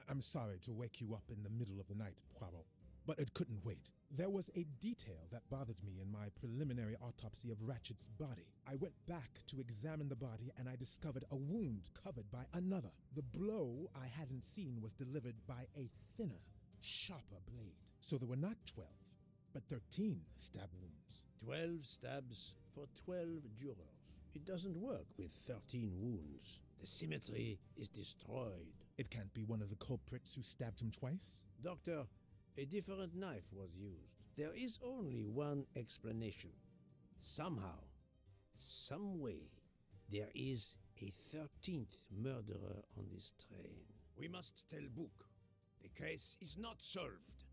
I'm sorry to wake you up in the middle of the night, Poirot, but it couldn't wait. There was a detail that bothered me in my preliminary autopsy of Ratchet's body. I went back to examine the body and I discovered a wound covered by another. The blow I hadn't seen was delivered by a thinner, sharper blade. So there were not 12, but 13 stab wounds. 12 stabs for 12 jurors. It doesn't work with 13 wounds. The symmetry is destroyed. It can't be one of the culprits who stabbed him twice? Doctor, a different knife was used. There is only one explanation. Somehow, some way, there is a 13th murderer on this train. We must tell Bouc. The case is not solved.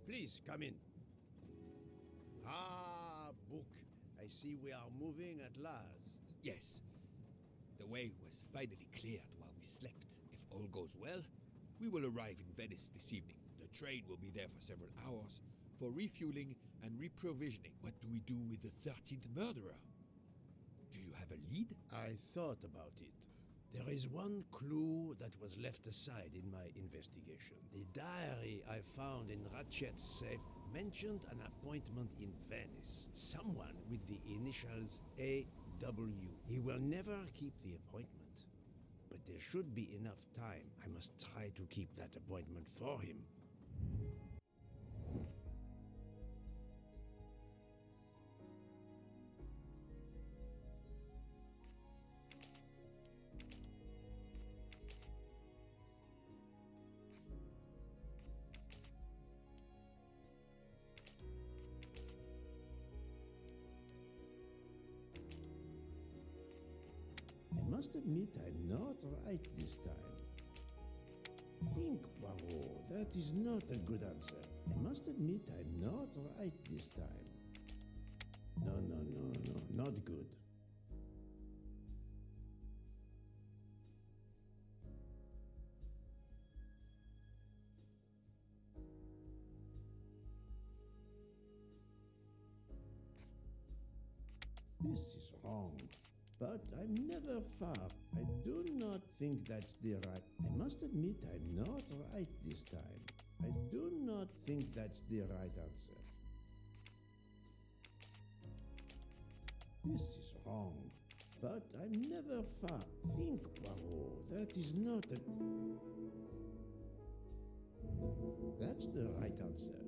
Please, come in. Ah, Bouc, I see we are moving at last. Yes. The way was finally cleared while we slept. If all goes well, we will arrive in Venice this evening. The train will be there for several hours for refueling and reprovisioning. What do we do with the 13th murderer? Do you have a lead? I thought about it. There is one clue that was left aside in my investigation. The diary I found in Ratchet's safe mentioned an appointment in Venice. Someone with the initials A.W. He will never keep the appointment. But there should be enough time. I must try to keep that appointment for him. I must admit I'm not right this time. Think, Poirot, that is not a good answer. I must admit I'm not right this time. No, not good. This is wrong. But I'm never far. I do not think that's the right. I must admit I'm not right this time. I do not think that's the right answer. This is wrong. But I'm never far. Think, Poirot. That is not a... That's the right answer.